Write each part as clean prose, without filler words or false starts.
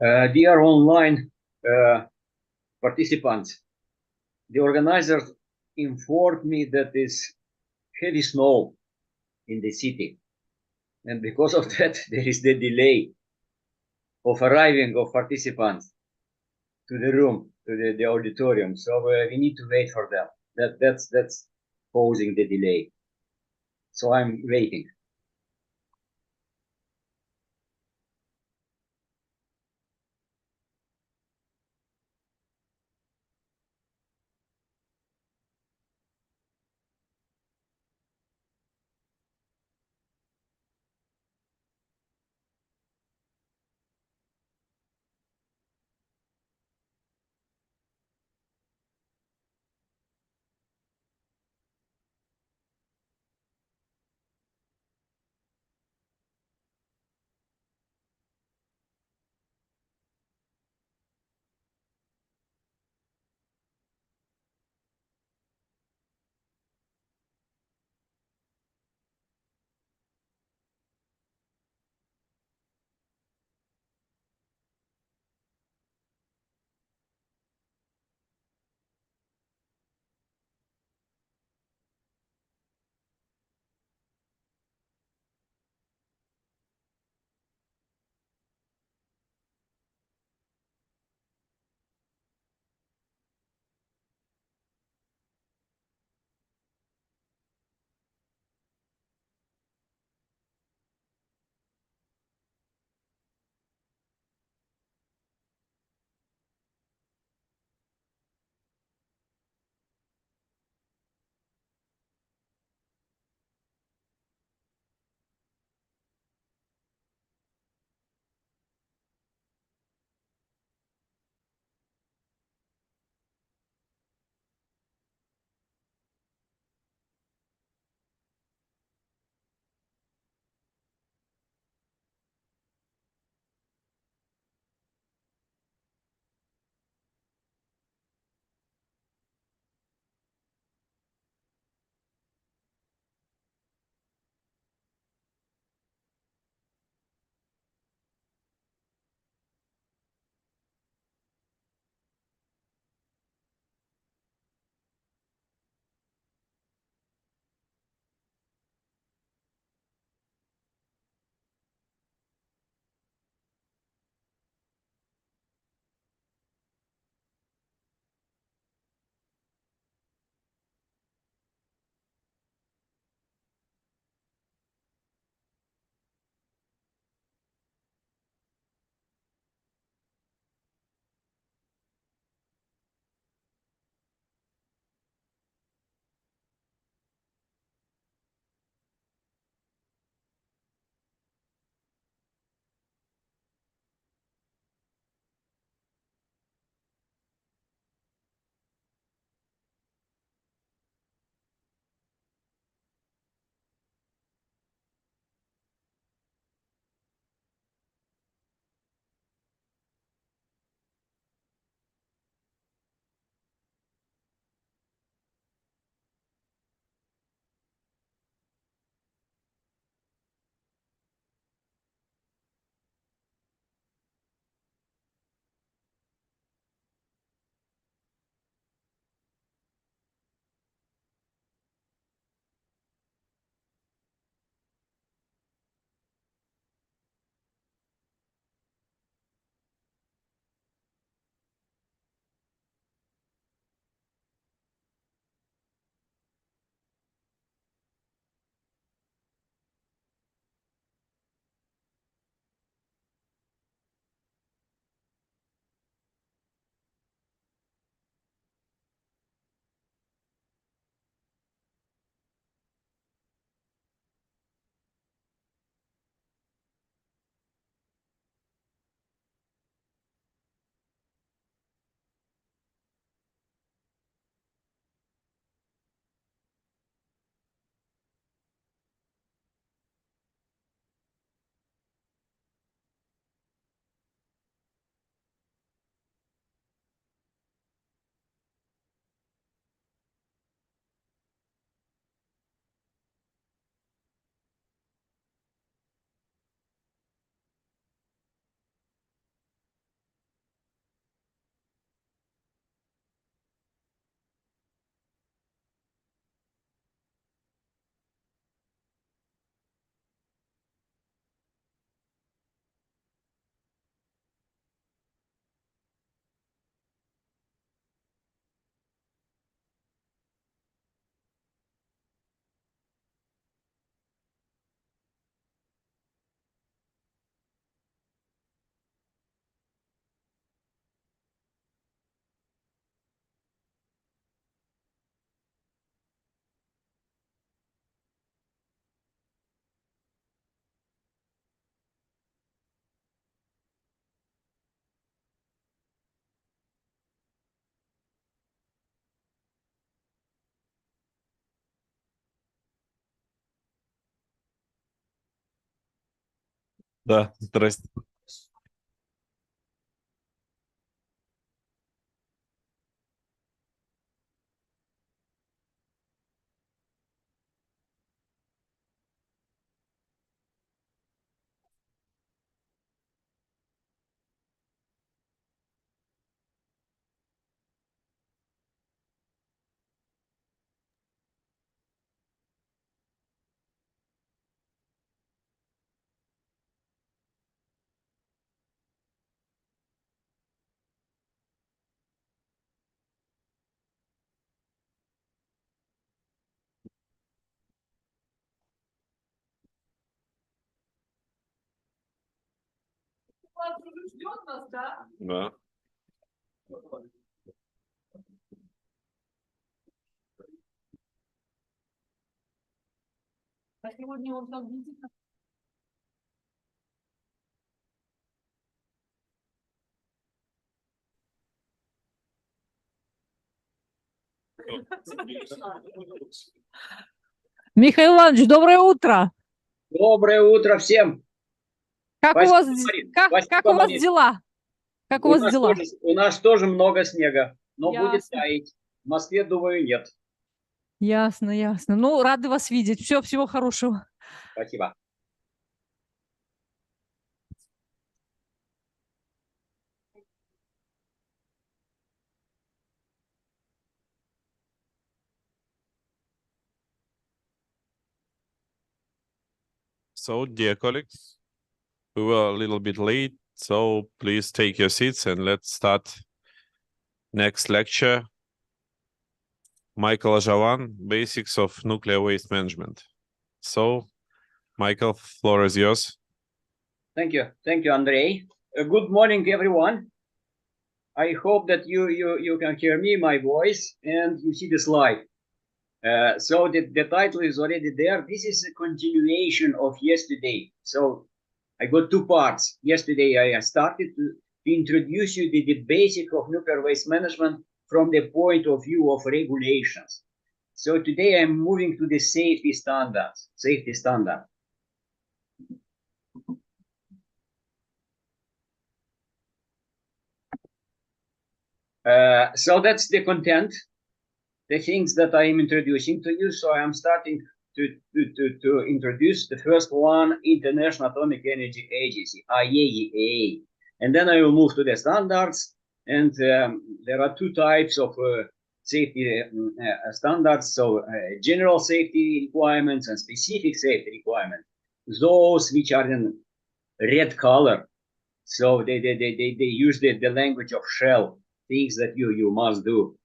Dear online participants, the organizers informed me that is heavy snow in the city, and because of that, there is the delay of arriving of participants to the room, to the auditorium. So we need to wait for them. That's causing the delay. So I'm waiting. Да, здрасте. Ждет нас, да? Да. А сегодня он там видит. Михаил Иванович, доброе утро. Доброе утро всем. Как у вас, Спасибо, у вас Марин. дела? Как у вас дела? У нас тоже много снега, но будет Ясно. таять. В Москве, думаю, нет. Ясно, ясно. Ну, рады вас видеть. Всего хорошего. Спасибо. So, dear colleagues, we were a little bit late, so please take your seats and let's start next lecture. Michael Ajavan, Basics of Nuclear Waste Management. So, Michael, floor is yours. Thank you, Andrei. Good morning, everyone. I hope that you can hear me, my voice, and you see the slide. So the title is already there. This is a continuation of yesterday. So I got two parts. Yesterday I started to introduce you the basic of nuclear waste management from the point of view of regulations. So today I'm moving to the safety standards. So that's the content, the things that I'm introducing to you. So I'm starting to introduce the first one, International Atomic Energy Agency, IAEA. And then I will move to the standards. And there are two types of safety standards. So general safety requirements and specific safety requirements. Those which are in red color. So they use the language of shell, things that you must do.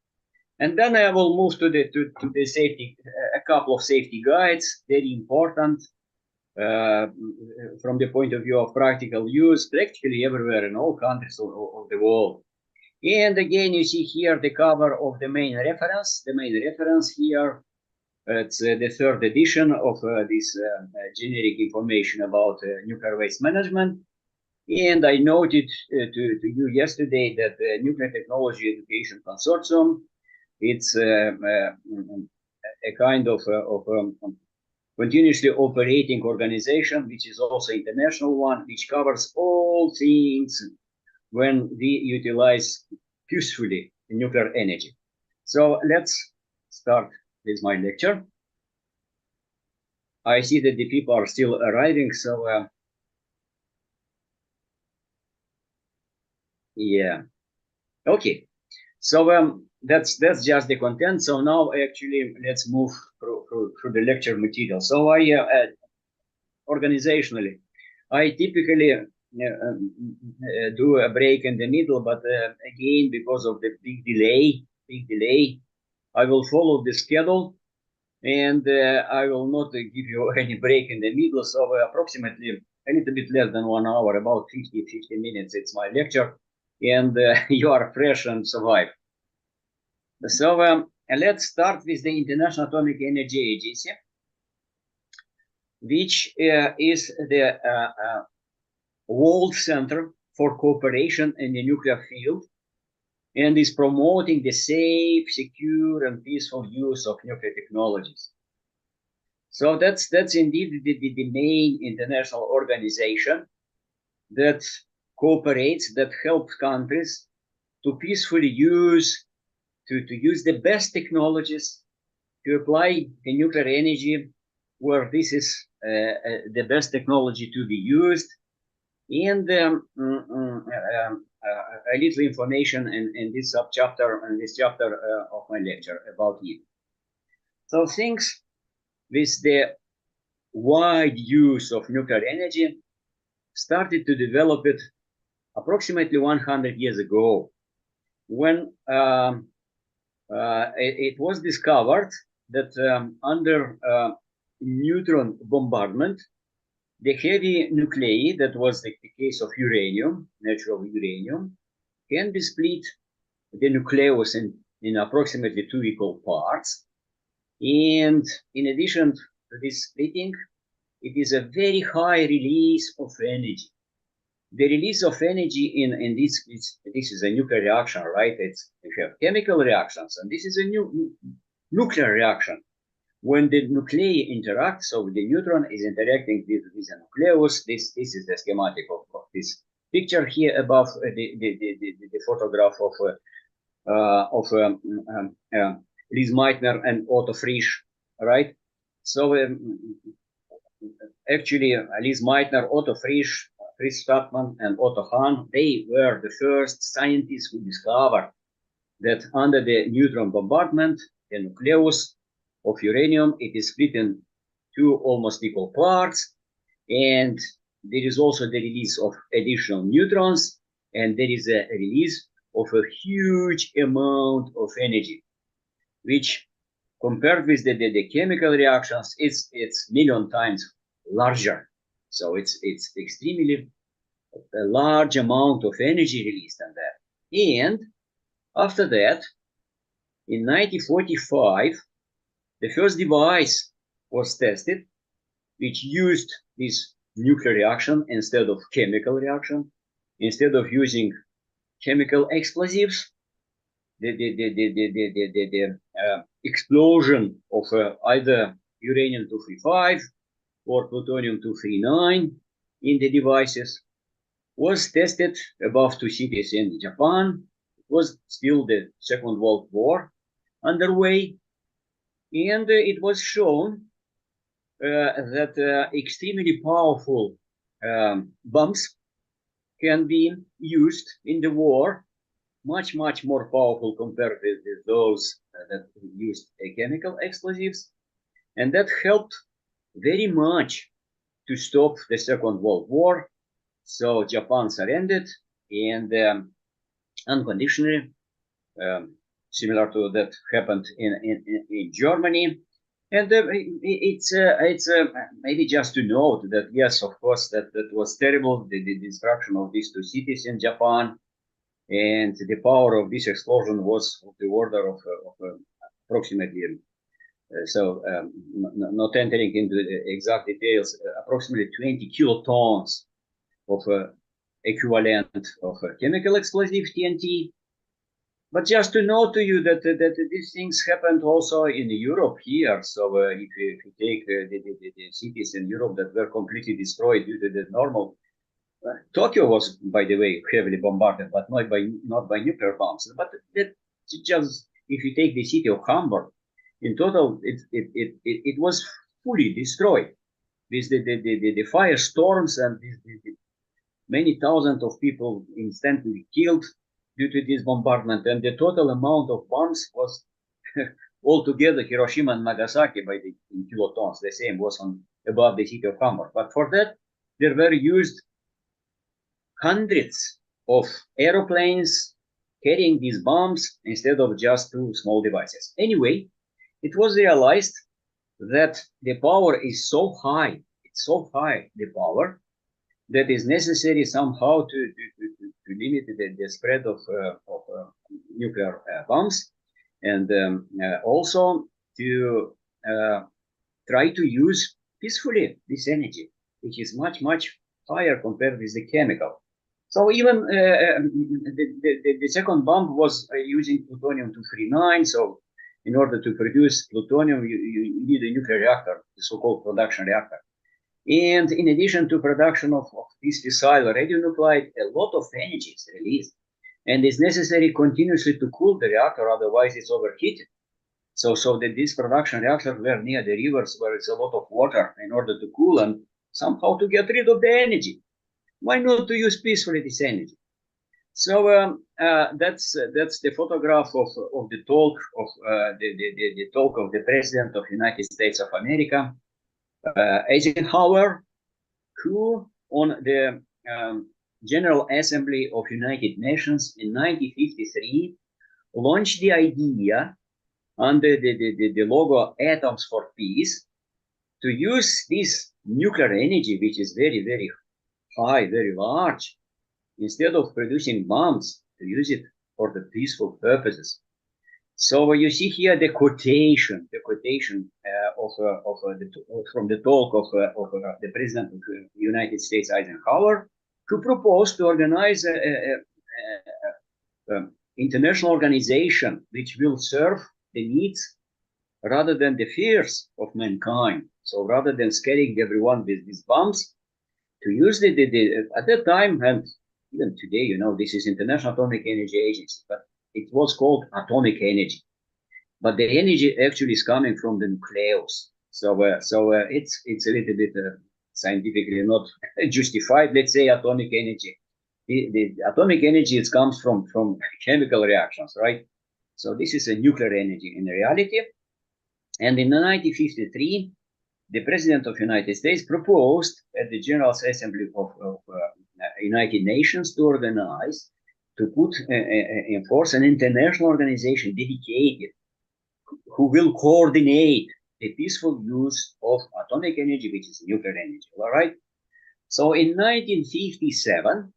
And then I will move to the safety, a couple of safety guides, very important from the point of view of practical use, practically everywhere in all countries of the world. And again, you see here the cover of the main reference. The main reference here, it's the third edition of this generic information about nuclear waste management. And I noted to you yesterday that the Nuclear Technology Education Consortium, it's a kind of continuously operating organization, which is also international one, which covers all things when we utilize usefully nuclear energy. So let's start with my lecture. I see that the people are still arriving, so yeah, okay. So that's just the content. So now actually let's move through the lecture material. So I organizationally, I typically do a break in the middle, but again, because of the big delay, I will follow the schedule, and I will not give you any break in the middle. So approximately a little bit less than 1 hour, about 50 minutes, it's my lecture, and you are fresh and survive. So let's start with the International Atomic Energy Agency, which is the world center for cooperation in the nuclear field and is promoting the safe, secure, and peaceful use of nuclear technologies. So that's indeed the main international organization. that cooperates, that helps countries to peacefully use the best technologies, to apply the nuclear energy where this is the best technology to be used. And a little information in this chapter of my lecture about it. So things with the wide use of nuclear energy started to develop it approximately 100 years ago, when it was discovered that under neutron bombardment, the heavy nuclei, that was the case of uranium, natural uranium, can be split, the nucleus, in approximately 2 equal parts. And in addition to this splitting, it is a very high release of energy. The release of energy in this is a nuclear reaction, right? You have chemical reactions, and this is a nuclear reaction. When the nuclei interact, so the neutron is interacting with the nucleus. This is the schematic of this picture here above, the photograph of Liz Meitner and Otto Frisch, right? So actually, Liz Meitner, Otto Frisch, Fritz Stadtmann, and Otto Hahn, they were the first scientists who discovered that under the neutron bombardment, the nucleus of uranium, it is split in 2 almost equal parts, and there is also the release of additional neutrons, and there is a release of a huge amount of energy, which compared with the chemical reactions, it's million times larger. So it's extremely a large amount of energy released on that. And after that, in 1945, the first device was tested, which used this nuclear reaction instead of chemical reaction. Instead of using chemical explosives, the explosion of either uranium-235 or plutonium-239 in the devices was tested above 2 cities in Japan. It was still the Second World War underway, and it was shown that extremely powerful bombs can be used in the war, much more powerful compared with those that used chemical explosives, and that helped very much to stop the Second World War. So Japan surrendered, and unconditionally, similar to that happened in Germany. And it's maybe just to note that, yes, of course, that was terrible, the destruction of these 2 cities in Japan, and the power of this explosion was of the order of approximately, not entering into the exact details, approximately 20 kilotons of equivalent of chemical explosive TNT. But just to note to you that these things happened also in Europe here. So if you take the cities in Europe that were completely destroyed due to the normal, Tokyo was, by the way, heavily bombarded, but not by nuclear bombs. But that just, if you take the city of Hamburg, in total, it was fully destroyed with the firestorms, and many thousands of people instantly killed due to this bombardment, and the total amount of bombs was altogether Hiroshima and Nagasaki in kilotons. The same was above the city of Hamburg. But for that, there were used hundreds of aeroplanes carrying these bombs instead of just 2 small devices. Anyway, it was realized that the power is so high, it's so high, the power, that is necessary somehow to limit the spread of nuclear bombs, and also to try to use peacefully this energy, which is much higher compared with the chemical. So even the second bomb was using plutonium-239. So in order to produce plutonium, you need a nuclear reactor, the so-called production reactor. And in addition to production of this fissile radionuclide, a lot of energy is released. And it's necessary continuously to cool the reactor, otherwise it's overheated. So that these production reactors were near the rivers where it's a lot of water in order to cool and somehow to get rid of the energy. Why not to use peacefully this energy? So that's the photograph of the talk of the talk of the President of the United States of America, Eisenhower, who on the General Assembly of United Nations in 1953 launched the idea under the logo Atoms for Peace to use this nuclear energy, which is very, very high, very large, instead of producing bombs, to use it for the peaceful purposes. So you see here the quotation from the talk of the President of the United States, Eisenhower, who proposed to organize an international organization which will serve the needs rather than the fears of mankind. So rather than scaring everyone with these bombs, to use at that time, and even today, you know, this is International Atomic Energy Agency, but it was called atomic energy. But the energy actually is coming from the nucleus. So it's a little bit scientifically not justified, let's say, atomic energy. The atomic energy, it comes from chemical reactions, right? So this is a nuclear energy in reality. And in 1953, the President of the United States proposed at the General Assembly of United Nations to organize, to put in force an international organization dedicated, who will coordinate the peaceful use of atomic energy, which is nuclear energy, all right? So in 1957,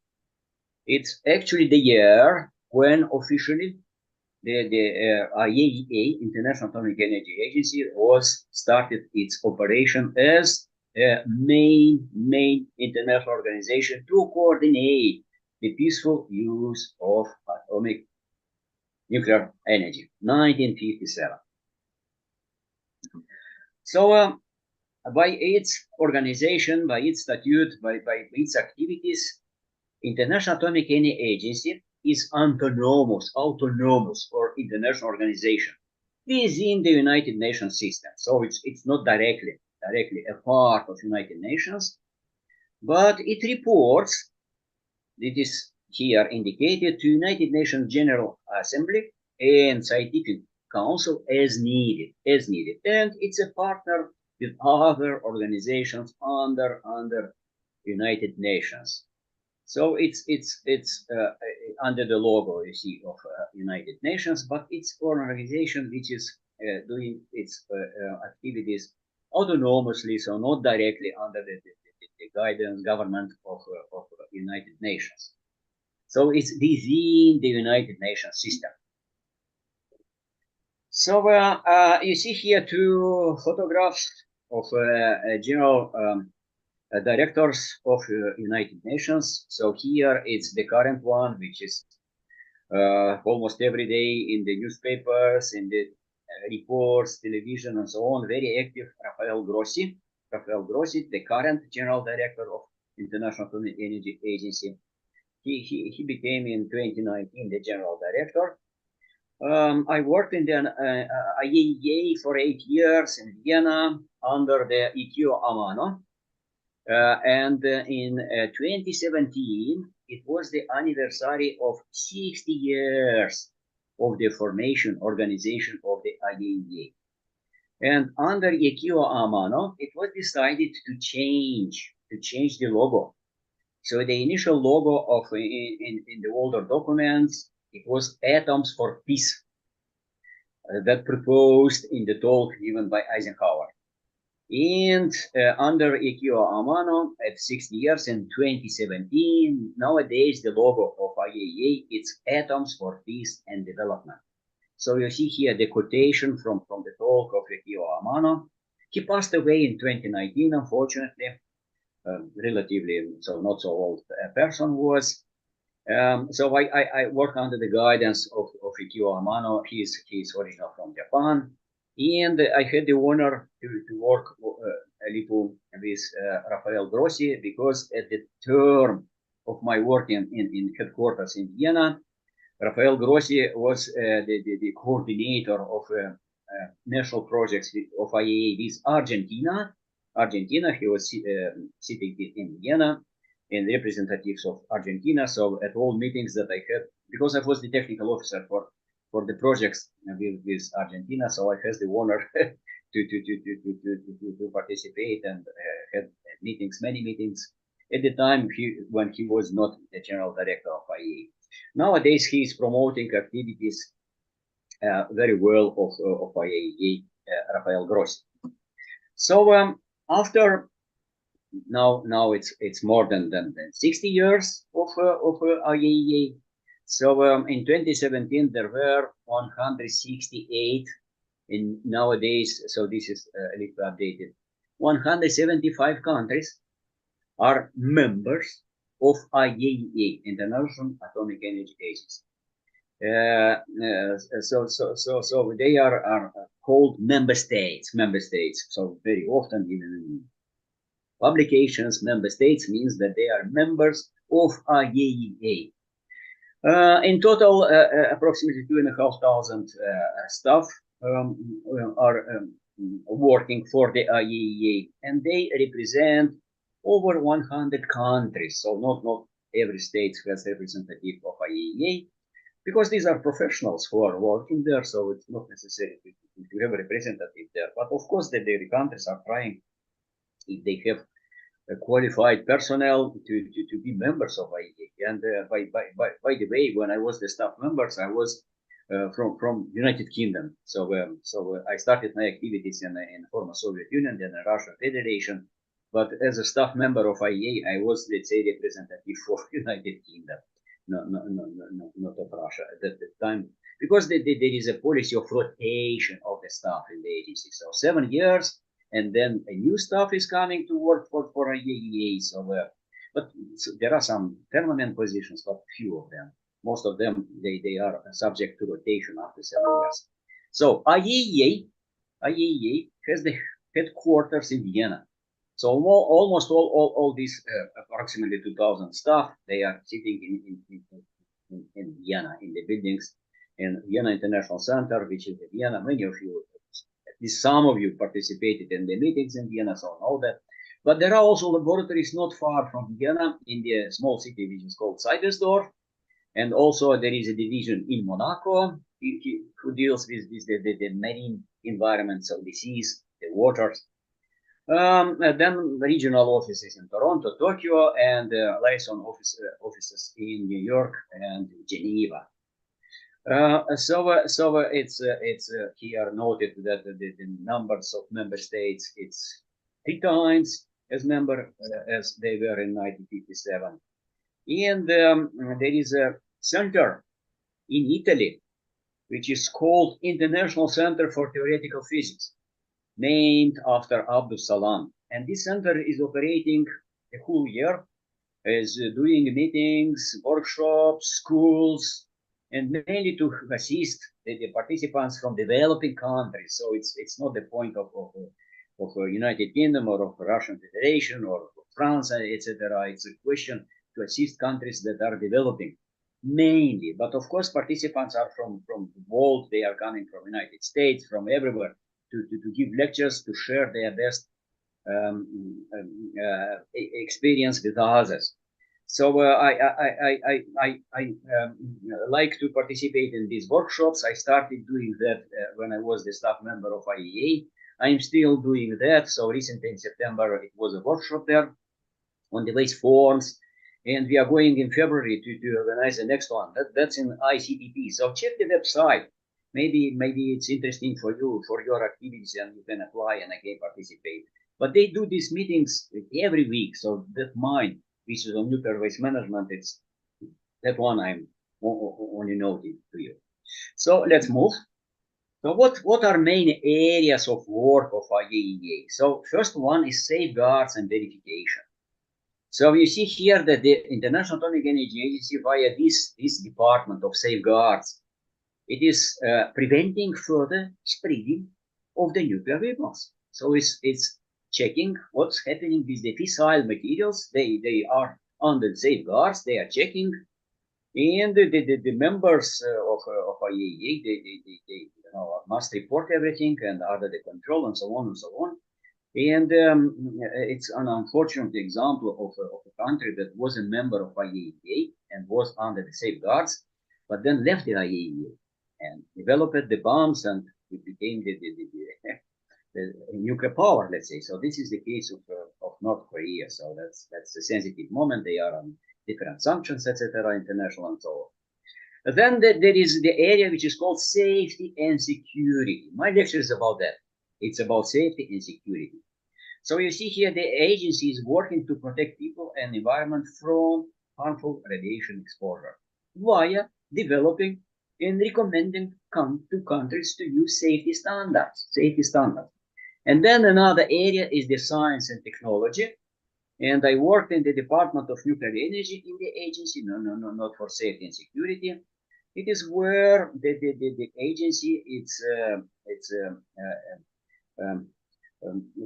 it's actually the year when officially the IAEA, International Atomic Energy Agency, was started its operation as a main international organization to coordinate the peaceful use of atomic nuclear energy, 1957. So by its organization, by its statute, by its activities, International Atomic Energy Agency is autonomous or international organization within the United Nations system. So it's not directly a part of United Nations, but it reports, it is here indicated, to United Nations General Assembly and Scientific Council as needed, and it's a partner with other organizations under United Nations. So it's under the logo, you see, of United Nations, but it's an organization which is doing its activities autonomously, so not directly under the guidance government of United Nations. So it's within the United Nations system. So you see here two photographs of general directors of United Nations. So here it's the current one, which is almost every day in the newspapers, in the reports, television, and so on. Very active, Rafael Grossi, the current general director of International Atomic Energy Agency. He became in 2019 the general director. I worked in the IAEA for 8 years in Vienna under the Ikio Amano. And in 2017, it was the anniversary of 60 years of the formation organization of the IAEA. And under Ikio Amano, it was decided to change the logo. So the initial logo of in the older documents, it was Atoms for Peace, that proposed in the talk given by Eisenhower. And under Ikio Amano, at 60 years in 2017, nowadays the logo of IAEA, it's Atoms for Peace and Development. So you see here the quotation from the talk of Ikio Amano. He passed away in 2019, unfortunately, relatively, so not so old person was. So I work under the guidance of Ikio Amano. He's original from Japan. And I had the honor to work little with Rafael Grossi, because at the term of my work in headquarters in Vienna, Rafael Grossi was the coordinator of national projects of IAEA with Argentina. He was sitting in Vienna, and representatives of Argentina. So at all meetings that I had, because I was the technical officer for the projects with Argentina, so I had the honor to participate and had meetings, many meetings at the time when he was not the general director of IAEA. Nowadays, he is promoting activities very well of IAEA, Rafael Grossi. So after now it's more than 60 years of IAEA. So in 2017 there were 168, and nowadays, so this is a little updated, 175 countries are members of IAEA, International Atomic Energy Agency. So they are called member states. So very often in publications, member states means that they are members of IAEA. In total, approximately 2,500 staff are working for the IAEA, and they represent over 100 countries. So not every state has representative of IAEA, because these are professionals who are working there, so it's not necessary to have a representative there. But of course, the countries are trying, if they have qualified personnel, to be members of IAEA. And by the way, when I was the staff members, I was from United Kingdom. So I started my activities in former Soviet Union, then the Russian Federation. But as a staff member of IAEA, I was, let's say, representative for United Kingdom, not of Russia at that time, because there is a policy of rotation of the staff in the agency. So 7 years, and then a new staff is coming to work for IAEA. But there are some permanent positions, but few of them. Most of them, they are subject to rotation after 7 years. So IAEA has the headquarters in Vienna. So almost all these approximately 2,000 staff, they are sitting in Vienna, in the buildings in Vienna International Center, which is in Vienna. Many of you, at least some of you, participated in the meetings in Vienna, so know that. But there are also laboratories not far from Vienna, in the small city which is called Seidelsdorf. And also there is a division in Monaco who deals with the marine environment, so the seas, the waters. Then regional offices in Toronto, Tokyo, and liaison offices in New York and Geneva. So it's here noted that the numbers of member states, it's 3 times as they were in 1957. And there is a center in Italy, which is called International Center for Theoretical Physics, named after Abdus Salam. And this center is operating a whole year, is doing meetings, workshops, schools, and mainly to assist the participants from developing countries. So it's not the point of United Kingdom or of Russian Federation or France, etc. It's a question to assist countries that are developing mainly. But of course, participants are from the world. They are coming from United States, from everywhere, to give lectures, to share their best experience with others. So I like to participate in these workshops. I started doing that when I was the staff member of IAEA. I'm still doing that. So recently in September, it was a workshop there on the waste forms. And we are going in February to organize the next one. That's in ICTP. So check the website. Maybe it's interesting for you, for your activities, and you can apply and again participate. But they do these meetings every week. So that mine, which is on nuclear waste management, it's that one I'm only noted to you. So let's move. So what are main areas of work of IAEA? So first one is safeguards and verification. So you see here that the International Atomic Energy Agency, via this department of safeguards, it is preventing further spreading of the nuclear weapons. So it's checking what's happening with the fissile materials. They are under safeguards. They are checking, and the members of IAEA they must report everything and under the control and so on and so on. And it's an unfortunate example of a country that was a member of IAEA and was under the safeguards, but then left the IAEA and developed the bombs, and it became the nuclear power, let's say. So this is the case of North Korea. So that's a sensitive moment. They are on different sanctions, etc., international and so on. Then there is the area which is called safety and security. My lecture is about that. It's about safety and security. So you see here the agency is working to protect people and environment from harmful radiation exposure via developing and recommending to countries to use safety standards. And then another area is the science and technology. And I worked in the Department of Nuclear Energy in the agency. No, not for safety and security. It is where the agency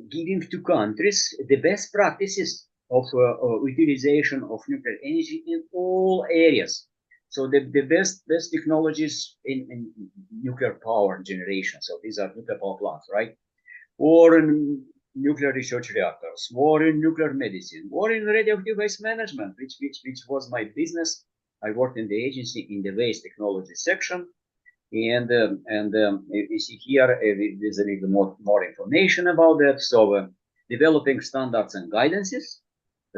giving to countries the best practices of utilization of nuclear energy in all areas. So the best technologies in nuclear power generation. So these are nuclear power plants, right? Or in nuclear research reactors, or in nuclear medicine, or in radioactive waste management, which was my business. I worked in the agency in the waste technology section. And you see here, there's a little more information about that. So developing standards and guidances,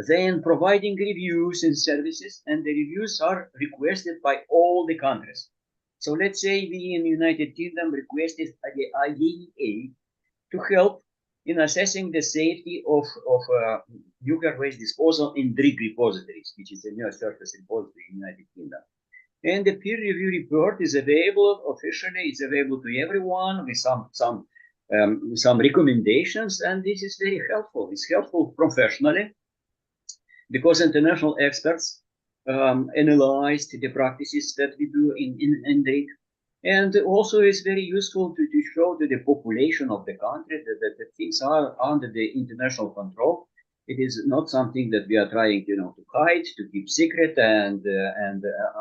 then providing reviews and services, and the reviews are requested by all the countries. So let's say we in the United Kingdom requested the IAEA to help in assessing the safety of nuclear waste disposal in DRIG repositories, which is a near surface repository in the United Kingdom. And the peer review report is available officially. It's available to everyone with some recommendations, and this is very helpful. It's helpful professionally because international experts analyzed the practices that we do in DRIG. And also it's very useful to show to the population of the country that things are under the international control. It is not something that we are trying, to hide, to keep secret, and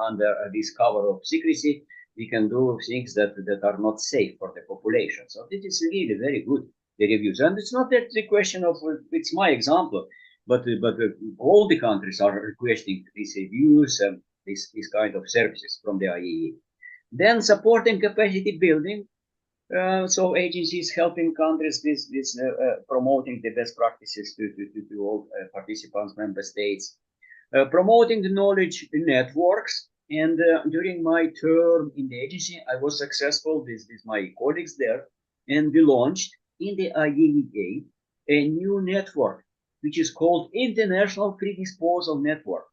under this cover of secrecy, we can do things that are not safe for the population. So this is really very good, the reviews. And it's not that the question of, it's my example, but all the countries are requesting these reviews and these kind of services from the IAEA. Then supporting capacity building. So agencies helping countries with promoting the best practices to all participants, member states, promoting the knowledge networks. And during my term in the agency, I was successful with my colleagues there, and we launched in the IAEA a new network, which is called International Pre-Disposal Network.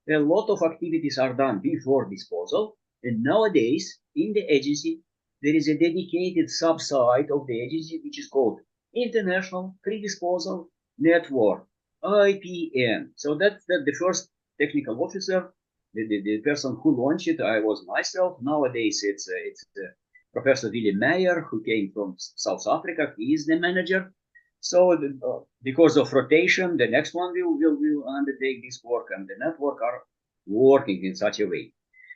A lot of activities are done before disposal, and nowadays in the agency, there is a dedicated subsite of the agency, which is called International Pre-Disposal Network, IPN. So that's the first technical officer, the person who launched it. I was myself. Nowadays, it's Professor Willy Meyer, who came from South Africa. He is the manager. So because of rotation, the next one will undertake this work, and the network are working in such a way.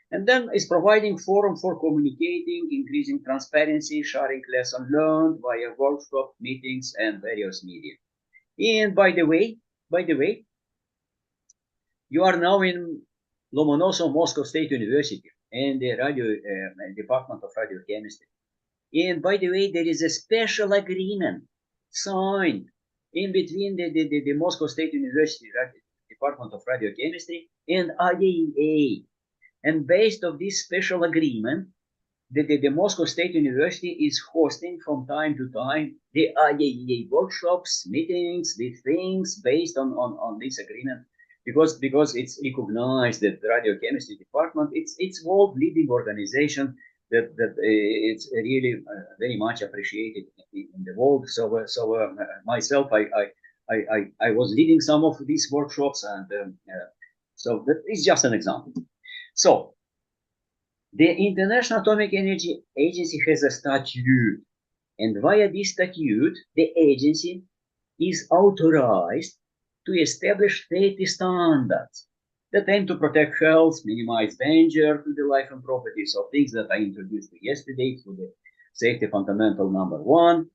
And then is providing forum for communicating, increasing transparency, sharing lessons learned via workshop, meetings, and various media. And by the way, you are now in Lomonosov Moscow State University and the Department of Radiochemistry. And by the way, there is a special agreement signed in between the Moscow State University Department of Radiochemistry and IAEA. And based on this special agreement, the Moscow State University is hosting from time to time the IAEA workshops, meetings, these things based on this agreement, because it's recognized that the radiochemistry department, it's world leading organization that it's really very much appreciated in the world. So myself, I was leading some of these workshops, and so that is just an example. So, the International Atomic Energy Agency has a statute, and via this statute, the agency is authorized to establish safety standards that aim to protect health, minimize danger to the life and property. So things that I introduced yesterday through the safety fundamental number 1.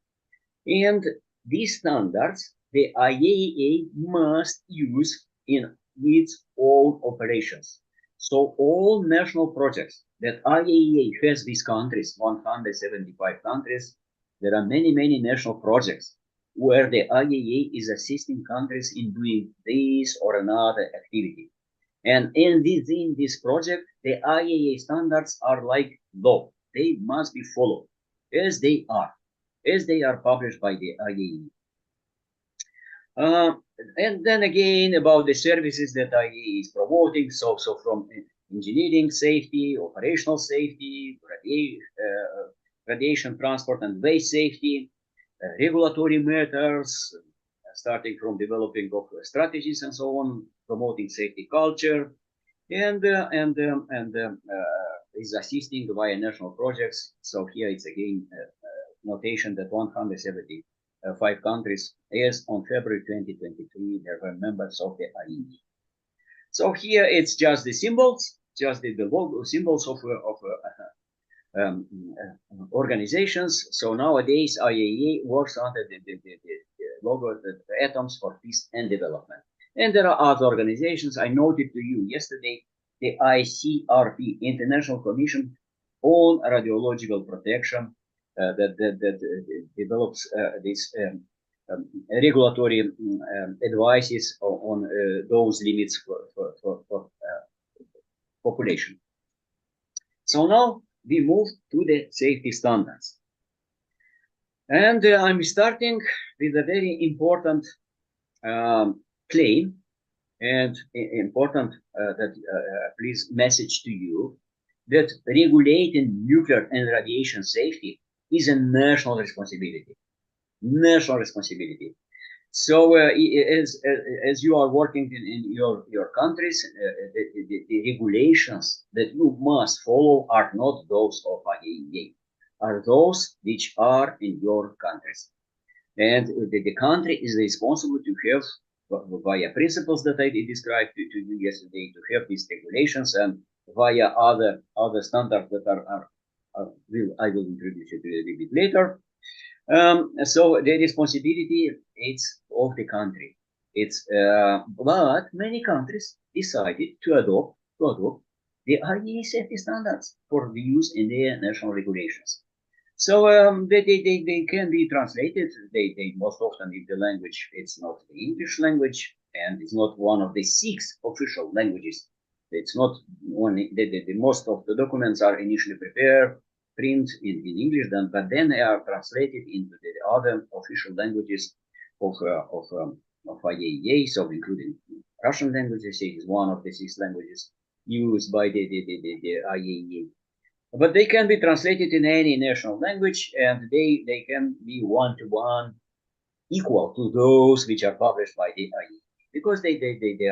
And these standards, the IAEA must use in its own operations. So all national projects that IAEA has these countries, 175 countries, there are many, many national projects where the IAEA is assisting countries in doing this or another activity. And within this project, the IAEA standards are like law. They must be followed as they are published by the IAEA. And then again, about the services that IAEA is promoting. So from engineering safety, operational safety, radiation transport and waste safety, regulatory matters, starting from developing of strategies and so on, promoting safety culture, and is assisting via national projects. So here it's again notation that 175 countries, as on February 2023, they were members of the IAEA. So here it's just the symbols, just the logo symbols of organizations. So nowadays IAEA works under the logo, the atoms for peace and development. And there are other organizations. I noted to you yesterday the ICRP, International Commission on Radiological Protection, that develops these regulatory advices on those limits for population. So now we move to the safety standards. And I'm starting with a very important claim and important please message to you that regulating nuclear and radiation safety is a national responsibility. National responsibility. So as you are working in your countries, the regulations that you must follow are not those of IAEA, are those which are in your countries. And the country is responsible to have, via principles that I described to you yesterday, to have these regulations, and via other standards that I will introduce you to a little bit later. So the responsibility is of the country. It's but many countries decided to adopt the IAEA safety standards for the use in their national regulations. So they can be translated. They most often, if the language it's not the English language and it's not one of the 6 official languages. It's not one. The most of the documents are initially prepared, print in English, but then they are translated into the other official languages of IAEA, so including Russian languages. It is one of the 6 languages used by the IAEA. But they can be translated in any national language, and they can be one-to-one equal to those which are published by the IAEA, because they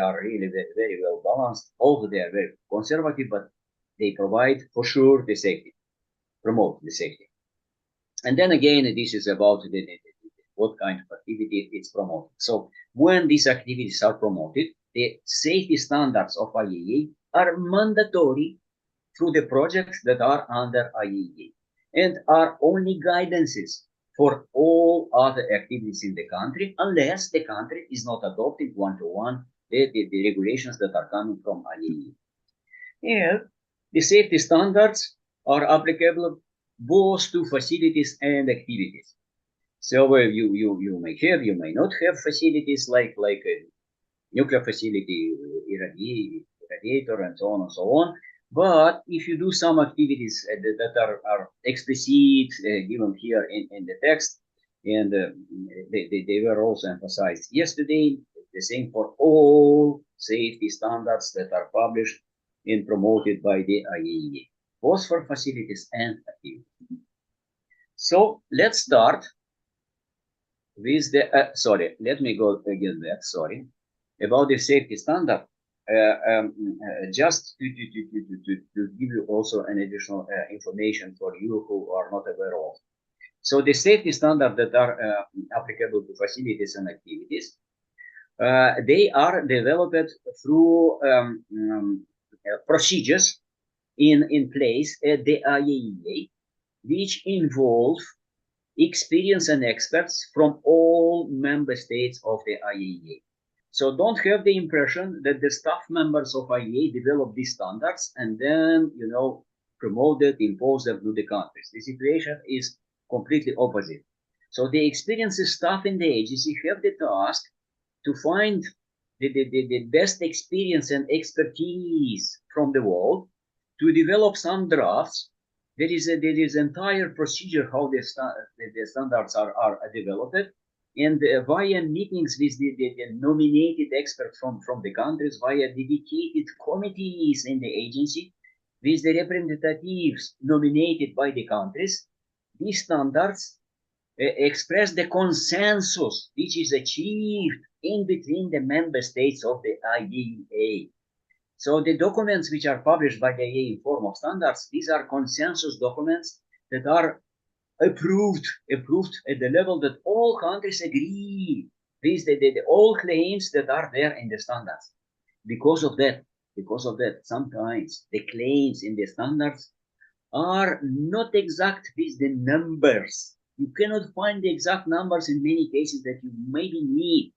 are really very well balanced. Although they are very conservative, but they provide for sure the safety, promote the safety. And then again, this is about what kind of activity it's promoting. So when these activities are promoted, the safety standards of IAEA are mandatory through the projects that are under IAEA and are only guidances for all other activities in the country, unless the country is not adopting one-to-one the regulations that are coming from IAEA. And the safety standards are applicable both to facilities and activities. So you may have, you may not have facilities like a nuclear facility, irradiator, and so on and so on. But if you do some activities that are explicit, given here in the text, and they were also emphasized yesterday, the same for all safety standards that are published and promoted by the IAEA, both for facilities and activities. So let's start with the, sorry, let me go again back, sorry, about the safety standard. Just to give you also an additional information for you who are not aware of. So the safety standards that are applicable to facilities and activities, they are developed through procedures in place at the IAEA, which involve experience and experts from all member states of the IAEA. So don't have the impression that the staff members of IAEA develop these standards and then, promote it, impose them to the countries. The situation is completely opposite. So the experienced staff in the agency have the task to find the best experience and expertise from the world to develop some drafts. There is entire procedure how the standards are developed, and via meetings with the nominated experts from the countries, via dedicated committees in the agency, with the representatives nominated by the countries, these standards express the consensus which is achieved in between the member states of the IAEA. So the documents which are published by the IAEA in form of standards, these are consensus documents that are approved at the level that all countries agree with all claims that are there in the standards. Because of that, sometimes the claims in the standards are not exact with the numbers. You cannot find the exact numbers in many cases that you maybe need.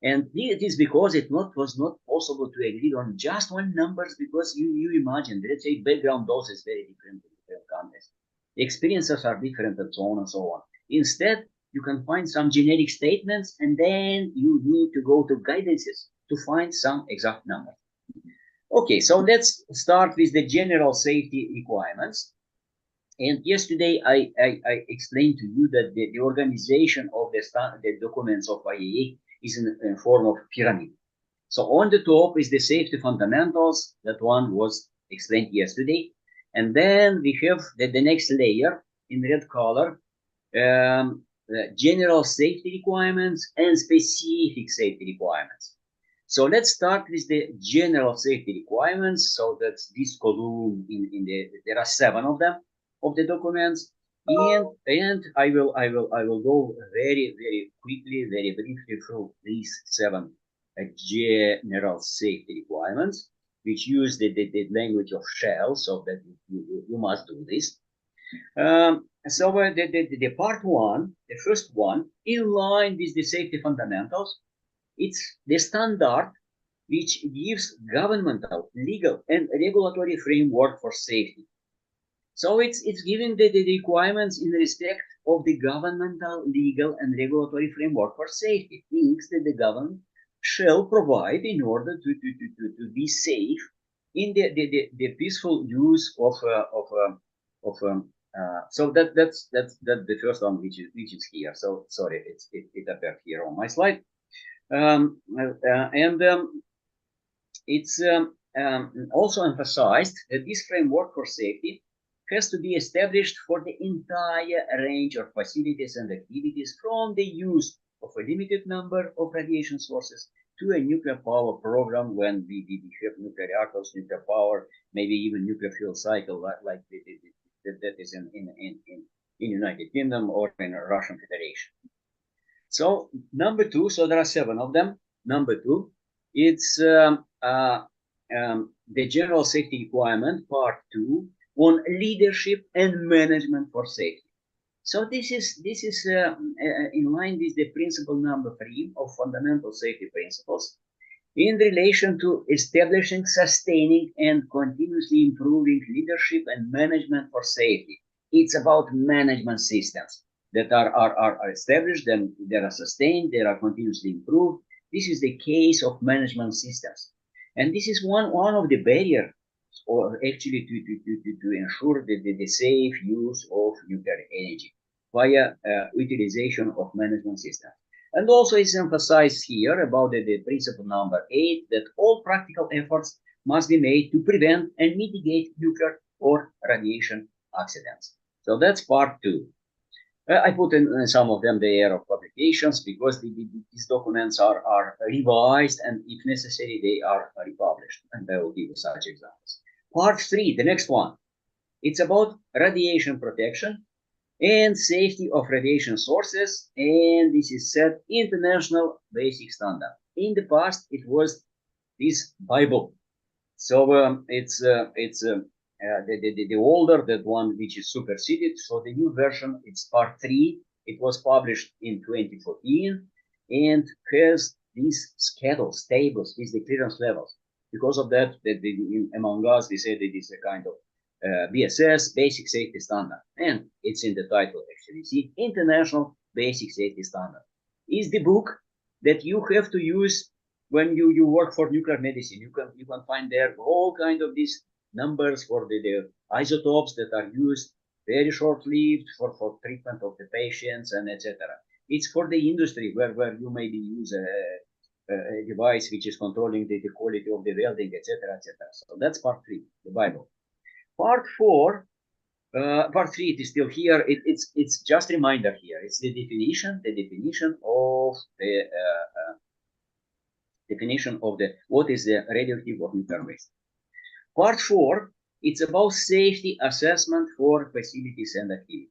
And it is because it was not possible to agree on just one numbers, because you imagine, let's say, background dose is very different in different countries. The experiences are different and so on and so on. Instead, you can find some generic statements and then you need to go to guidances to find some exact numbers. Okay, so let's start with the general safety requirements. And yesterday I explained to you that the organization of the documents of IAEA is in form of pyramid. So on the top is the safety fundamentals. That one was explained yesterday. And then we have the next layer in red color, general safety requirements and specific safety requirements. So let's start with the general safety requirements. So that's this column there are 7 of them of the documents. And I will go very, very quickly, very briefly through these 7 general safety requirements, which use the language of shell, so that you must do this. So the part 1, the first one, in line with the safety fundamentals, it's the standard which gives governmental, legal, and regulatory framework for safety. So it's giving the requirements in respect of the governmental, legal, and regulatory framework for safety, things that the government shall provide in order to be safe in the peaceful use of so that's the first one which is here. So sorry, it appeared here on my slide. It's also emphasized that this framework for safety has to be established for the entire range of facilities and activities, from the use of a limited number of radiation sources to a nuclear power program when we have nuclear reactors, nuclear power, maybe even nuclear fuel cycle like that is in United Kingdom or in Russian Federation. So number 2, so there are 7 of them. Number 2, it's the general safety requirement, part 2, on leadership and management for safety. So this is in line with the principle number 3 of fundamental safety principles in relation to establishing, sustaining, and continuously improving leadership and management for safety. It's about management systems that are established, then they are sustained, they are continuously improved. This is the case of management systems, and this is one of the barriers, or actually to ensure the safe use of nuclear energy via utilization of management systems. And also it's emphasized here about the principle number 8, that all practical efforts must be made to prevent and mitigate nuclear or radiation accidents. So that's part 2. I put in some of them there of publications, because these documents are revised, and if necessary, they are republished. And I will give you such examples. Part 3, the next one, it's about radiation protection and safety of radiation sources, and this is set international basic standard. In the past, it was this Bible. So it's the older that one which is superseded. So the new version, it's part 3. It was published in 2014 and has these schedules, tables with the clearance levels. Because of that, among us, we say that it's a kind of BSS, Basic Safety Standard. And it's in the title, actually. See, International Basic Safety Standard is the book that you have to use when you work for nuclear medicine. You can find there all kind of these numbers for the isotopes that are used, very short-lived for treatment of the patients and etc. It's for the industry where you maybe use a device which is controlling the quality of the welding, etc., etc. So that's part 3, the Bible. Part 4, part 3, it is still here. It's just reminder here. It's the definition of the what is the radioactive of nuclear waste. Part 4, it's about safety assessment for facilities and activities.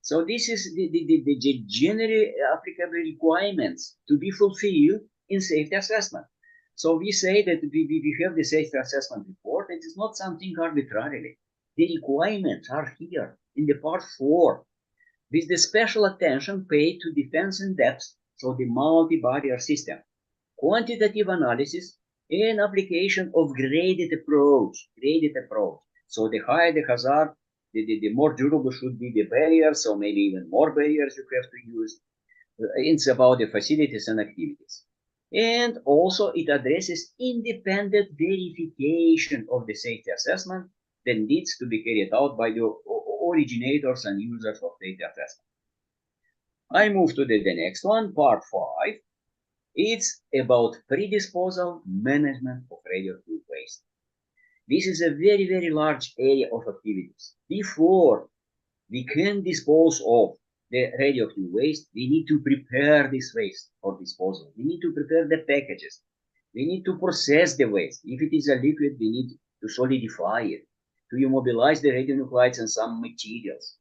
So this is the general applicable requirements to be fulfilled in safety assessment. So we say that we have the safety assessment report. It is not something arbitrarily. The requirements are here in the part 4, with the special attention paid to defense in depth, so the multi-barrier system, quantitative analysis, and application of graded approach. So the higher the hazard, the more durable should be the barriers, so maybe even more barriers you have to use. It's about the facilities and activities. And also it addresses independent verification of the safety assessment that needs to be carried out by the originators and users of data assessment. I move to the next one, part 5. It's about predisposal management of radioactive waste. This is a very, very large area of activities. Before we can dispose of the radioactive waste, we need to prepare this waste for disposal. We need to prepare the packages. We need to process the waste. If it is a liquid, we need to solidify it, to immobilize the radionuclides and some materials,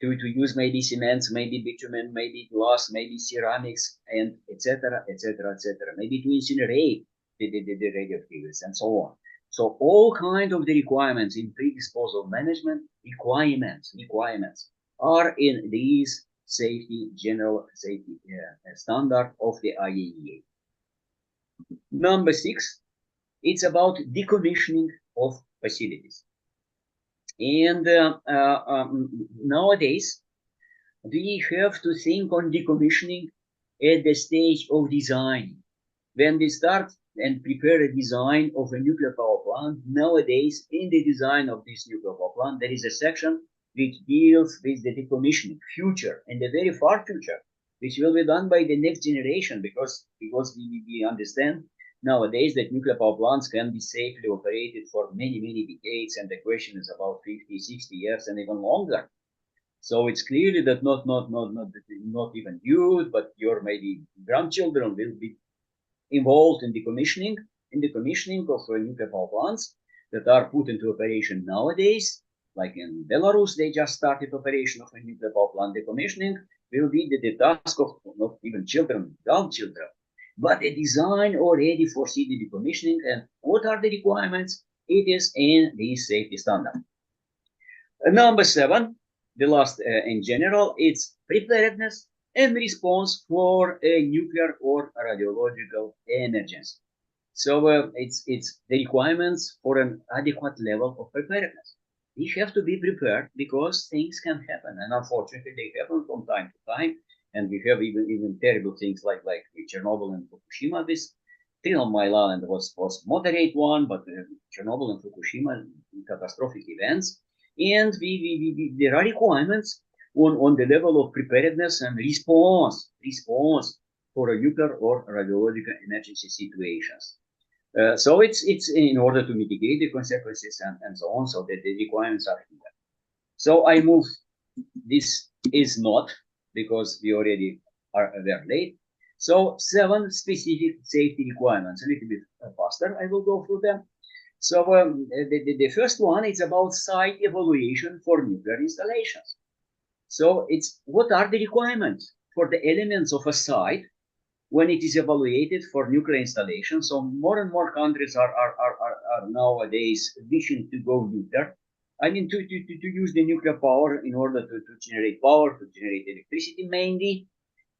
to use maybe cements, maybe bitumen, maybe glass, maybe ceramics, and etc., etc., etc. Maybe to incinerate the radioactivities and so on. So all kind of the requirements in predisposal management, requirements are in these general safety standard of the IAEA. Number 6, it's about decommissioning of facilities. And nowadays, we have to think on decommissioning at the stage of design. When we start and prepare a design of a nuclear power plant, nowadays, in the design of this nuclear power plant, there is a section which deals with the decommissioning future, and the very far future, which will be done by the next generation, because we understand nowadays that nuclear power plants can be safely operated for many, many decades, and the question is about 50, 60 years and even longer. So it's clearly that not even you, but your maybe grandchildren will be involved in decommissioning of nuclear power plants that are put into operation nowadays. Like in Belarus, they just started operation of a nuclear power plant. Decommissioning will be the task of not even children, grandchildren, but the design already foresee the decommissioning. And what are the requirements? It is in the safety standard. Number 7, the last in general, it's preparedness and response for a nuclear or radiological emergency. So it's the requirements for an adequate level of preparedness. We have to be prepared because things can happen, and unfortunately they happen from time to time. And we have even terrible things like Chernobyl and Fukushima. This thing on my island was moderate one, but Chernobyl and Fukushima, catastrophic events. And there are requirements on the level of preparedness and response for a nuclear or radiological emergency situations. So it's in order to mitigate the consequences and so on, so that the requirements are here. So I move, this is not, because we already are very late. So 7 specific safety requirements, a little bit faster, I will go through them. So the first one is about site evaluation for nuclear installations. So it's what are the requirements for the elements of a site when it is evaluated for nuclear installation. So more and more countries are nowadays wishing to go nuclear. I mean, to use the nuclear power in order to generate power, to generate electricity mainly.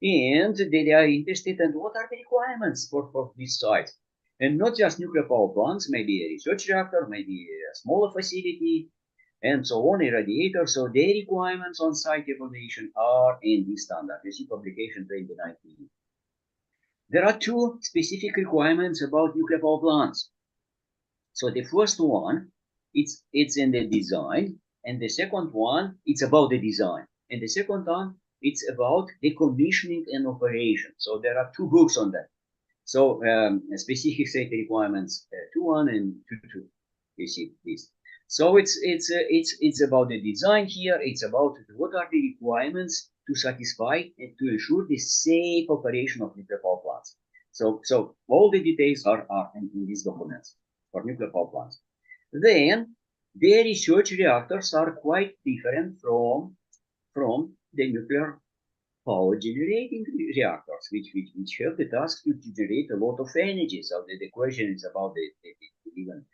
And they are interested in what are the requirements for these sites. And not just nuclear power plants, maybe a research reactor, maybe a smaller facility, and so on, a radiator. So their requirements on site evaluation are in this standard. You see publication 2019. There are two specific requirements about nuclear power plants. So the first one, it's in the design, and the second one, it's about the design, and the second one, it's about the commissioning and operation. So there are two books on that. So specific safety requirements 2.1 and 2.2. You see this. So it's about the design here. It's about what are the requirements to satisfy and to ensure the safe operation of nuclear power plants. So all the details are in these documents for nuclear power plants. Then the research reactors are quite different from the nuclear power generating reactors, which have the task to generate a lot of energy. So the question is about the even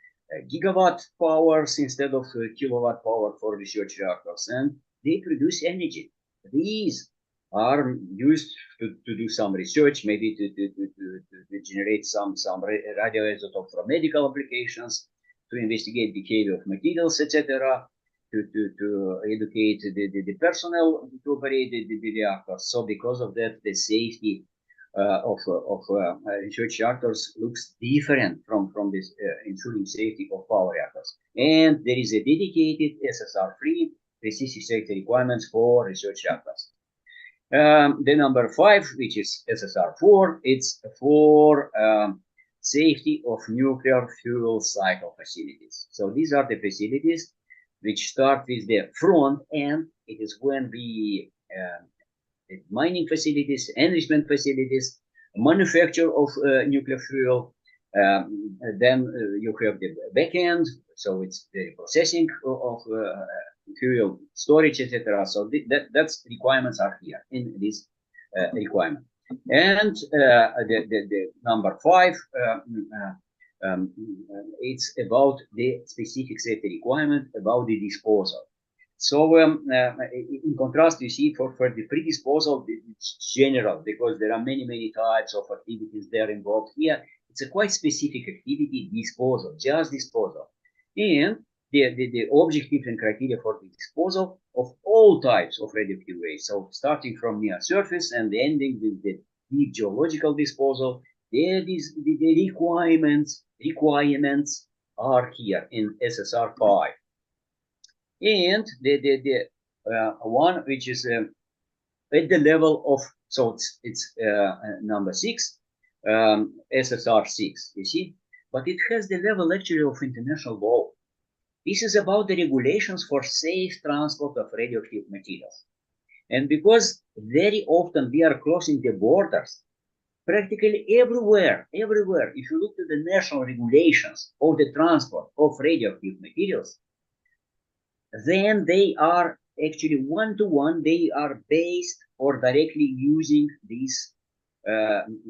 gigawatt powers instead of kilowatt power for research reactors, and they produce energy. These are used to do some research, maybe to generate some radioisotope for medical applications, to investigate behavior of materials, etc., to educate the personnel to operate the reactors. So because of that, the safety of research reactors looks different from this ensuring safety of power reactors. And there is a dedicated SSR3 specific safety requirements for research reactors. The number 5, which is SSR4, it's for safety of nuclear fuel cycle facilities. So these are the facilities which start with the front end. It is when we mining facilities, enrichment facilities, manufacture of nuclear fuel. Then you have the back end, so it's the processing of fuel, storage, etc. So that's requirements are here in this requirement. And the number 5, it's about the specific safety requirement about the disposal. So in contrast, you see for the pre-disposal, it's general because there are many types of activities there involved. Here, it's a quite specific activity, disposal, just disposal. And the objectives and criteria for the disposal of all types of radioactive waste. So starting from near surface and ending with the deep geological disposal, the requirements are here in SSR5. And the one which is at the level of, so it's number 6, SSR6, you see, but it has the level actually of international law. This is about the regulations for safe transport of radioactive materials. And because very often we are crossing the borders, practically everywhere, if you look at the national regulations of the transport of radioactive materials, then they are actually one-to-one, they are based or directly using these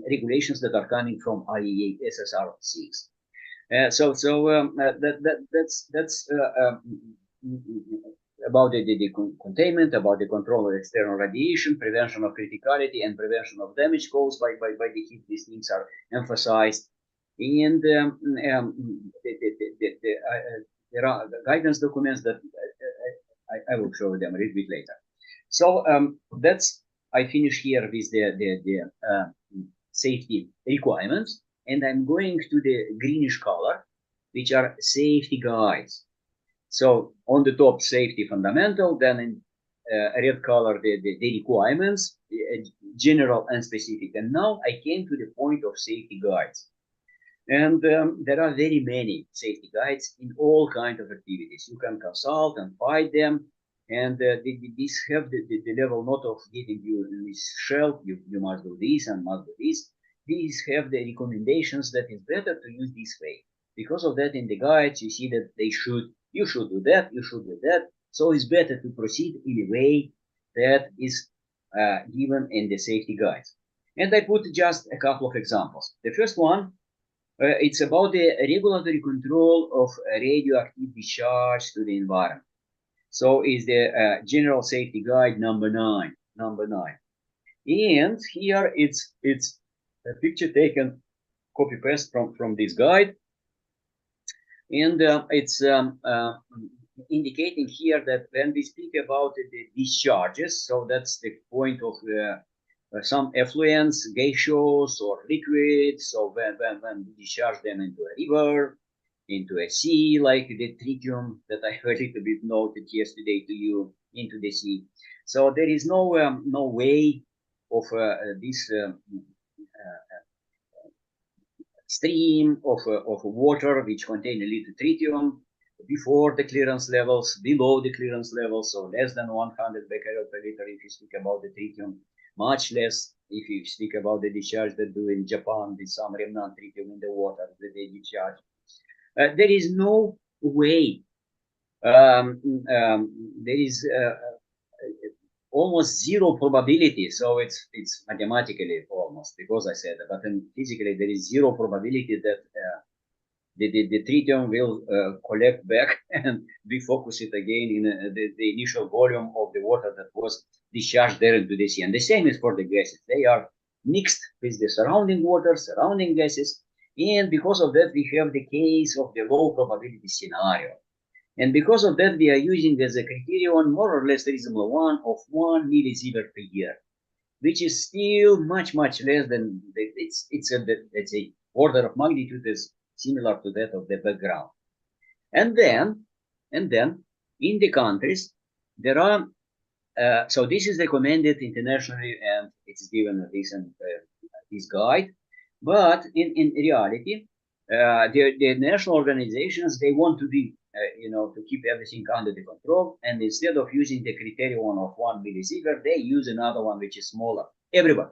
regulations that are coming from IAEA SSR6. So that's about the containment, about the control of external radiation, prevention of criticality, and prevention of damage caused by the heat. These things are emphasized. And there are the guidance documents that I will show them a little bit later. So that's, I finish here with the safety requirements, and I'm going to the greenish color, which are safety guides. So on the top, safety fundamental, then in red color, the requirements, general and specific. And now I came to the point of safety guides. And there are very many safety guides in all kinds of activities. You can consult and find them. And these have the level not of giving you this shelf, you must do this and must do this. These have the recommendations that it's better to use this way. Because of that, in the guides, you see that you should do that, you should do that. So it's better to proceed in a way that is given in the safety guides. And I put just a couple of examples. The first one, it's about the regulatory control of radioactive discharge to the environment. So is the general safety guide number 9. And here it's a picture taken, copy paste from this guide, and it's indicating here that when we speak about the discharges, so that's the point of some effluents, gaseous or liquids. So when we discharge them into a river, into a sea, like the tritium that I a little bit noted yesterday to you, into the sea. So there is no way of this stream of water which contain a little tritium before the clearance levels, below the clearance levels, so less than 100 becquerel per liter if you speak about the tritium, much less if you speak about the discharge that do in Japan with some remnant tritium in the water that they discharge. There is no way. There is almost zero probability. So it's mathematically almost, because I said that, but then physically there is zero probability that the tritium will collect back and refocus it again in the initial volume of the water that was discharged there into the sea. And the same is for the gases. They are mixed with the surrounding water, surrounding gases. And because of that, we have the case of the low probability scenario. And because of that, we are using as a criterion more or less reasonable one of 1 millisievert per year, which is still much less than it's a, let's say, order of magnitude is similar to that of the background. And then in the countries there are so this is recommended internationally, and it's given a recent this guide. But in reality, the national organizations, they want to be to keep everything under the control, and instead of using the criterion of 1 millisievert, they use another one which is smaller. Everybody,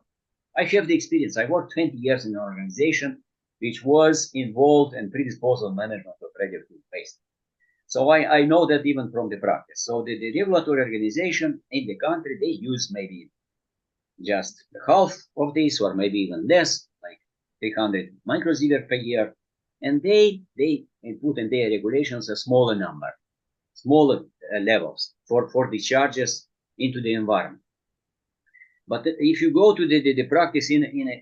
I have the experience. I worked 20 years in an organization which was involved in predisposal management of radioactive waste. So I know that even from the practice. So the regulatory organization in the country, they use maybe just half of this, or maybe even less, like 300 microsievert per year. And they put in their regulations a smaller number, smaller levels for discharges into the environment. But if you go to the practice in an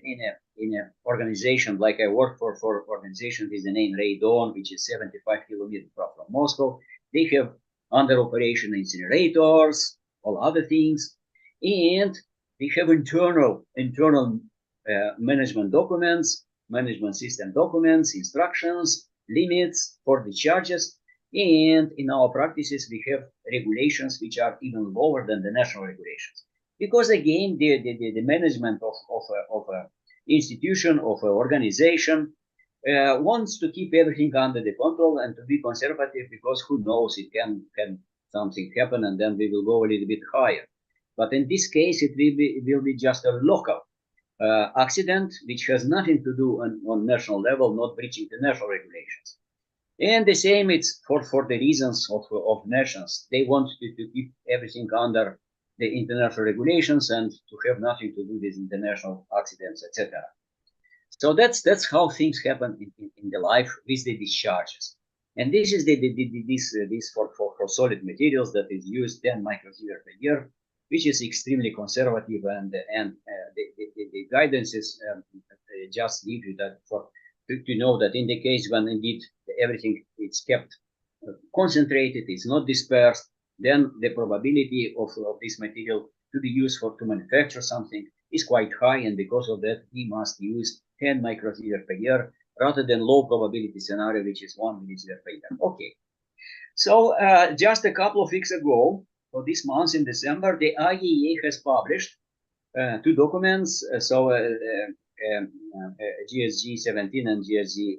organization, like I work for organization with the name Radon, which is 75 kilometers from Moscow, they have under operation incinerators, all other things, and they have internal management documents, management system documents, instructions, limits for the charges. And in our practices, we have regulations which are even lower than the national regulations. Because again, the management of an institution, of an organization, wants to keep everything under the control and to be conservative, because who knows, it can something happen and then we will go a little bit higher. But in this case, it will be just a local accident, which has nothing to do on national level, not breaching the national regulations. And the same, it's for the reasons of nations. They want to keep everything under the international regulations and to have nothing to do with international accidents, etc. So that's how things happen in the life with the discharges. And this is this for solid materials that is used 10 microsievert per year, which is extremely conservative, and the guidance is just give you that to know that in the case when indeed everything is kept concentrated, it's not dispersed, then the probability of this material to be used to manufacture something is quite high, and because of that, we must use 10 microsievert per year rather than low probability scenario, which is 1 millisievert per year. Okay, so just a couple of weeks ago, for this month in December, the IAEA has published 2 documents, GSG 17 and GSG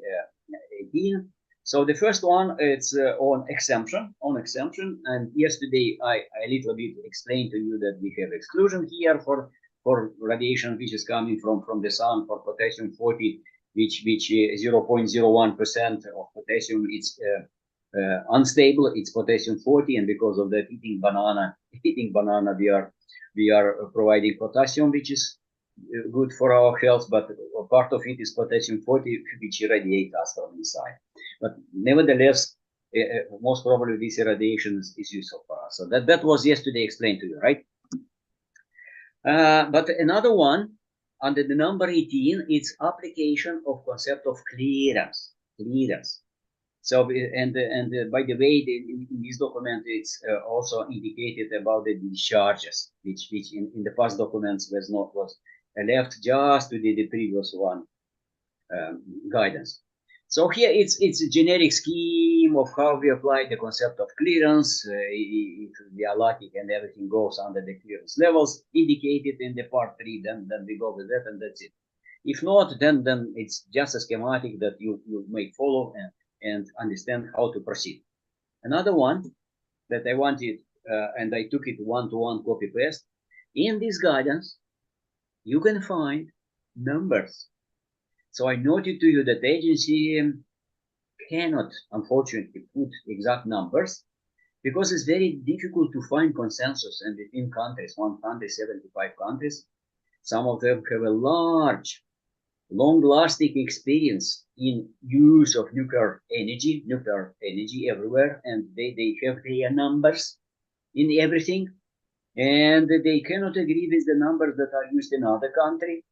18. So the first one, it's on exemption, and yesterday I a little bit explained to you that we have exclusion here for radiation which is coming from the sun for potassium 40, which 0.01% of potassium, it's unstable, it's potassium 40, and because of that, eating banana, we are providing potassium, which is good for our health, but part of it is potassium 40, which irradiates us from inside. But nevertheless, most probably this irradiation is useful for us. So that was yesterday explained to you, right? But another one, under the number 18, it's application of concept of clearance. So, and by the way, in this document, it's also indicated about the discharges, which in the past documents was left just to the previous one guidance. So here it's a generic scheme of how we apply the concept of clearance. If we are lucky and everything goes under the clearance levels indicated in the part 3, then we go with that and that's it. If not, then it's just a schematic that you may follow and understand how to proceed. Another one that I wanted, and I took it one-to-one copy-paste. In this guidance, you can find numbers. So I noted to you that the agency cannot, unfortunately, put exact numbers because it's very difficult to find consensus and between countries, 175 countries. Some of them have a large, long-lasting experience in use of nuclear energy everywhere, and they have their numbers in everything, and they cannot agree with the numbers that are used in other countries.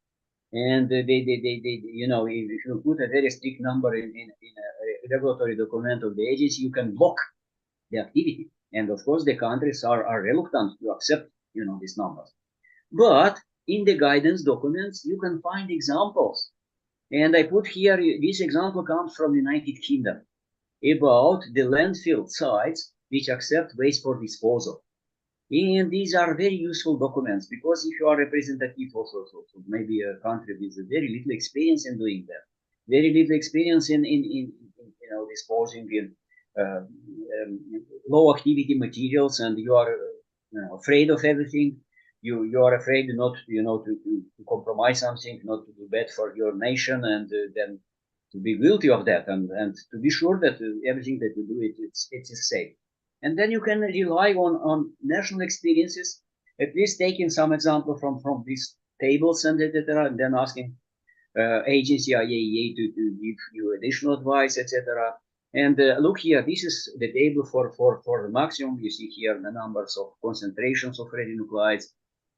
And they you know, if you put a very strict number in a regulatory document of the agency, you can block the activity. And of course, the countries are reluctant to accept, you know, these numbers. But in the guidance documents, you can find examples. And I put here, this example comes from the United Kingdom about the landfill sites which accept waste for disposal. And these are very useful documents because if you are representative of maybe a country with very little experience in doing that, very little experience in you know, disposing in low activity materials, and you are afraid of everything, you are afraid not, you know, to compromise something, not to do bad for your nation, and then to be guilty of that, and to be sure that everything that you do it is safe. And then you can rely on national experiences, at least taking some example from these tables and etc., and then asking agency IAEA to give you additional advice, etc. And look here, this is the table for the maximum. You see here the numbers of concentrations of radionuclides,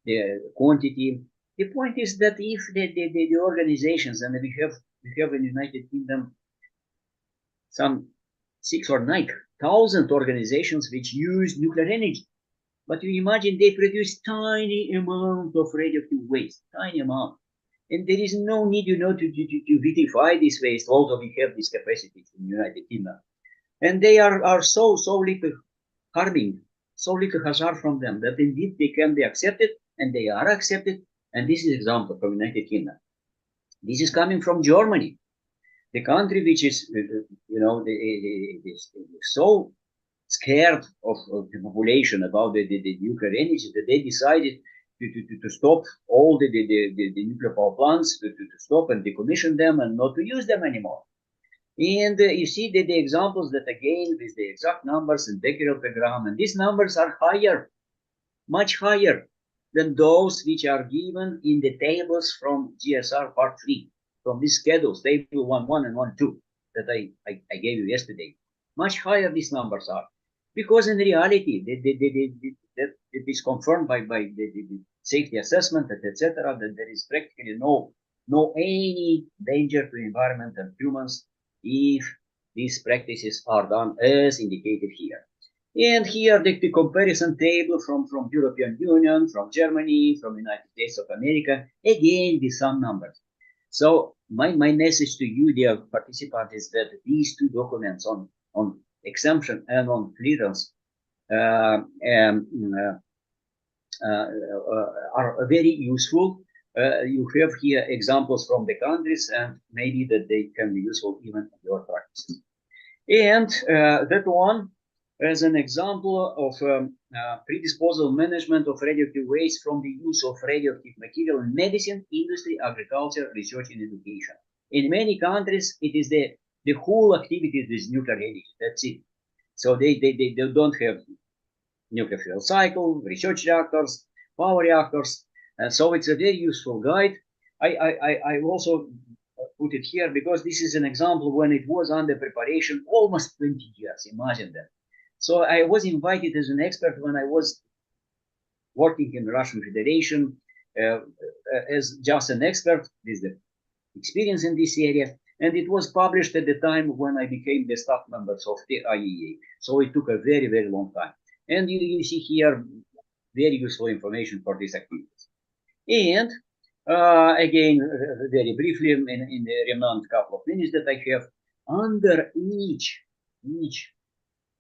the quantity. The point is that if the organizations, and we have in the United Kingdom some 6,000 or 9,000 organizations which use nuclear energy. But you imagine they produce tiny amount of radioactive waste, tiny amount. And there is no need, you know, to vitrify this waste, although we have this capacity in the United Kingdom. And they are so little harming, so little hazard from them that indeed they can be accepted, and they are accepted. And this is an example from the United Kingdom. This is coming from Germany, the country which is, you know, so scared of the population about the nuclear energy that they decided to stop all the nuclear power plants, to stop and decommission them and not to use them anymore. And you see the examples that again with the exact numbers and becquerel per gram, and these numbers are higher, much higher than those which are given in the tables from GSR Part 3, from these schedules, table 1.1 and 1.2 that I gave you yesterday. Much higher these numbers are, because in reality, that it is confirmed by the safety assessment, etc., that there is practically no any danger to environment and humans if these practices are done as indicated here. And here the comparison table from European Union, from Germany, from United States of America, again with some numbers. So my message to you, dear participants, is that these two documents on exemption and on clearance are very useful. You have here examples from the countries, and maybe that they can be useful even in your practices. And that one as an example of predisposal management of radioactive waste from the use of radioactive material in medicine, industry, agriculture, research, and education. In many countries, it is the whole activities with nuclear energy. That's it. So they don't have nuclear fuel cycle, research reactors, power reactors. And so it's a very useful guide. I also put it here because this is an example when it was under preparation almost 20 years. Imagine that. So I was invited as an expert when I was working in the Russian Federation as just an expert with the experience in this area. And it was published at the time when I became the staff members of the IEA. So it took a very, very long time. And you see here very useful information for these activities. And again, very briefly, in the remaining couple of minutes that I have, under each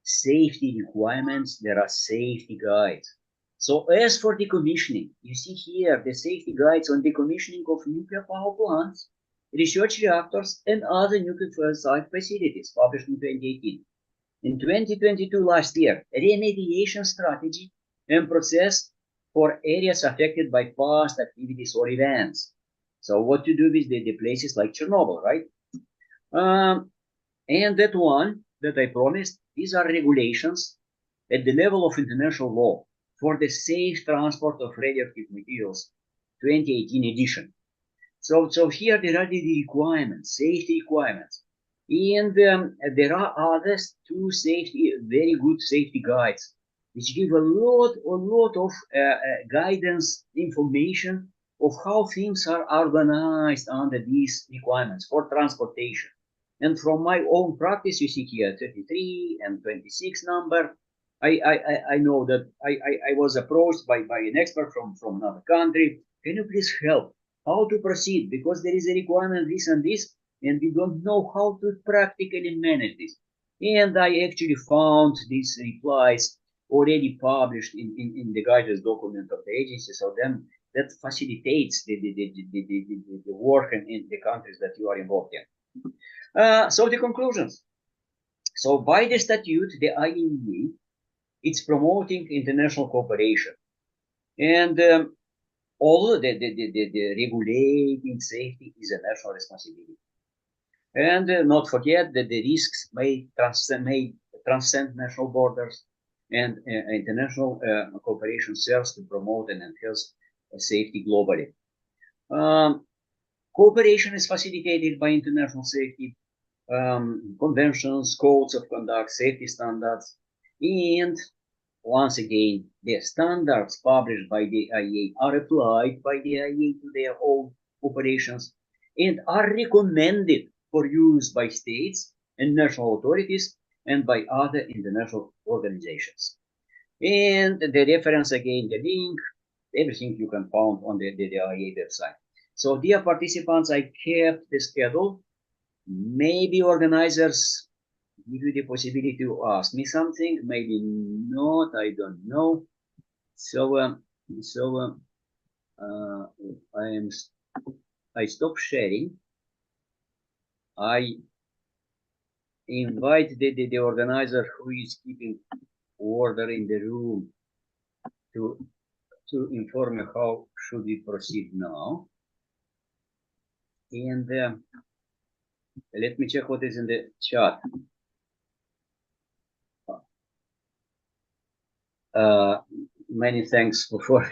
safety requirements, there are safety guides. So as for decommissioning, you see here the safety guides on decommissioning of nuclear power plants, research reactors, and other nuclear site facilities, published in 2018. In 2022, last year, remediation strategy and process for areas affected by past activities or events. So what to do with the places like Chernobyl, right? And that one that I promised, these are regulations at the level of international law for the safe transport of radioactive materials, 2018 edition. So here there are the requirements, safety requirements. And there are others, two very good safety guides, which give a lot of guidance, information of how things are organized under these requirements for transportation. And from my own practice, you see here 33 and 26 number. I know that I was approached by an expert from another country. Can you please help? How to proceed? Because there is a requirement this and this, and we don't know how to practically manage this. And I actually found these replies already published in the guidance document of the agency. So then that facilitates the work in the countries that you are involved in. So the conclusions. So by the statute, the IAEA, it's promoting international cooperation. And although the regulating safety is a national responsibility. And not forget that the risks may transcend national borders, and international cooperation serves to promote and enhance safety globally. Cooperation is facilitated by international safety conventions, codes of conduct, safety standards, and once again, the standards published by the IAEA are applied by the IAEA to their own operations and are recommended for use by states and national authorities and by other international organizations. And the reference again, the link, everything you can find on the IAEA website. So dear participants, I kept the schedule. Maybe organizers give you the possibility to ask me something, maybe not, I don't know. So I stop sharing. I invite the organizer who is keeping order in the room to inform me how should we proceed now. And let me check what is in the chat. Many thanks for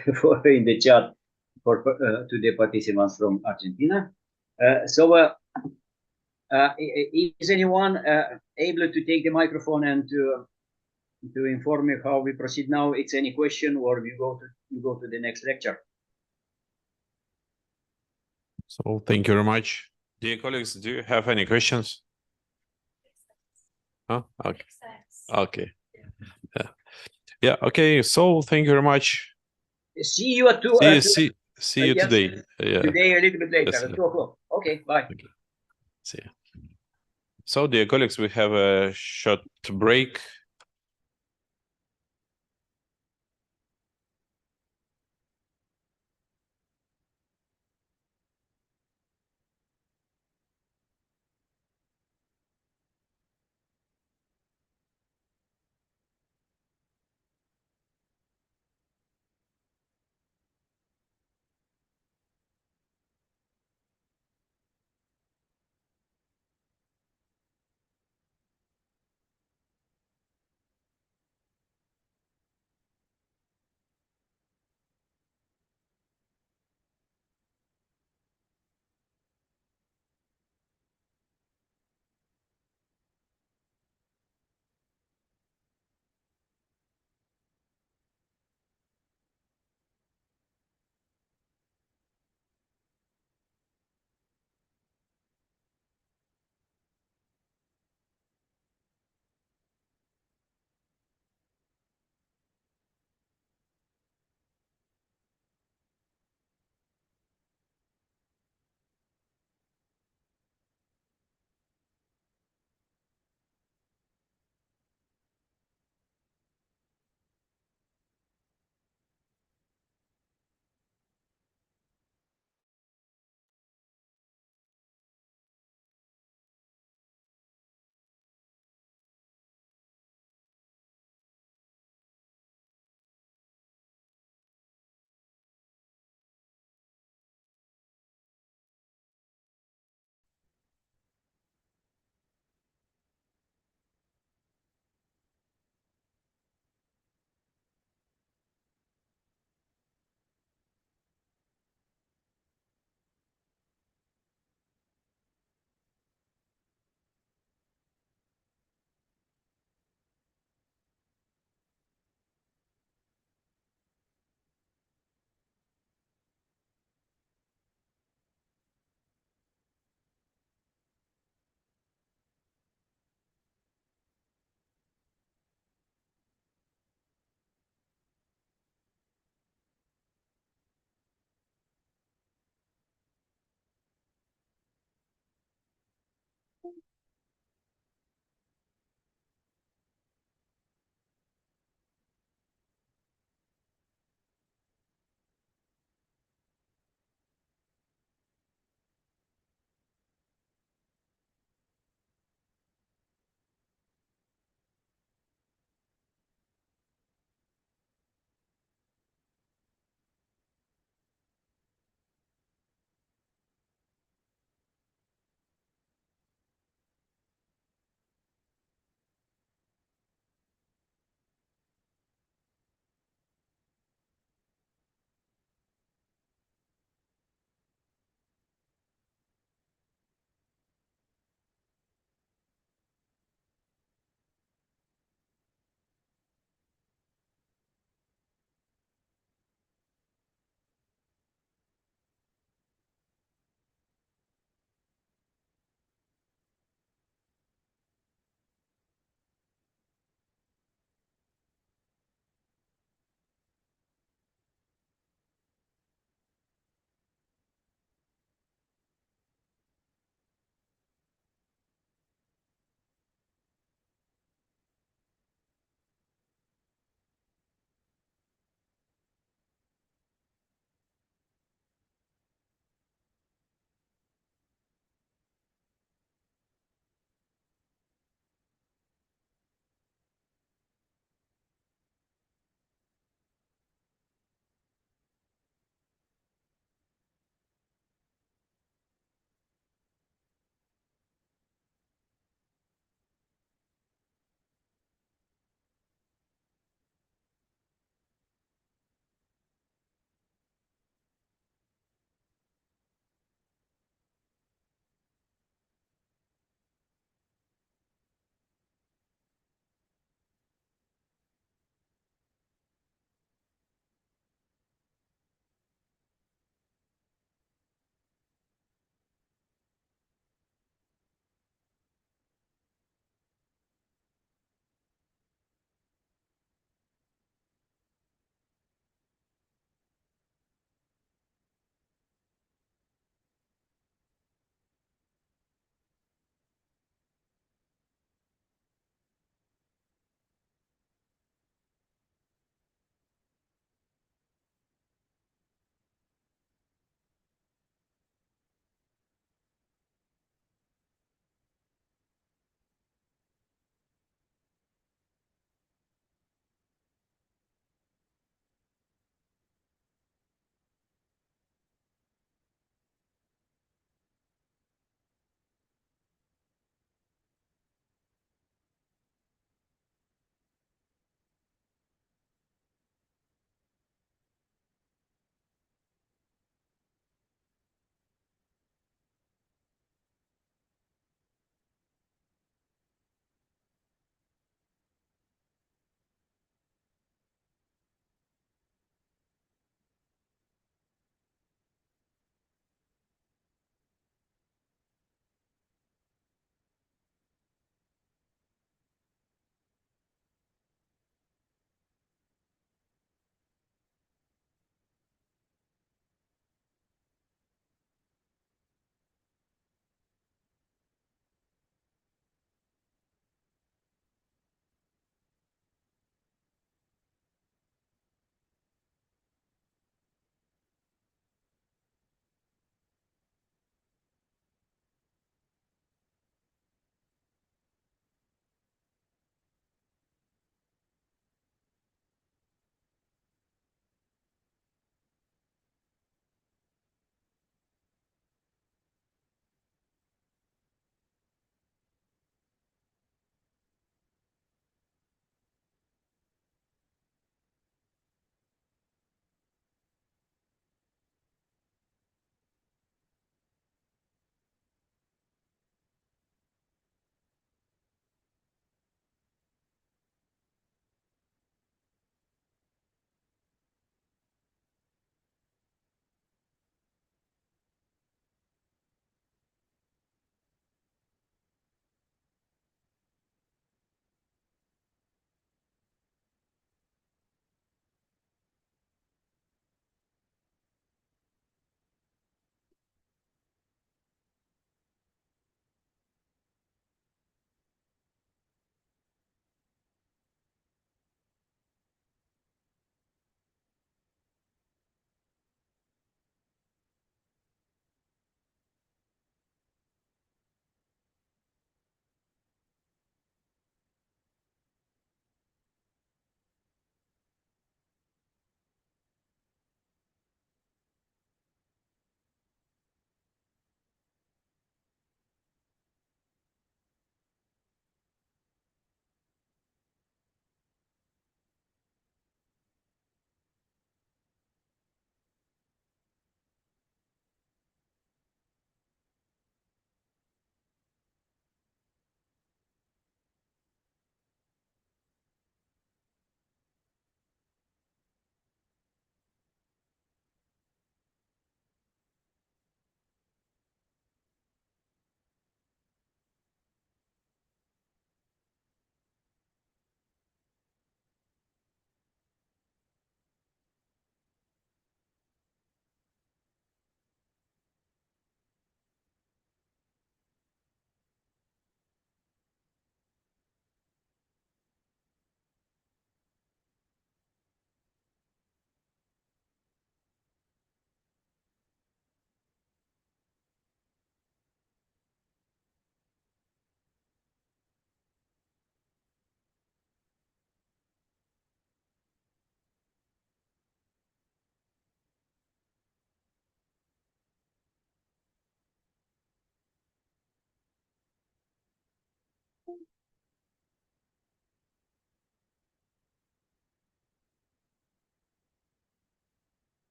in the chat for to the participants from Argentina. Is anyone able to take the microphone and to inform me how we proceed now? It's any question, or you go to the next lecture? So thank you very much. Dear colleagues, do you have any questions? Huh? Okay. Okay. Yeah. Yeah. Okay. So thank you very much. See you at 2. See you yes, today. Yeah. Today a little bit later Yes, at 2 o'clock. Okay. Bye. Okay. See you. So, dear colleagues, we have a short break.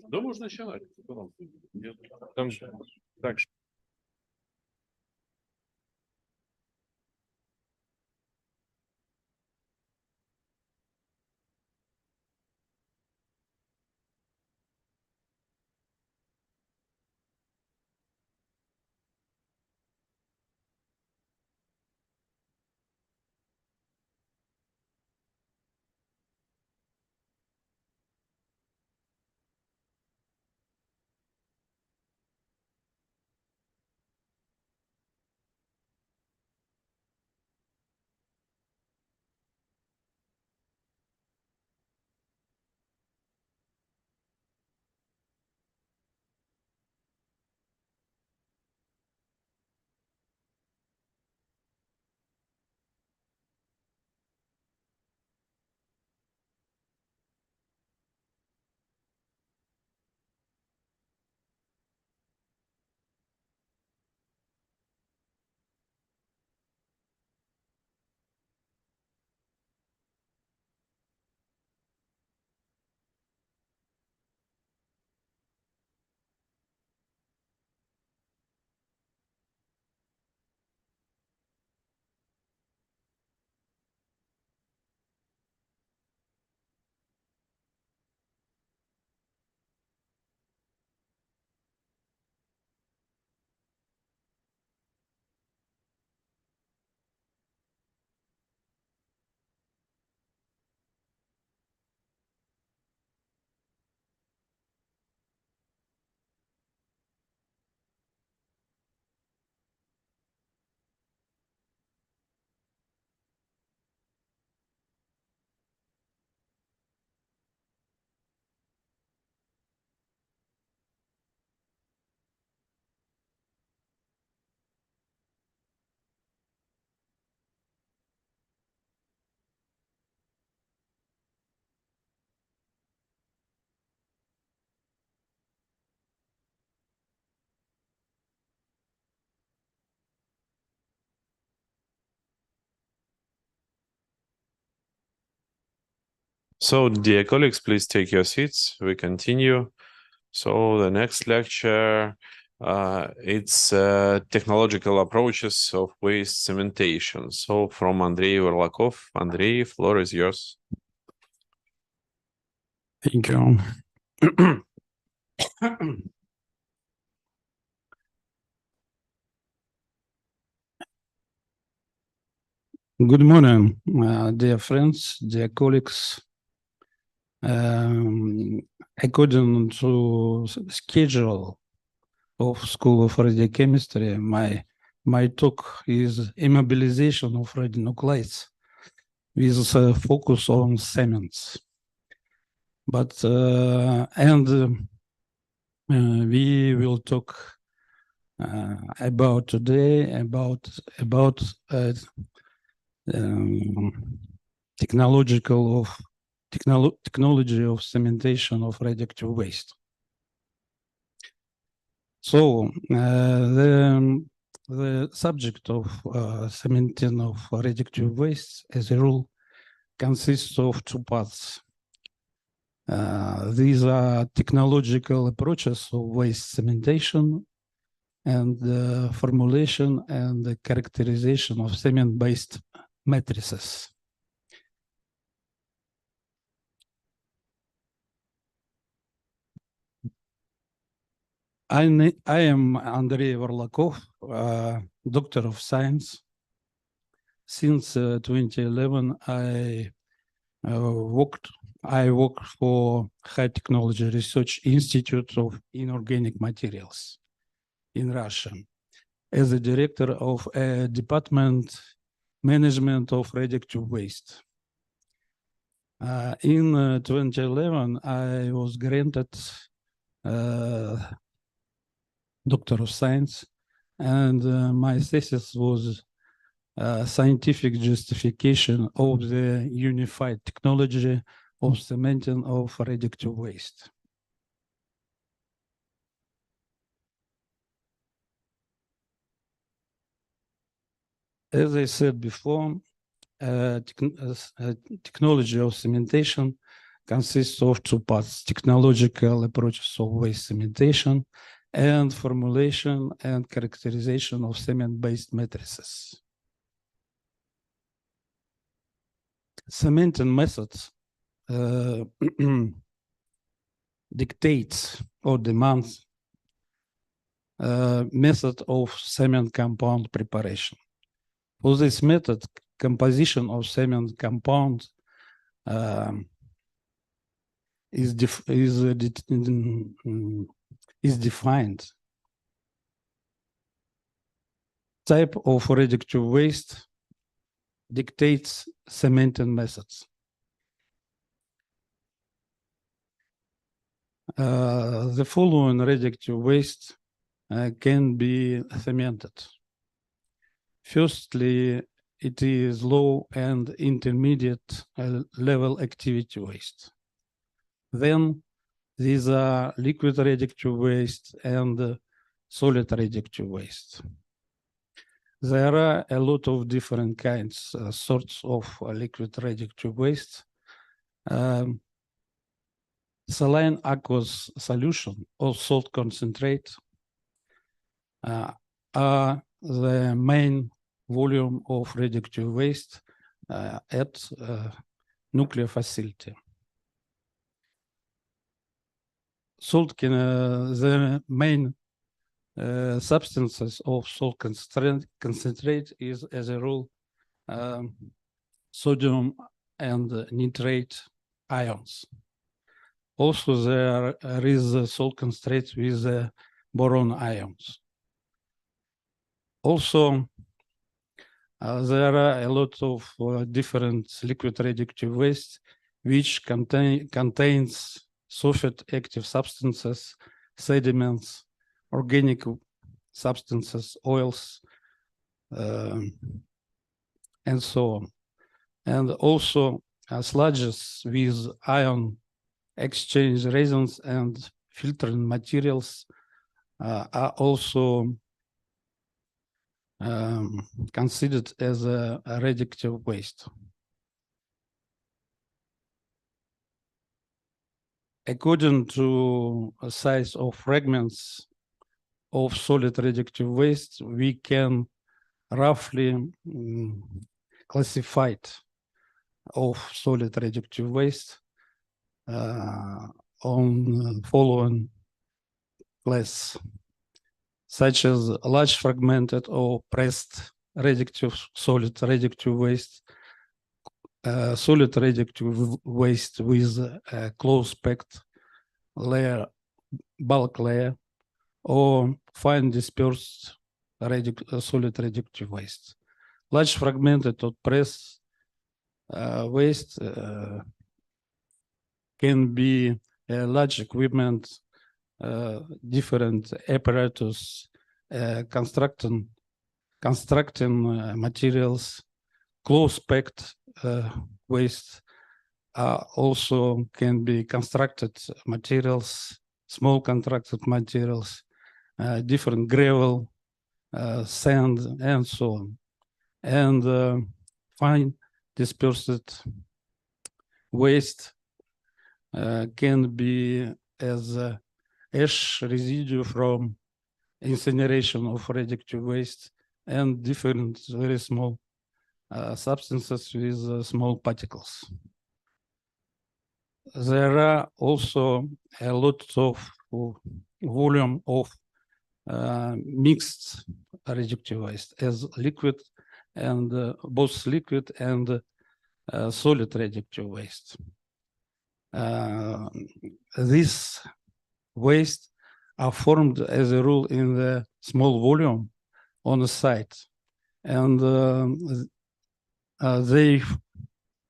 Да, можно начинать. Там так. So, dear colleagues, please take your seats. We continue. So, the next lecture, it's technological approaches of waste cementation. So, from Andrei Verlakov. Andrei, floor is yours. Thank you. Good morning, dear friends, dear colleagues. According to schedule of School of Radiochemistry, my talk is immobilization of radionuclides with a focus on cements. But we will talk about today about technology of cementation of radioactive waste. So the subject of cementing of radioactive waste, as a rule, consists of two parts. These are technological approaches of waste cementation and the formulation and the characterization of cement-based matrices. I am Andrei Vorlakov, Doctor of Science. Since 2011, I worked for High Technology Research Institute of Inorganic Materials in Russia as a director of a department management of radioactive waste. In 2011, I was granted Doctor of Science, and my thesis was scientific justification of the unified technology of cementing of radioactive waste. As I said before, technology of cementation consists of two parts: technological approaches of waste cementation and formulation and characterization of cement-based matrices. Cementing methods dictates or demands method of cement compound preparation. For this method, composition of cement compound is defined. Type of radioactive waste dictates cementing methods. The following radioactive waste can be cemented. Firstly, it is low and intermediate level activity waste. Then these are liquid radioactive waste and solid radioactive waste. There are a lot of different kinds, sorts of liquid radioactive waste. Saline aqueous solution or salt concentrate are the main volume of radioactive waste at nuclear facility. The main substances of salt concentrate is, as a rule, sodium and nitrate ions. Also, there is a salt concentrate with boron ions. Also, there are a lot of different liquid radioactive waste which contains sulfate active substances, sediments, organic substances, oils, and so on. And also sludges with ion exchange resins and filtering materials are also considered as a radioactive waste. According to a size of fragments of solid radioactive waste, we can roughly classify it of solid radioactive waste on following class, such as large fragmented or pressed solid radioactive waste, solid radioactive waste with a close-packed layer, bulk layer, or fine dispersed solid radioactive waste. Large fragmented or pressed waste can be large equipment, different apparatus, constructing materials. Close-packed waste also can be constructed materials, small constructed materials, different gravel, sand, and so on. And fine dispersed waste can be as ash residue from incineration of radioactive waste and different very small substances with small particles. There are also a lot of volume of mixed radioactive waste as liquid and both liquid and solid radioactive waste. This waste are formed as a rule in the small volume on the site, and they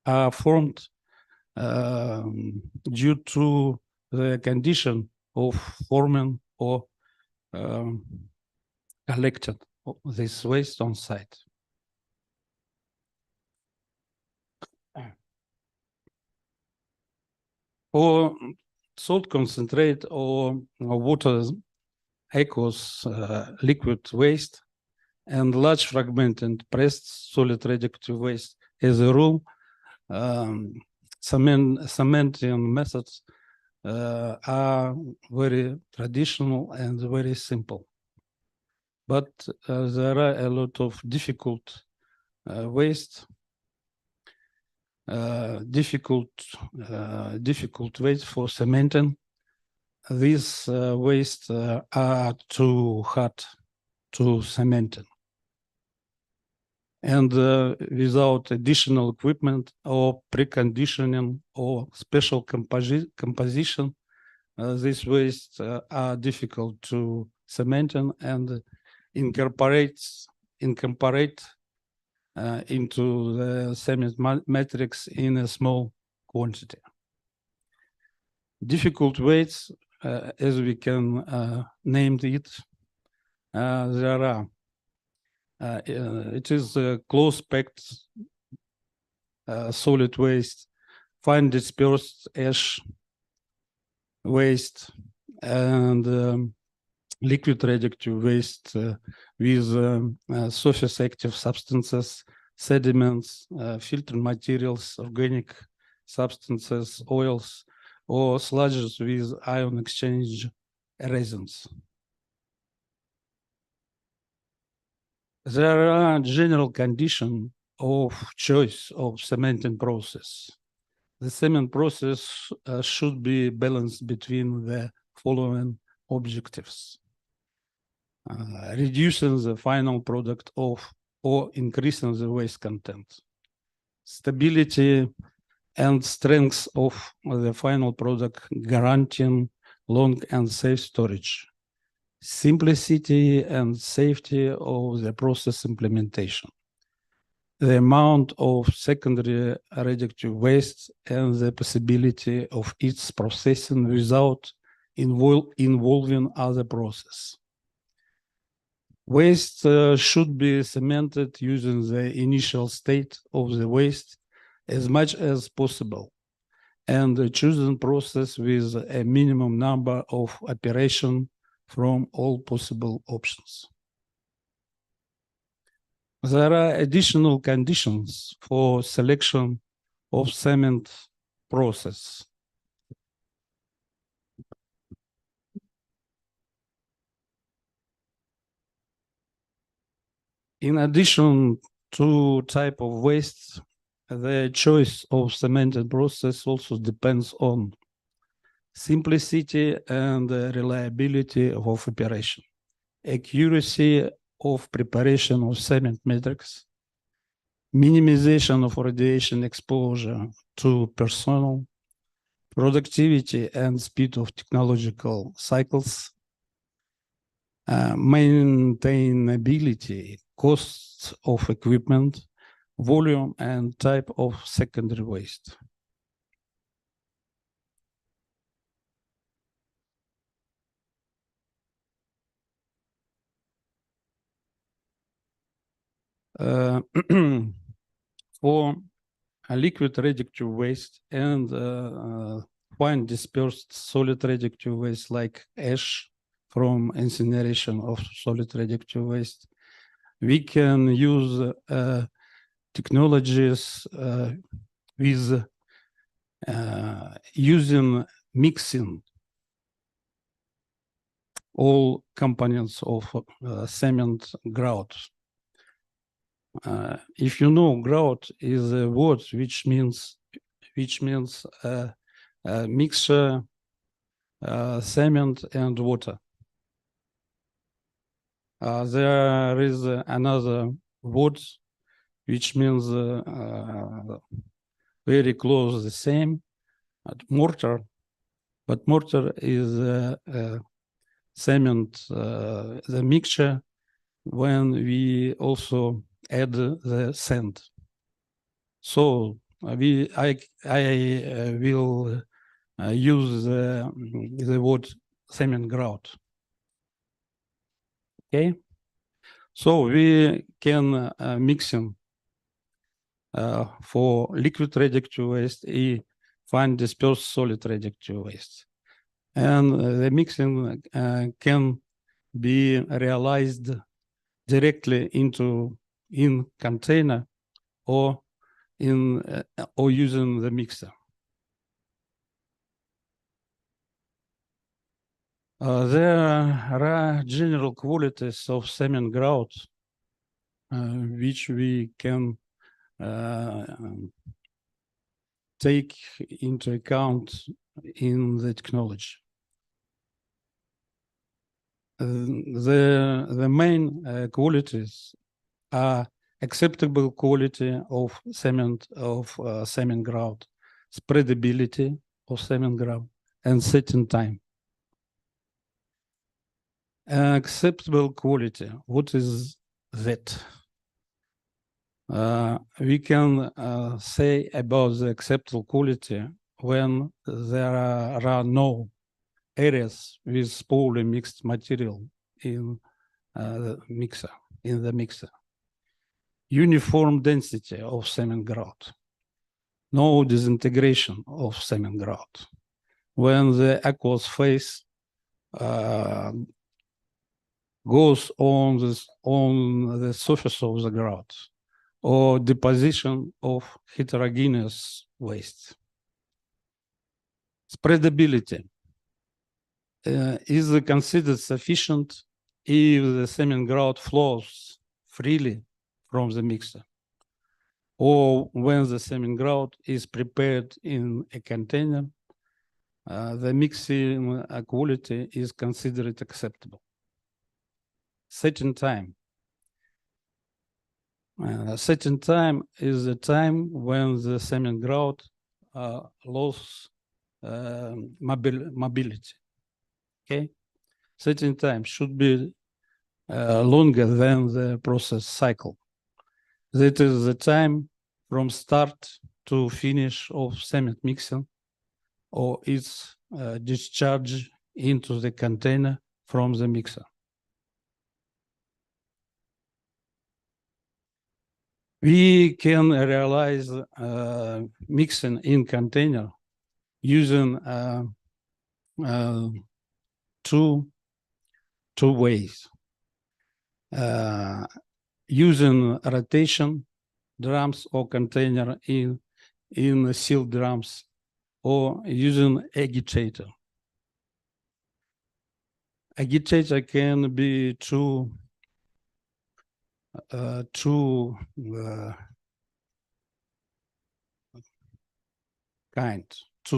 are formed due to the condition of forming or collected this waste on site. For salt concentrate or water aqueous liquid waste and large fragmented pressed solid radioactive waste, as a rule, cementing methods are very traditional and very simple. But there are a lot of difficult waste, difficult waste for cementing. These waste are too hard to cement. And without additional equipment or preconditioning or special composition, these wastes are difficult to cement and incorporate into the cement matrix in a small quantity. Difficult waste, as we can name it, there are. It is close-packed solid waste, fine dispersed ash waste, and liquid radioactive waste with surface active substances, sediments, filter materials, organic substances, oils, or sludges with ion exchange resins. There are general conditions of choice of cementing process. The cement process should be balanced between the following objectives: reducing the final product of or increasing the waste content, stability and strength of the final product, guaranteeing long and safe storage, simplicity and safety of the process implementation, the amount of secondary radioactive waste, and the possibility of its processing without involving other process. Waste should be cemented using the initial state of the waste as much as possible, and the chosen process with a minimum number of operations from all possible options. There are additional conditions for selection of cement process. In addition to type of waste, the choice of cemented process also depends on simplicity and reliability of operation, accuracy of preparation of cement matrix, minimization of radiation exposure to personnel, productivity and speed of technological cycles, maintainability, costs of equipment, volume and type of secondary waste. For a liquid radioactive waste and fine dispersed solid radioactive waste like ash from incineration of solid radioactive waste, we can use technologies with using mixing all components of cement grout. If you know, grout is a word which means a mixture cement and water. There is another word which means very close the same, mortar, but mortar is cement, the mixture when we also add the sand. So I will use the word cement grout. Okay, so we can mixing for liquid radioactive waste and fine dispersed solid radioactive waste, and the mixing can be realized directly in container or or using the mixer. There are general qualities of cement grout which we can take into account in the technology. The main qualities are acceptable quality of cement grout, spreadability of cement grout, and setting time. Acceptable quality, what is that? We can say about the acceptable quality when there are no areas with poorly mixed material in the mixer. Uniform density of cement grout. No disintegration of cement grout. When the aqueous phase goes on the surface of the grout, or deposition of heterogeneous waste. Spreadability is considered sufficient if the cement grout flows freely from the mixer, or when the cement grout is prepared in a container, the mixing quality is considered acceptable. Setting time. Setting time is the time when the cement grout loses mobility. Okay, setting time should be longer than the process cycle. That is the time from start to finish of cement mixing or its discharge into the container from the mixer. We can realize mixing in container using two ways. Using rotation drums or container in sealed drums, or using agitator. Agitator can be two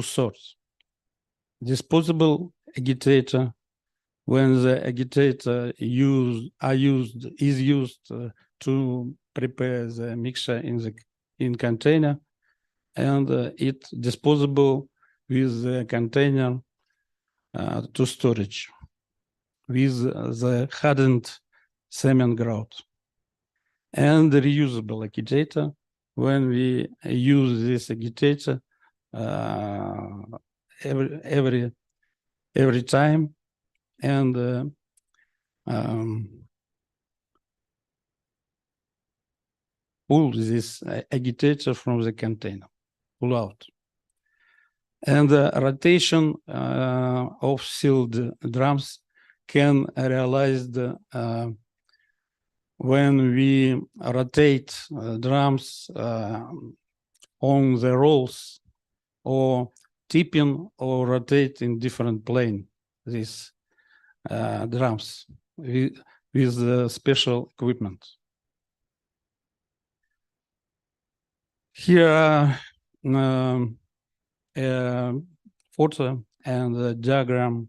sorts. Disposable agitator, when the agitator is used to prepare the mixture in container, and it disposable with the container to storage with the hardened cement grout. And the reusable agitator, when we use this agitator every time, and pull this agitator from the container, pull out. And the rotation of sealed drums can realize when we rotate drums on the rolls, or tipping or rotate in different plane these drums with special equipment. Here are a photo and the diagram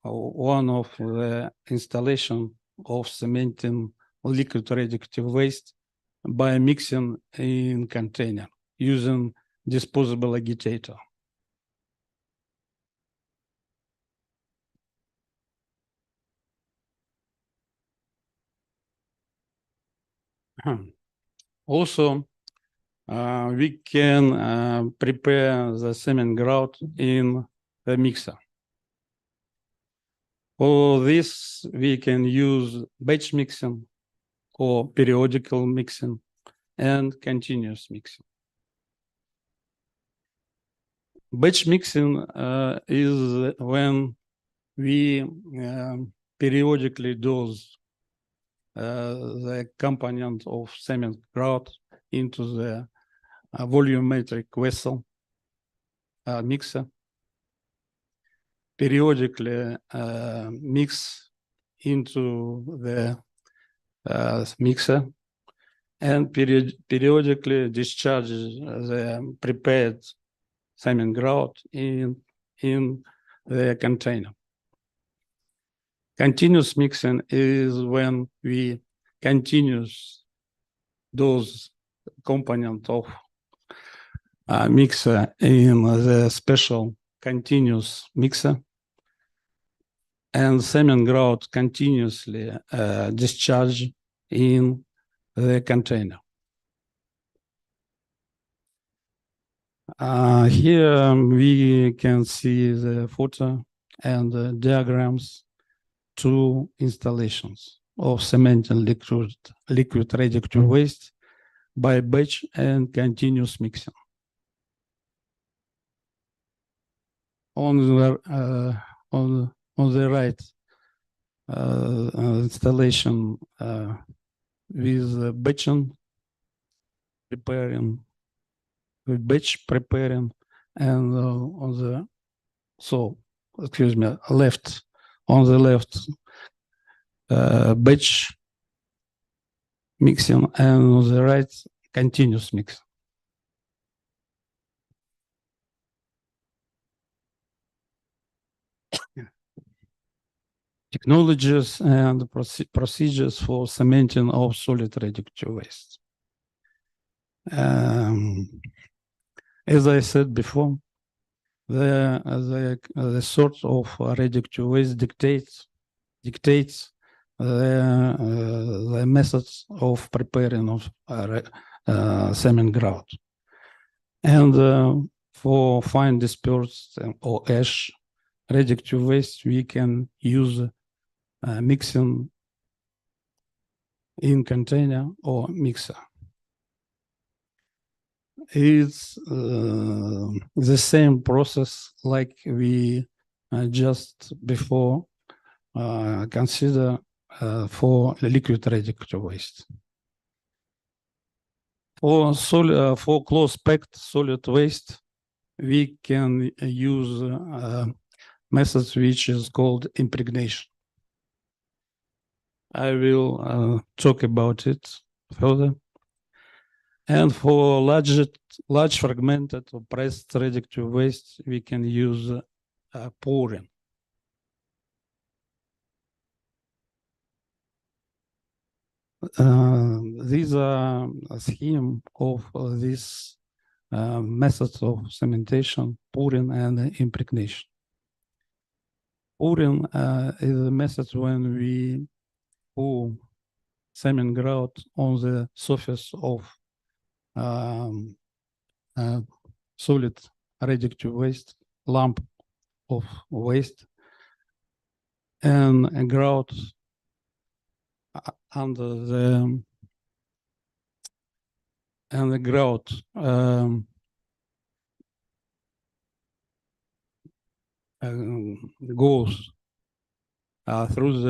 one of the installation of cementing liquid radioactive waste by mixing in container using disposable agitator. Also, we can prepare the cement grout in the mixer. For this, we can use batch mixing or periodical mixing and continuous mixing. Batch mixing is when we periodically dose the component of cement grout into the volumetric vessel mixer, periodically mix into the mixer, and periodically discharge the prepared cement grout in the container. Continuous mixing is when we continuous those component of mixer in the special continuous mixer, and cement grout continuously discharge in the container. Here we can see the photo and the diagrams, two installations of cement and liquid radioactive waste by batch and continuous mixing. On the right installation with batching, preparing, with batch preparing, and on the left, on the left batch mixing, and on the right continuous mixing. Technologies and procedures for cementing of solid radioactive waste. As I said before, the sort of radioactive waste dictates the methods of preparing of cement grout. And for fine dispersed or ash radioactive waste, we can use mixing in container or mixer. It's the same process like we just before consider for liquid radioactive waste. For close-packed solid waste, we can use methods which is called impregnation. I will talk about it further. And for large fragmented or pressed radioactive waste, we can use pouring. These are a scheme of these methods of cementation, pouring, and impregnation. Pouring is a method when we pour cement grout on the surface of solid radioactive waste, lump of waste, and a grout under the grout goes through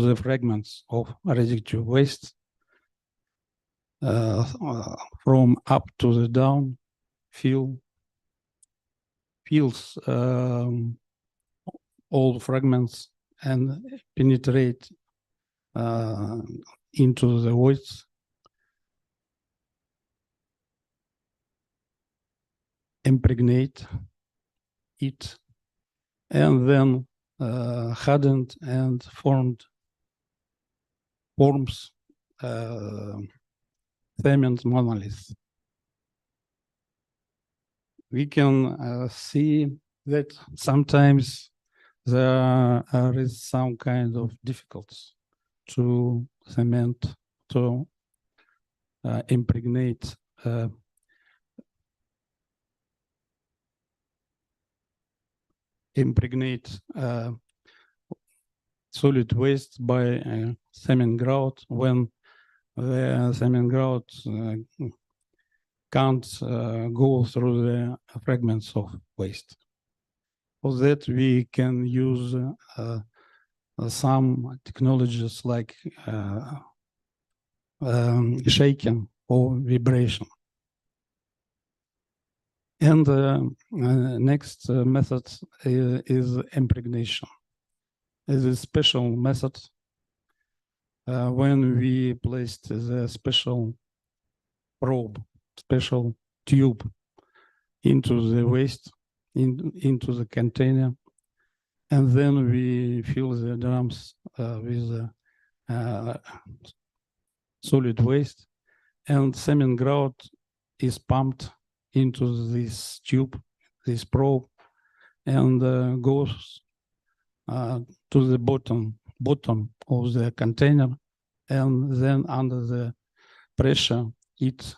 the fragments of radioactive waste from up to the down, feels all fragments and penetrate into the voids, impregnate it, and then hardened and forms cement monolith. We can see that sometimes there is some kind of difficulties to cement, to impregnate solid waste by cement grout when the cement grout can't go through the fragments of waste. For that, we can use some technologies like shaking or vibration. And next method is impregnation. It's a special method when we placed the special probe, special tube into the waste, into the container, and then we fill the drums with solid waste, and cement grout is pumped into this tube, this probe, and goes to the bottom of the container, and then under the pressure it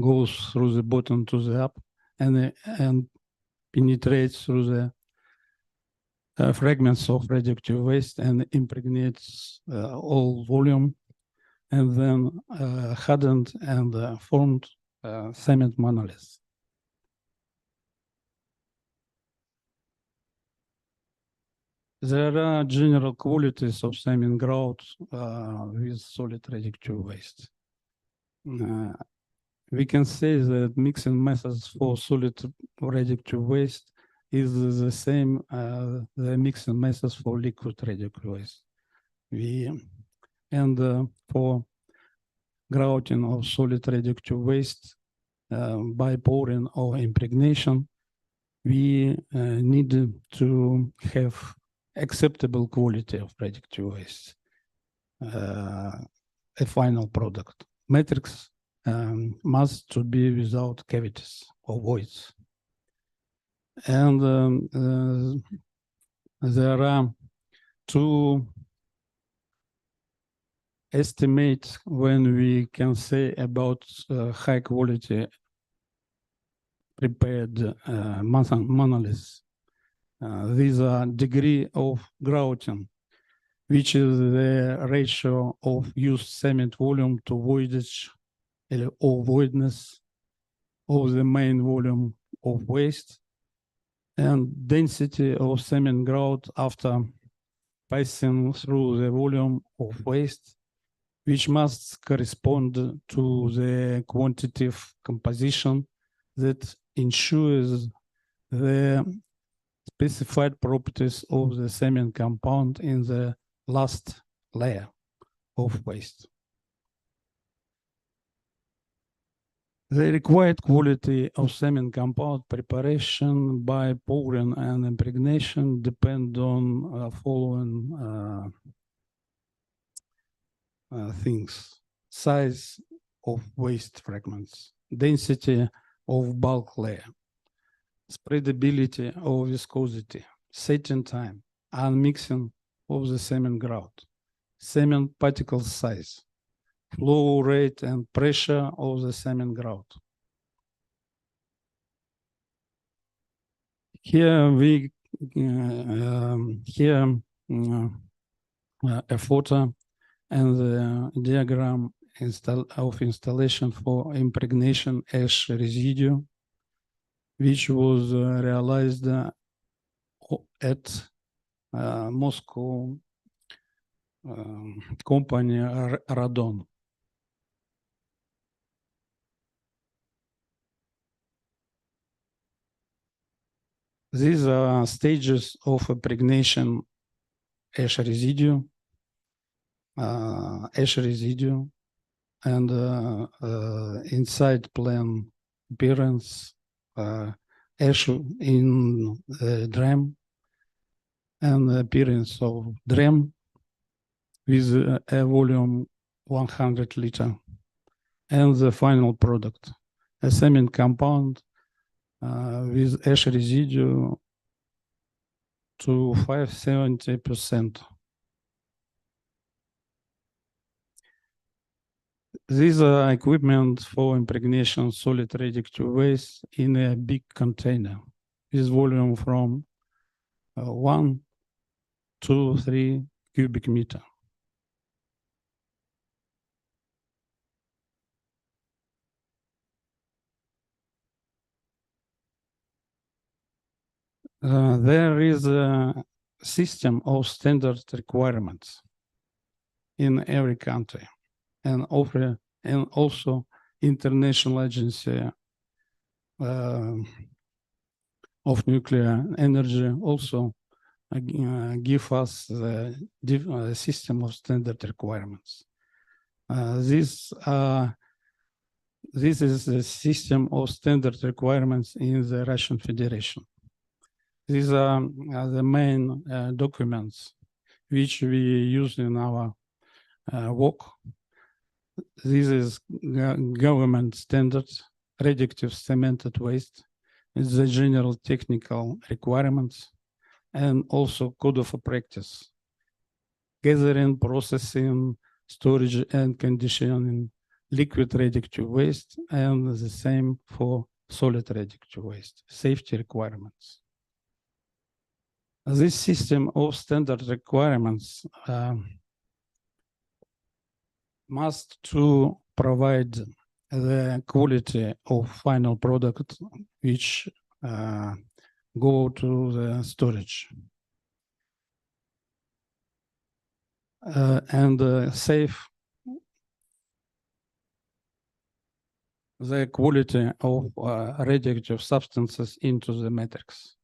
goes through the bottom to the up and penetrates through the fragments of radioactive waste and impregnates all volume, and then hardened and formed cement monolith. There are general qualities of cement grout with solid radioactive waste. We can say that mixing methods for solid radioactive waste is the same the mixing methods for liquid radioactive waste. For grouting of solid radioactive waste by pouring or impregnation, we need to have acceptable quality of radioactive waste, a final product. Matrix must to be without cavities or voids. And there are two estimates when we can say about high quality prepared monoliths. These are degree of grouting, which is the ratio of used cement volume to voidage or voidness of the main volume of waste, and density of cement grout after passing through the volume of waste, which must correspond to the quantitative composition that ensures the specified properties of the cement compound in the last layer of waste. The required quality of cement compound preparation by pouring and impregnation depend on following things: size of waste fragments, density of bulk layer, spreadability or viscosity, setting time, unmixing of the cement grout, cement particle size, flow rate and pressure of the cement grout. Here we a photo and the diagram of installation for impregnation ash residue, which was realized at Moscow company Radon. These are stages of impregnation ash residue, and inside plan appearance, ash in the drum and the appearance of drum with a volume 100 liter, and the final product, a cement compound with ash residue to 570%. These are equipment for impregnation solid radioactive waste in a big container with volume from 1 to 3 cubic meter. There is a system of standard requirements in every country, and also International Agency of Nuclear Energy also give us the system of standard requirements. This is the system of standard requirements in the Russian Federation. These are the main documents which we use in our work. This is government standards, radioactive cemented waste, the general technical requirements, and also code of practice, gathering, processing, storage, and conditioning liquid radioactive waste, and the same for solid radioactive waste, safety requirements. This system of standard requirements must to provide the quality of final product which go to the storage and save the quality of radioactive substances into the matrix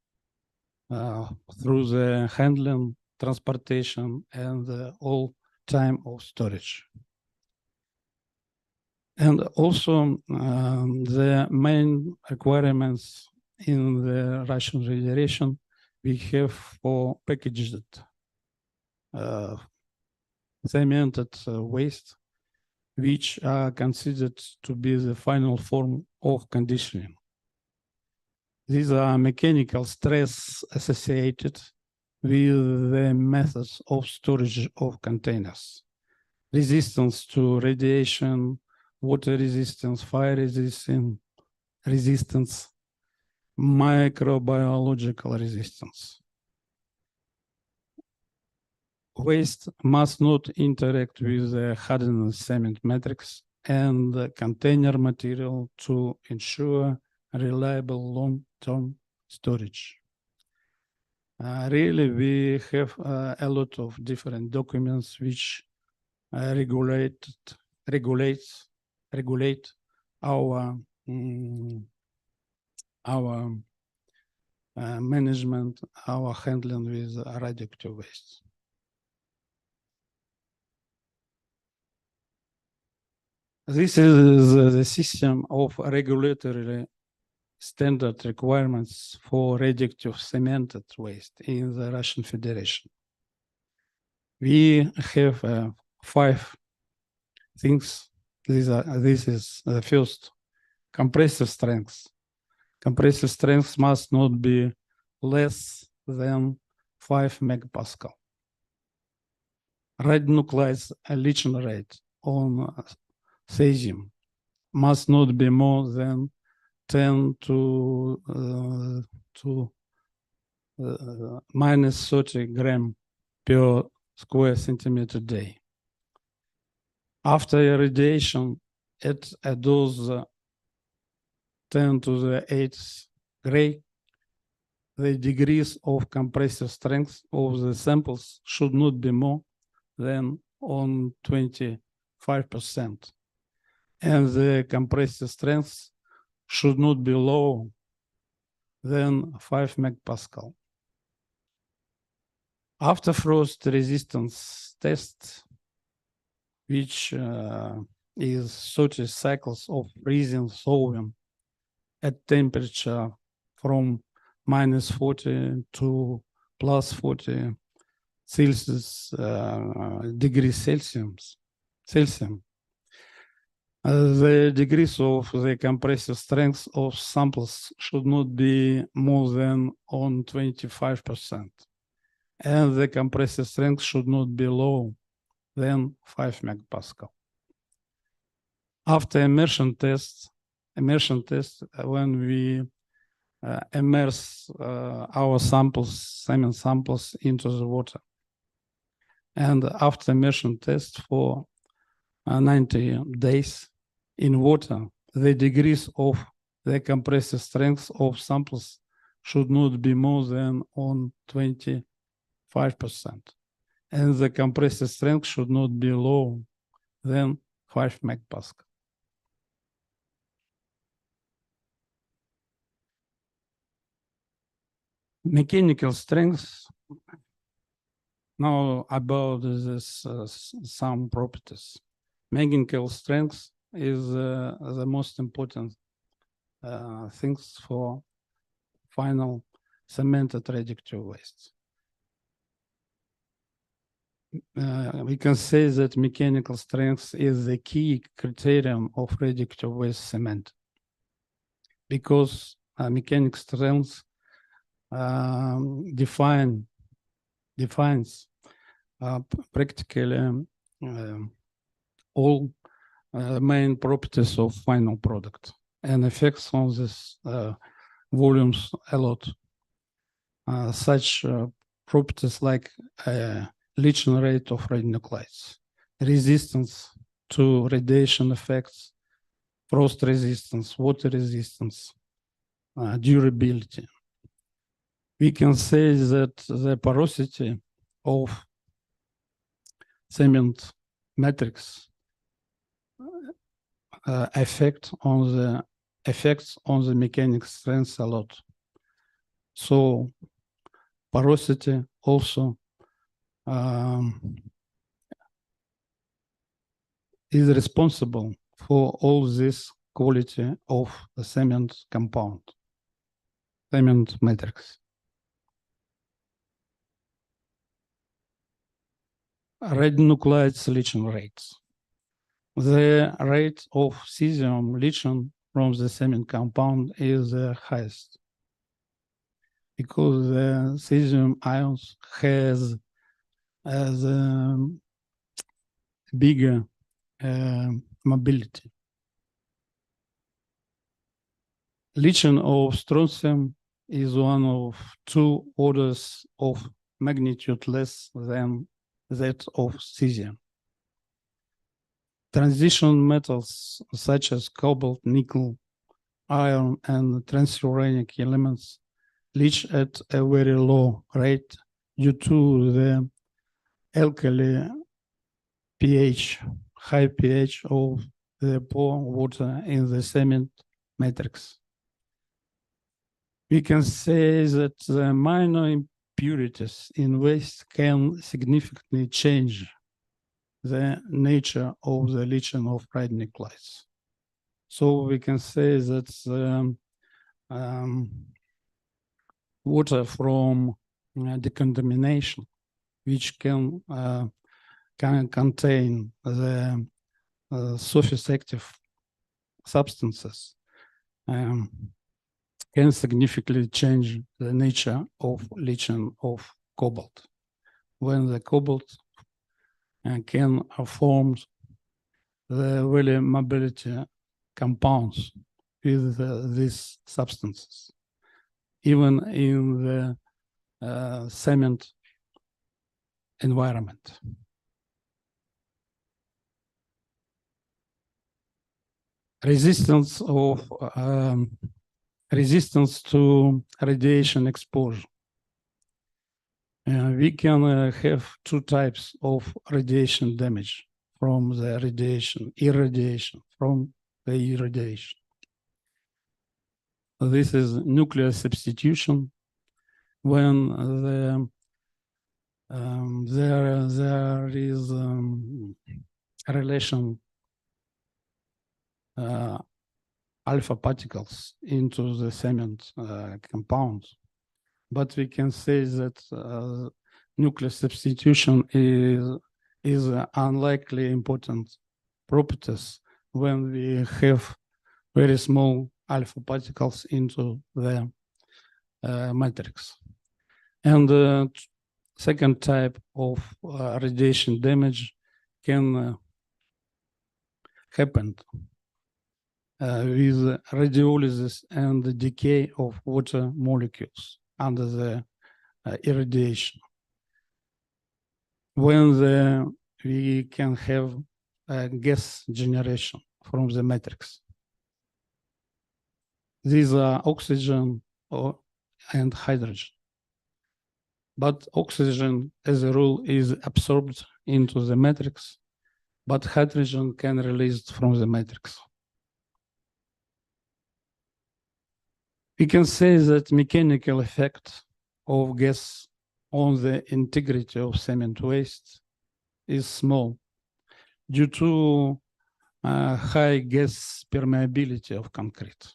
through the handling, transportation, and all time of storage. And also the main requirements in the Russian Federation we have for packaged cemented waste, which are considered to be the final form of conditioning. These are mechanical stress associated with the methods of storage of containers, resistance to radiation, water resistance, fire resistance, microbiological resistance. Waste must not interact with the hardened cement matrix and the container material to ensure reliable long-term storage. Really, we have a lot of different documents which regulate our management, our handling with radioactive waste. This is the system of regulatory standard requirements for radioactive cemented waste in the Russian Federation. We have 5 things. This is the first: compressive strength. Compressive strength must not be less than 5 megapascal. Radionuclides leaching rate on cesium must not be more than 10 to minus 30 gram per square centimeter day. After irradiation at a dose 10 to the 8th gray, the degrees of compressive strength of the samples should not be more than on 25%. And the compressive strength should not be lower than 5 megapascal. After frost resistance test, which is 30 cycles of freezing thawing at temperature from -40 to +40 Celsius degrees Celsius. The degrees of the compressive strength of samples should not be more than on 25%, and the compressive strength should not be lower than 5 megapascal. After immersion test, when we immerse our semen samples into the water, and after immersion test for 90 days in water, the degrees of the compressive strength of samples should not be more than on 25%, and the compressive strength should not be lower than 5 megapascal. Mechanical strength. Now about this some properties. Mechanical strength is the most important things for final cemented radioactive waste. We can say that mechanical strength is the key criterion of radioactive waste cement, because mechanical strength defines practically all main properties of final product and affects on this volumes a lot. Such properties like leaching rate of radionuclides, resistance to radiation effects, frost resistance, water resistance, durability. We can say that the porosity of cement matrix affects on the mechanical strength a lot. So porosity also is responsible for all this quality of the cement compound, cement matrix. Radionuclides leaching rates. The rate of cesium leaching from the cement compound is the highest, because the cesium ions has a bigger mobility. Leaching of strontium is one of 2 orders of magnitude less than that of cesium. Transition metals such as cobalt, nickel, iron, and transuranic elements leach at a very low rate due to the alkali pH, high pH of the pore water in the cement matrix. We can say that the minor impurities in waste can significantly change the nature of the leaching of radionuclides. So we can say that water from decontamination, which can contain the surface active substances, can significantly change the nature of leaching of cobalt. When the cobalt can form the very mobility compounds with these substances, even in the cement environment. Resistance to radiation exposure. We can have 2 types of radiation damage from the irradiation from the irradiation. This is nuclear substitution, when there is a relation alpha particles into the cement compound. But we can say that nuclear substitution is unlikely important properties when we have very small alpha particles into the matrix. And second type of radiation damage can happen with radiolysis and the decay of water molecules under the irradiation. When we can have gas generation from the matrix. These are oxygen and hydrogen. But oxygen, as a rule, is absorbed into the matrix, but hydrogen can be released from the matrix. We can say that mechanical effect of gas on the integrity of cement waste is small due to high gas permeability of concrete.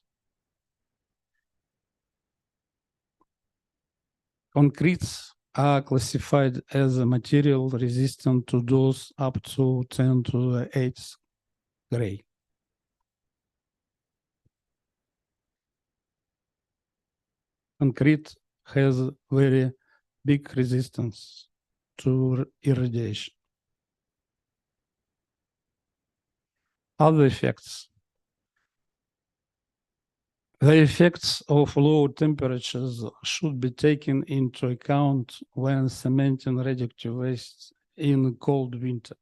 Concretes are classified as a material resistant to dose up to 10 to the 8th Gray. Concrete has very big resistance to irradiation. Other effects. The effects of low temperatures should be taken into account when cementing radioactive waste in cold winter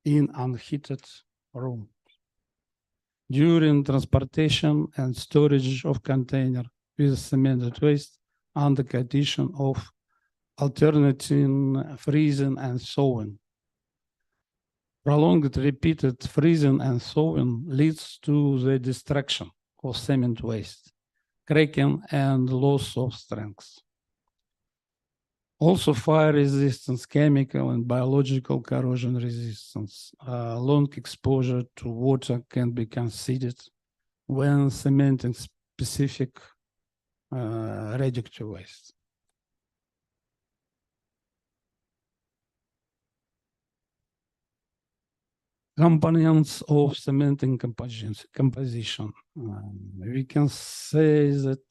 in unheated room. During transportation and storage of container with cemented waste under condition of alternating freezing and thawing. Prolonged repeated freezing and thawing leads to the destruction of cement waste, cracking and loss of strength. Also, fire resistance, chemical and biological corrosion resistance. Long exposure to water can be considered when cementing specific radioactive waste. Components of cementing composition. We can say that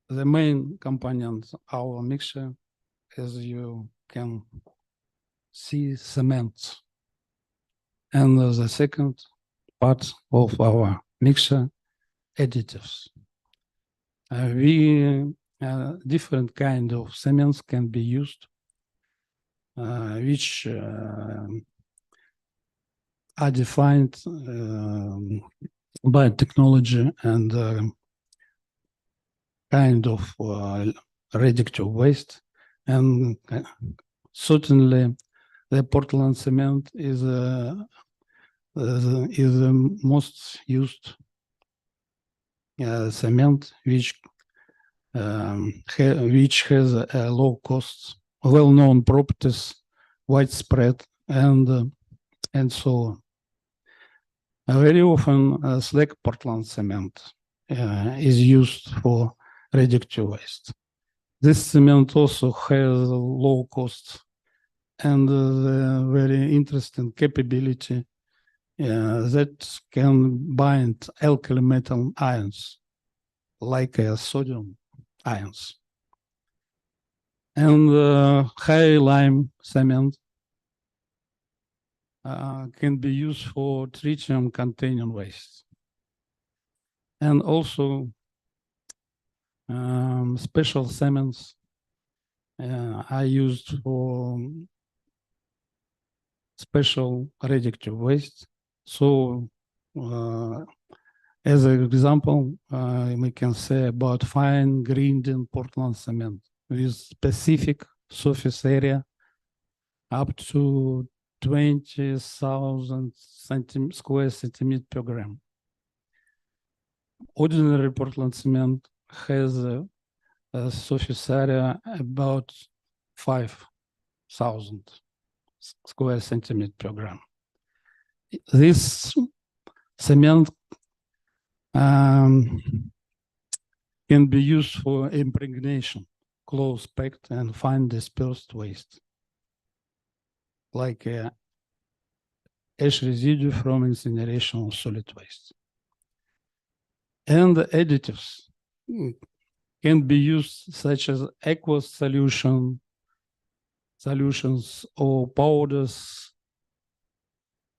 the main component of our mixture, as you can see, cement. And the second part of our mixture, additives. Different kind of cements can be used, which are defined by technology and kind of radioactive waste. And certainly the Portland cement is the most used cement, which has a low cost, well-known properties, widespread, and so on. Very often, slag Portland cement is used for radioactive waste. This cement also has a low cost and a very interesting capability that can bind alkali metal ions, like sodium ions. And high lime cement can be used for tritium containing waste. And also special cements are used for special radioactive waste. So as an example, we can say about fine grinding Portland cement with specific surface area up to 20,000 square centimeters per gram. Ordinary Portland cement has a surface area about 5,000 square centimeter per gram. This cement can be used for impregnation, close packed and fine dispersed waste, like ash residue from incineration of solid waste. And the additives can be used such as aqueous solutions or powders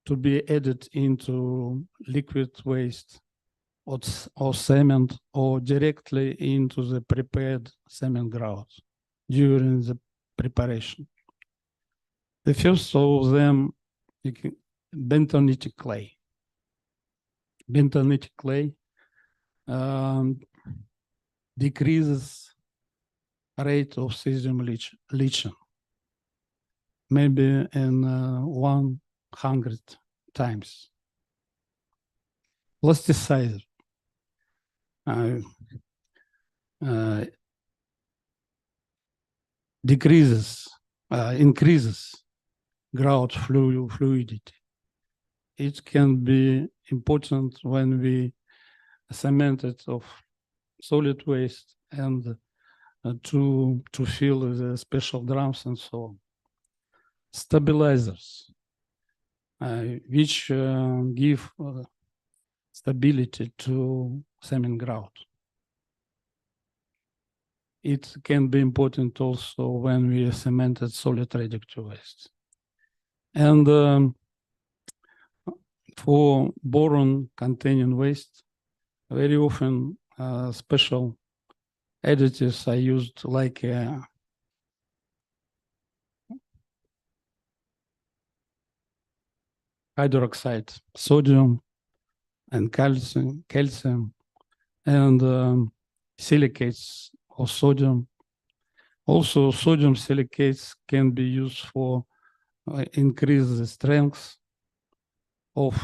to be added into liquid waste or cement, or directly into the prepared cement grout during the preparation. The first of them, bentonitic clay. Bentonitic clay decreases rate of cesium leaching, maybe in 100 times. Plasticizer increases grout fluidity. It can be important when we cement it of solid waste and to fill the special drums and so on. Stabilizers, which give stability to cement grout. It can be important also when we cemented solid radioactive waste. And for boron-containing waste, very often special additives are used, like hydroxide, sodium and calcium, and silicates of sodium. Also, sodium silicates can be used for increase the strength of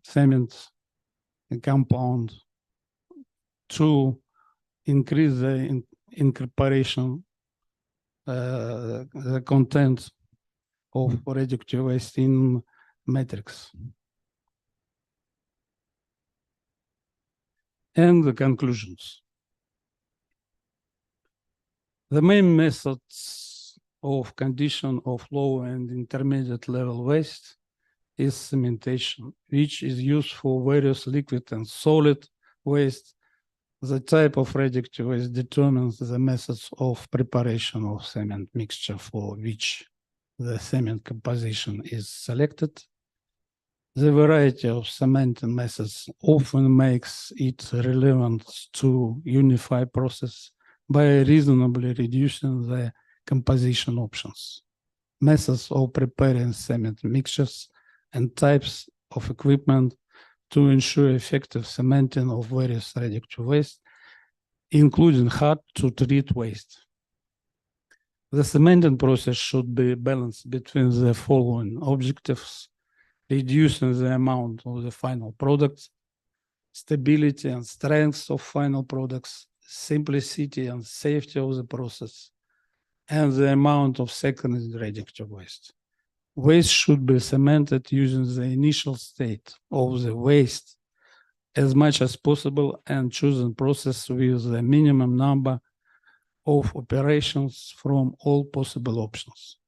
cement compound, to increase the incorporation, the content of radioactive waste in matrix. And the conclusions. The main methods of condition of low and intermediate level waste is cementation, which is used for various liquid and solid waste. The type of radioactive waste determines the methods of preparation of cement mixture for which the cement composition is selected. The variety of cementing methods often makes it relevant to unify process by reasonably reducing the composition options, methods of preparing cement mixtures, and types of equipment to ensure effective cementing of various radioactive waste, including hard-to-treat waste. The cementing process should be balanced between the following objectives: reducing the amount of the final products, stability and strength of final products, simplicity and safety of the process, and the amount of secondary radioactive waste. Waste should be cemented using the initial state of the waste as much as possible and choosing process with the minimum number of operations from all possible options.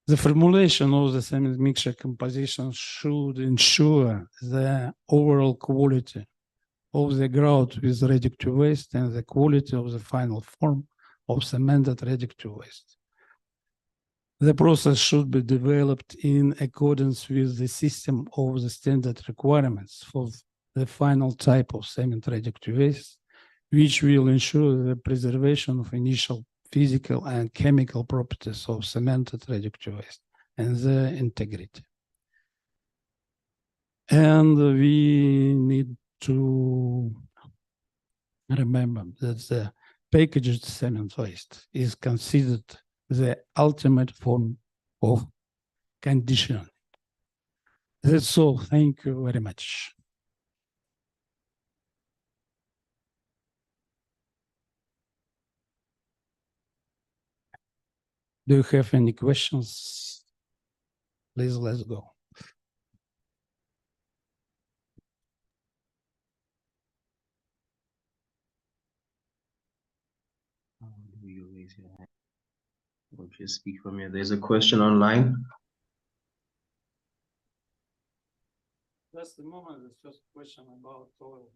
The formulation of the cement mixture composition should ensure the overall quality of the grout with radioactive waste and the quality of the final form of cemented radioactive waste. The process should be developed in accordance with the system of the standard requirements for the final type of cement radioactive waste, which will ensure the preservation of initial physical and chemical properties of cemented radioactive waste and their integrity. And we need to remember that the packaged cement waste is considered the ultimate form of conditioning. That's all. Thank you very much. Do you have any questions? Please, let's go. Do you raise your hand or just speak from here? There's a question online. Just a moment, the first question about oil.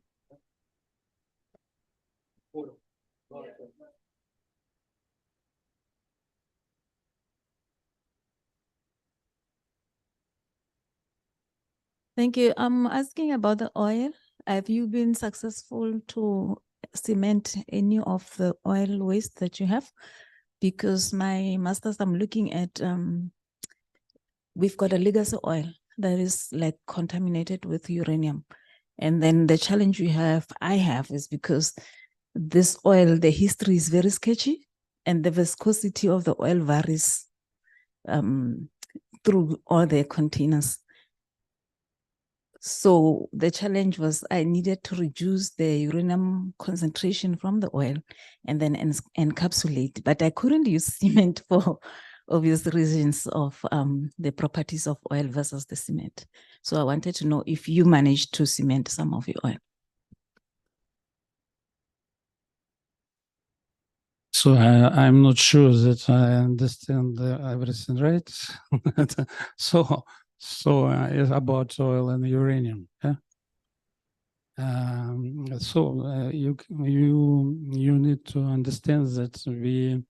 Thank you. I'm asking about the oil. Have you been successful to cement any of the oil waste that you have? Because my masters, I'm looking at, we've got a legacy oil that is like contaminated with uranium. And then the challenge I have is because this oil, the history is very sketchy and the viscosity of the oil varies through all the containers. So the challenge was I needed to reduce the uranium concentration from the oil and then encapsulate, but I couldn't use cement for obvious reasons of the properties of oil versus the cement. So I wanted to know if you managed to cement some of your oil. So I'm not sure that I understand everything right. So it's about oil and uranium. Yeah. You need to understand that we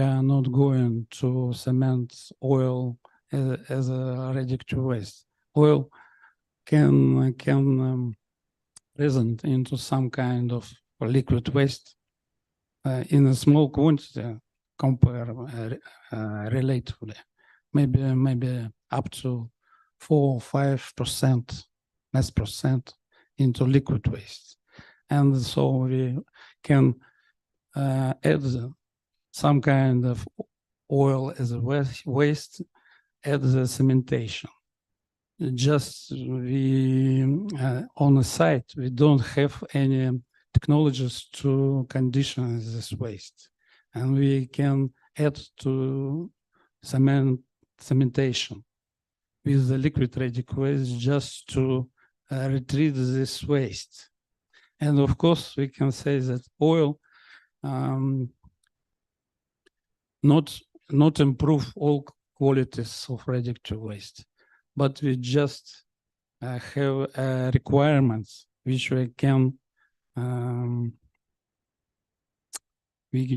are not going to cement oil as a radioactive waste. Oil can present into some kind of liquid waste in a small quantity relatively, maybe up to 4 or 5% less percent into liquid waste, and so we can add some kind of oil as a waste at the cementation. Just we on the site we don't have any technologies to condition this waste, and we can add to cementation with the liquid radioactive waste just to retrieve this waste. And of course we can say that oil not improve all qualities of radioactive waste, but we just have requirements which we can with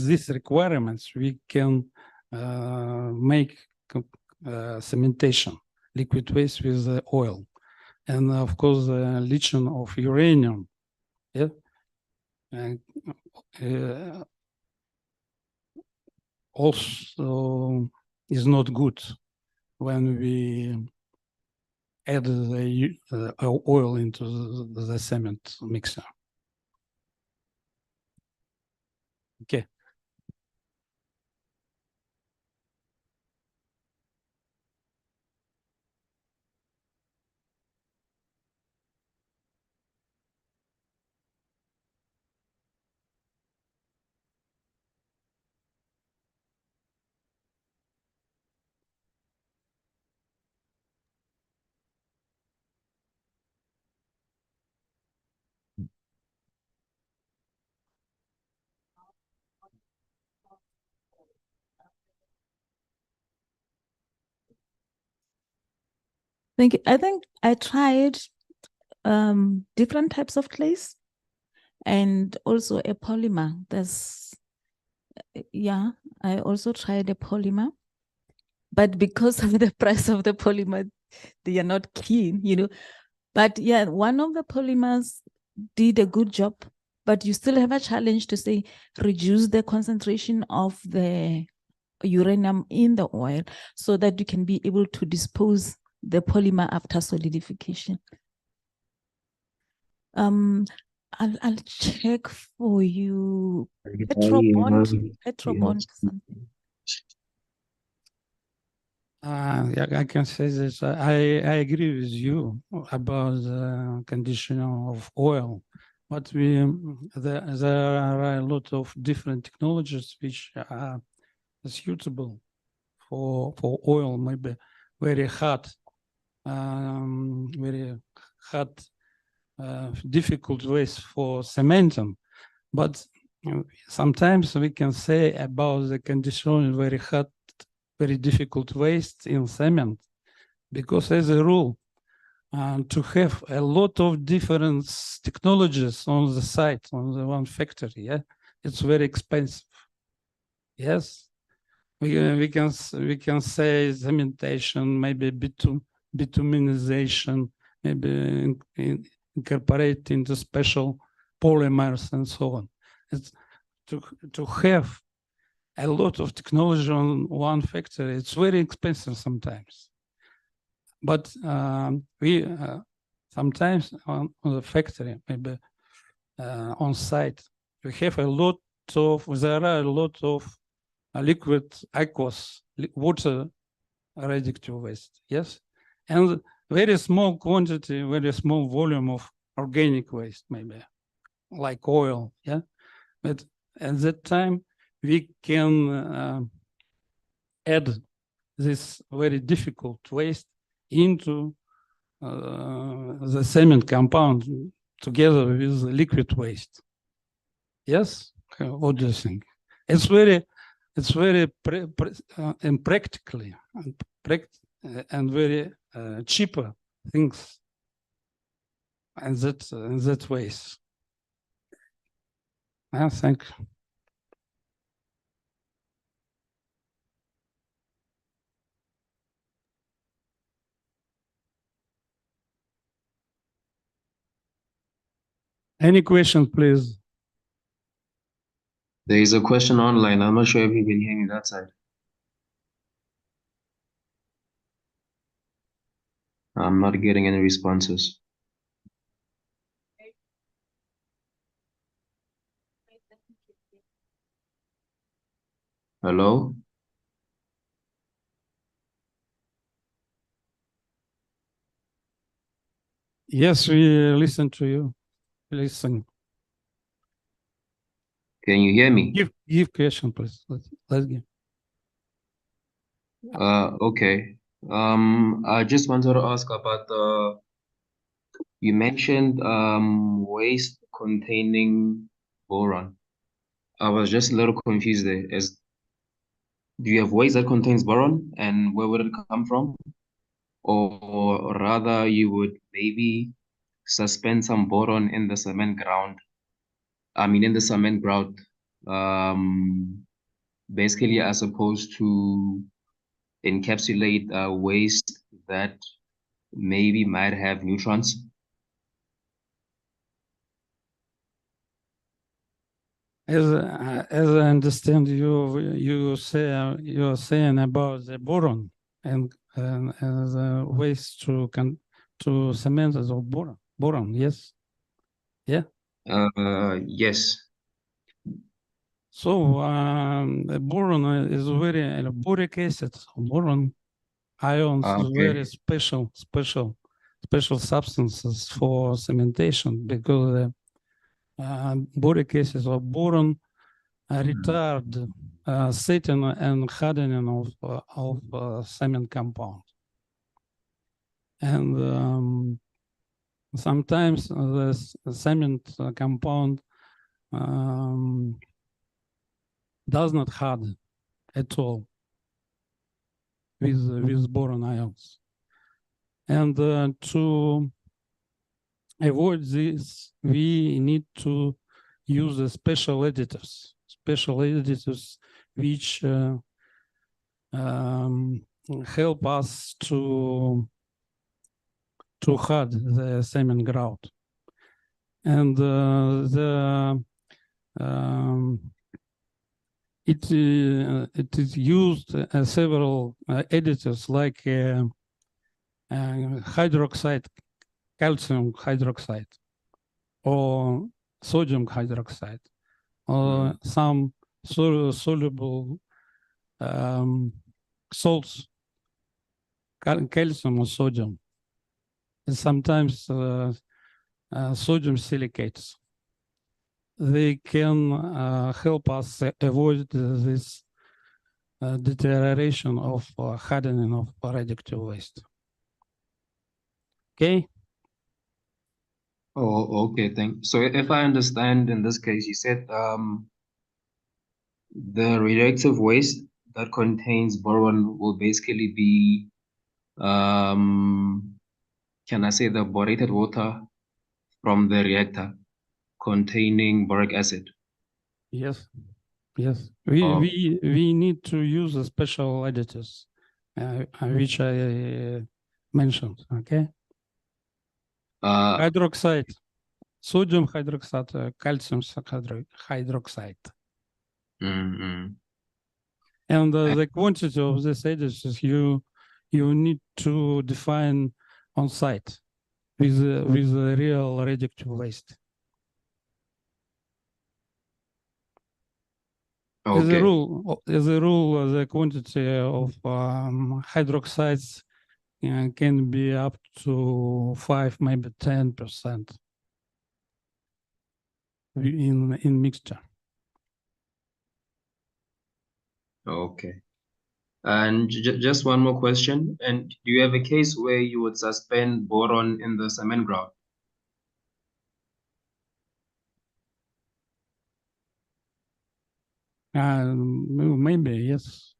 these requirements we can make cementation liquid waste with the oil, and of course the leaching of uranium also is not good when we add the oil into the cement mixer. Okay. Thank you. I think I tried different types of clays and also a polymer. I also tried a polymer, but because of the price of the polymer, they are not keen, But yeah, one of the polymers did a good job, but you still have a challenge to say, reduce the concentration of the uranium in the oil so that you can be able to dispose the polymer after solidification. I'll check for you. Petrobond something. Yeah, I can say this. I agree with you about the condition of oil, but there are a lot of different technologies which are suitable for oil. Maybe very hot, difficult ways for cementing, but sometimes we can say about the condition very hot, very difficult waste in cement, because as a rule, to have a lot of different technologies on the site, on the one factory, yeah, it's very expensive. Yes, we can say cementation, maybe bituminization, maybe incorporate into special polymers and so on. It's to have a lot of technology on one factory. It's very expensive sometimes, but we sometimes on the factory, maybe on site, we have there are a lot of liquid aqueous water radioactive waste, yes, and very small quantity, very small volume of organic waste, maybe like oil, yeah. But at that time, we can add this very difficult waste into the cement compound together with the liquid waste. Yes, what do you think? It's very practically and very cheaper things in that ways. I think. Any questions, please? There is a question online. I'm not sure if you can hear me that side. I'm not getting any responses. Hello? Yes, we listen to you. Listen. Can you hear me? Give question, please. Let's give. Okay. I just wanted to ask about you mentioned waste containing boron. I was just a little confused there. Do you have waste that contains boron, and where would it come from? Or rather, you would maybe suspend some boron in the cement ground. I mean, in the cement ground, basically as opposed to encapsulate waste that maybe might have neutrons. As I understand, you're saying about the boron and the ways to cement as of boron. Yes, yeah. Yes. So the boron is very boric acid. Boron ions are very special substances for cementation, because boric acid or boron retard setting and hardening of cement compound. And sometimes the cement compound does not harden at all with boron ions. And to avoid this, we need to use the special additives which help us to harden the cement grout. And it is used several additives like hydroxide, calcium hydroxide, or sodium hydroxide or some soluble salts, calcium or sodium, and sometimes sodium silicates. They can help us avoid this deterioration of hardening of radioactive waste. Okay. Oh, okay. So if I understand, in this case, you said the radioactive waste that contains boron will basically be, can I say, the borated water from the reactor containing boric acid. Yes, yes. We need to use a special additives, which I mentioned. Okay. Hydroxide, sodium hydroxide, calcium hydroxide. And the quantity of these additives you need to define on site with the real radioactive waste. Okay. As a rule, the quantity of hydroxides can be up to 5, maybe 10% in mixture. Okay. And just one more question. And do you have a case where you would suspend boron in the cement ground? Maybe, yes.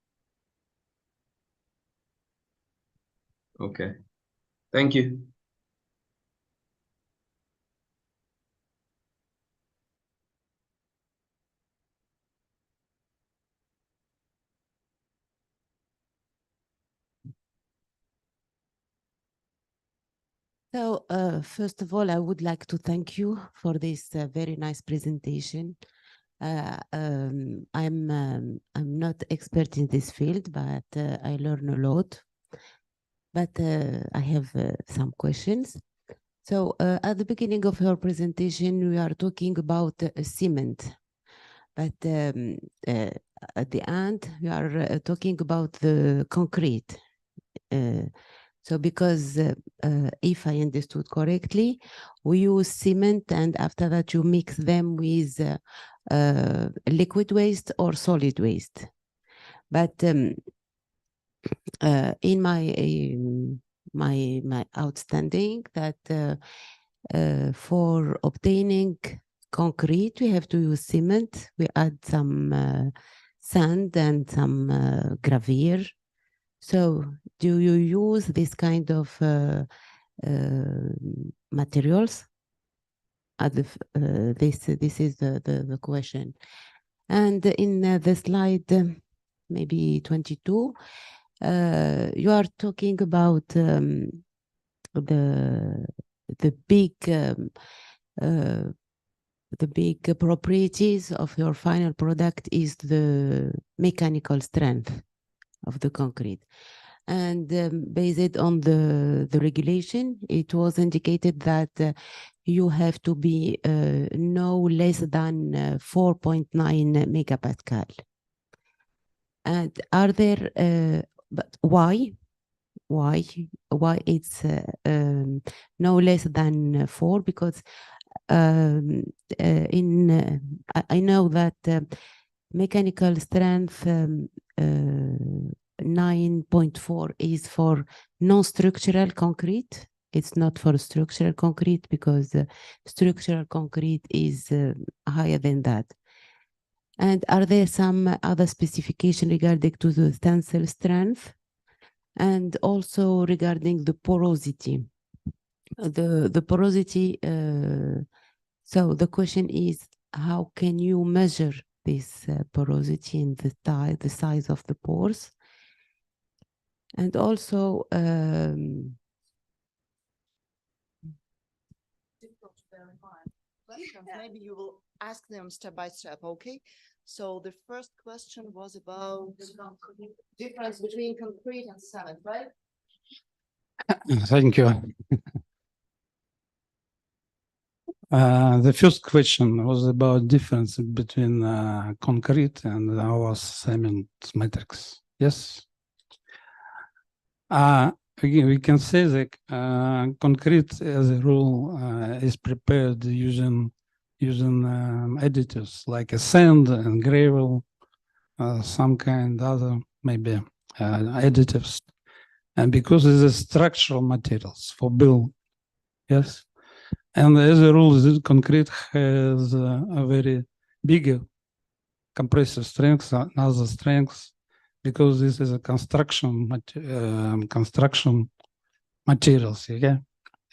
Okay. Thank you. So, first of all, I would like to thank you for this very nice presentation. I'm not expert in this field, but I learn a lot. But I have some questions. So, at the beginning of your presentation, we are talking about cement, but at the end, we are talking about the concrete. So because if I understood correctly, we use cement and after that you mix them with liquid waste or solid waste. But in my outstanding that for obtaining concrete, we have to use cement. We add some sand and some gravel. So do you use this kind of materials? This is the question. And in the slide, maybe 22, you are talking about the big properties of your final product is the mechanical strength of the concrete. And based on the regulation, it was indicated that you have to be no less than 4.9 megapascal. And are there, but why it's no less than 4? Because I know that mechanical strength 9.4 is for non-structural concrete. It's not for structural concrete because structural concrete is higher than that. And are there some other specification regarding to the tensile strength and also regarding the porosity? The porosity. So the question is, how can you measure this porosity in the size of the pores? And also, maybe you will ask them step by step, okay? So the first question was about the difference between concrete and cement, right? Thank you. The first question was about difference between concrete and our cement matrix. Yes. Again, we can say that concrete, as a rule, is prepared using additives like a sand and gravel, some kind other maybe additives, and because it's a structural materials for build. Yes. And as a rule, this concrete has a very bigger compressive strength and other strengths because this is a construction materials. Yeah,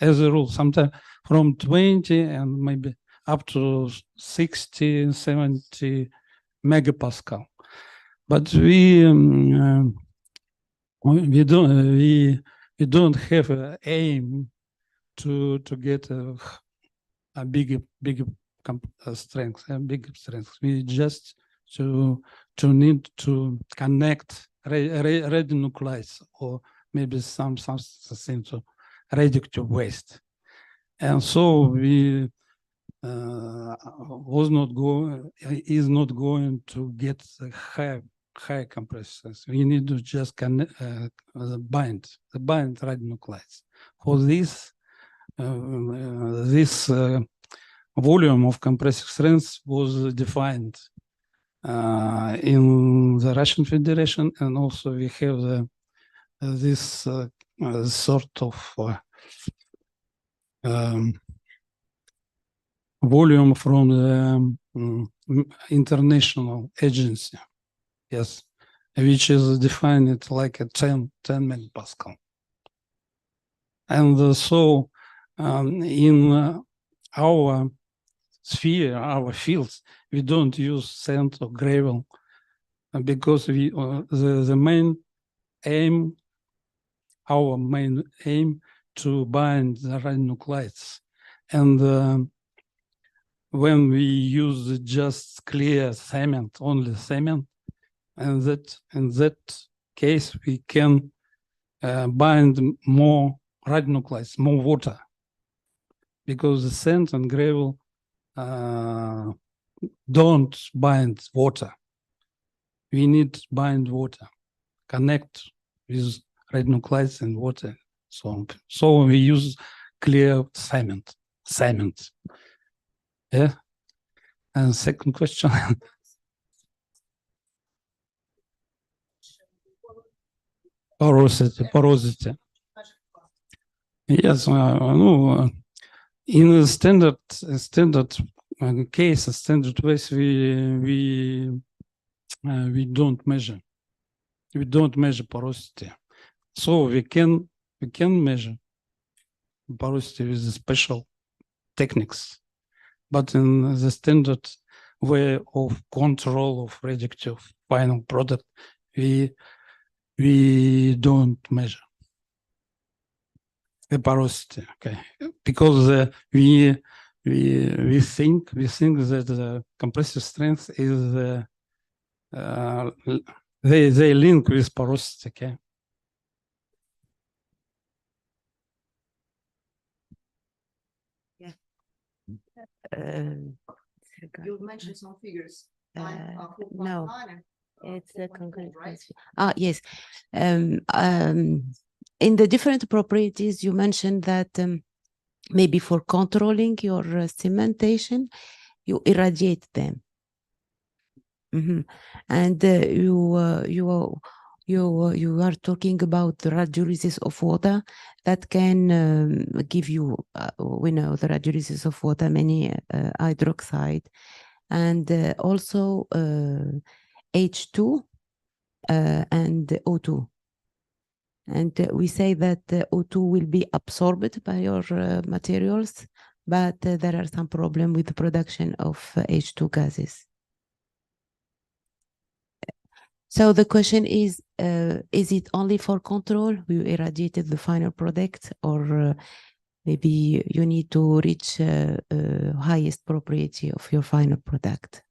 as a rule, sometimes from 20 and maybe up to 60, 70 megapascal. But we don't have an aim to get a bigger strength and bigger strength. We just to need to connect radionuclides or maybe something to radioactive waste, and so we is not going to get the high compressors. We need to just connect bind radionuclides. For this, this volume of compressive strength was defined in the Russian Federation, and also we have this sort of volume from the international agency, yes, which is defined like a 10 megapascal. And so in our sphere, our fields, we don't use sand or gravel because we the main aim, our main aim to bind the radionuclides. And when we use just clear cement, only cement, and that in that case we can bind more radionuclides, more water, because the sand and gravel don't bind water. We need to bind water, connect with radionuclides and water, so on. So we use clear cement. Yeah. And second question. Porosity. Yes, no. In a standard case, a standard ways, we don't measure. We don't measure porosity. So we can measure porosity with special techniques, but in the standard way of control of radioactive final product, we don't measure the porosity, okay? Because we think that the compressive strength is they link with porosity, okay? Yeah. You mentioned some figures. No, it's the concrete question. Yes. In the different properties, you mentioned that maybe for controlling your cementation, you irradiate them. And you are talking about the radiolysis of water that can give you, we know the radiolysis of water, many hydroxide, and also H2 and O2. And we say that O2 will be absorbed by your materials, but there are some problem with the production of H2 gases. So the question is it only for control? You irradiated the final product, or maybe you need to reach highest propriety of your final product?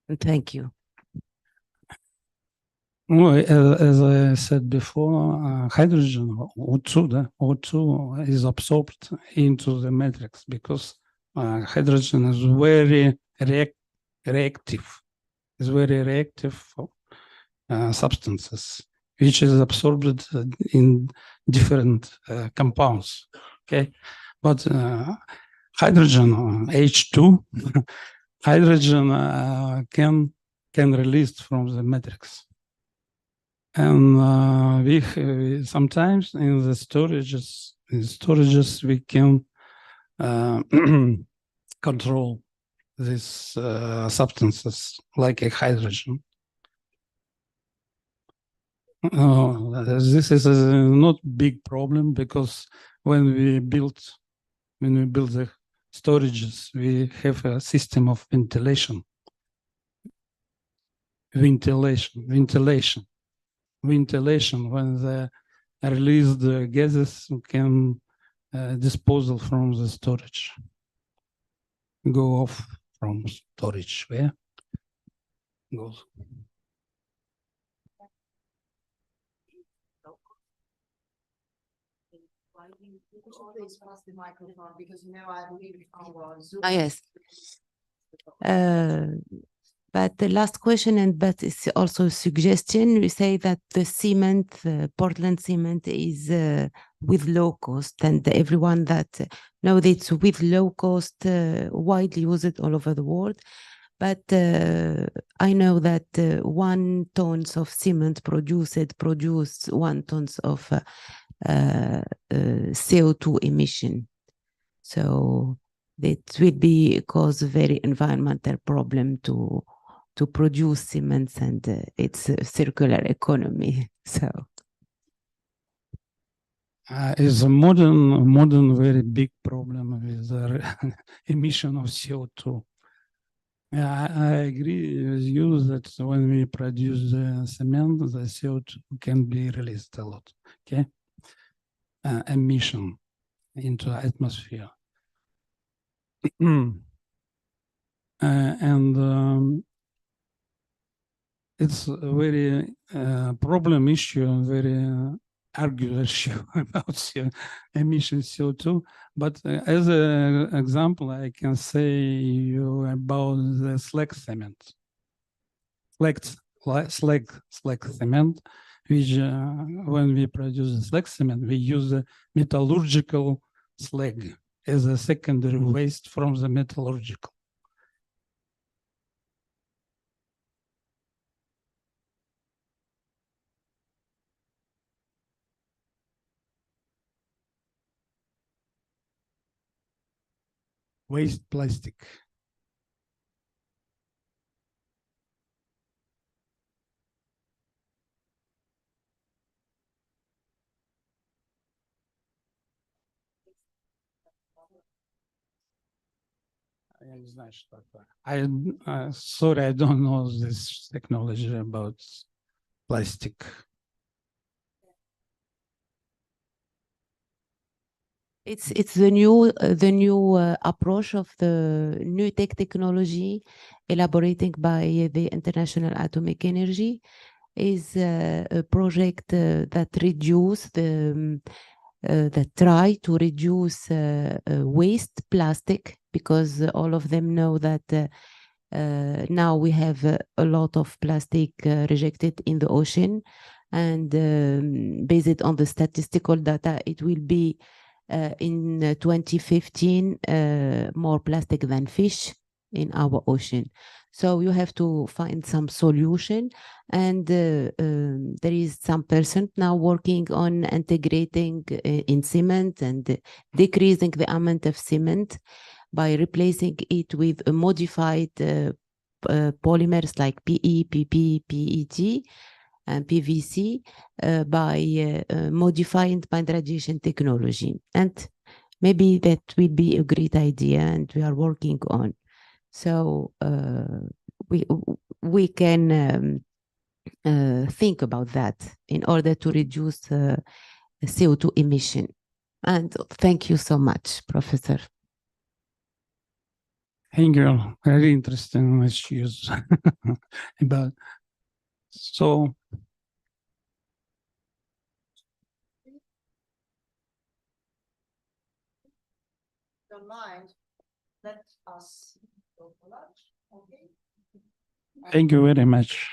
And thank you. Well, as I said before, hydrogen, O2 is absorbed into the matrix because hydrogen is very reactive. It's very reactive substances, which is absorbed in different compounds. Okay, but hydrogen H2, hydrogen can release from the matrix, and we sometimes in the storages we can control these substances like a hydrogen. This is not big problem, because when we build the storages, we have a system of ventilation. When the released gases can disposal from the storage, go off from storage. Where goes? Please pass the microphone, because I believe Ah, yes. But the last question, but it's also a suggestion. We say that the cement, Portland cement, is with low cost, and everyone that knows it's with low cost, widely used all over the world. But I know that 1 ton of cement produce 1 ton of CO2 emission. So it will be cause a very environmental problem to produce cements, and it's a circular economy. So Is a modern very big problem with the emission of CO2. Yeah, I agree with you that when we produce cement, the CO2 can be released a lot. Okay, emission into atmosphere. And it's a very problem issue, very argue issue about emission CO2. But as an example, I can say you about the slag cement. Slag cement, which when we produce the slag cement, we use a metallurgical slag as a secondary waste from the metallurgical. Waste plastic. Я не знаю, что такое. Sorry, I don't know this technology about plastic. it's the new approach of the new technology elaborating by the International Atomic Energy, is a project that try to reduce waste plastic, because all of them know that now we have a lot of plastic rejected in the ocean, and based on the statistical data, it will be in 2015 more plastic than fish in our ocean. So you have to find some solution, and there is some person now working on integrating in cement and decreasing the amount of cement by replacing it with a modified polymers like PE, PP, PET, and PVC by modifying band radiation technology. And maybe that will be a great idea, and we are working on. So we can think about that in order to reduce CO2 emission. And thank you so much, Professor. Thank you. Very interesting issues. About so. Don't mind. us. Okay. Thank you very much.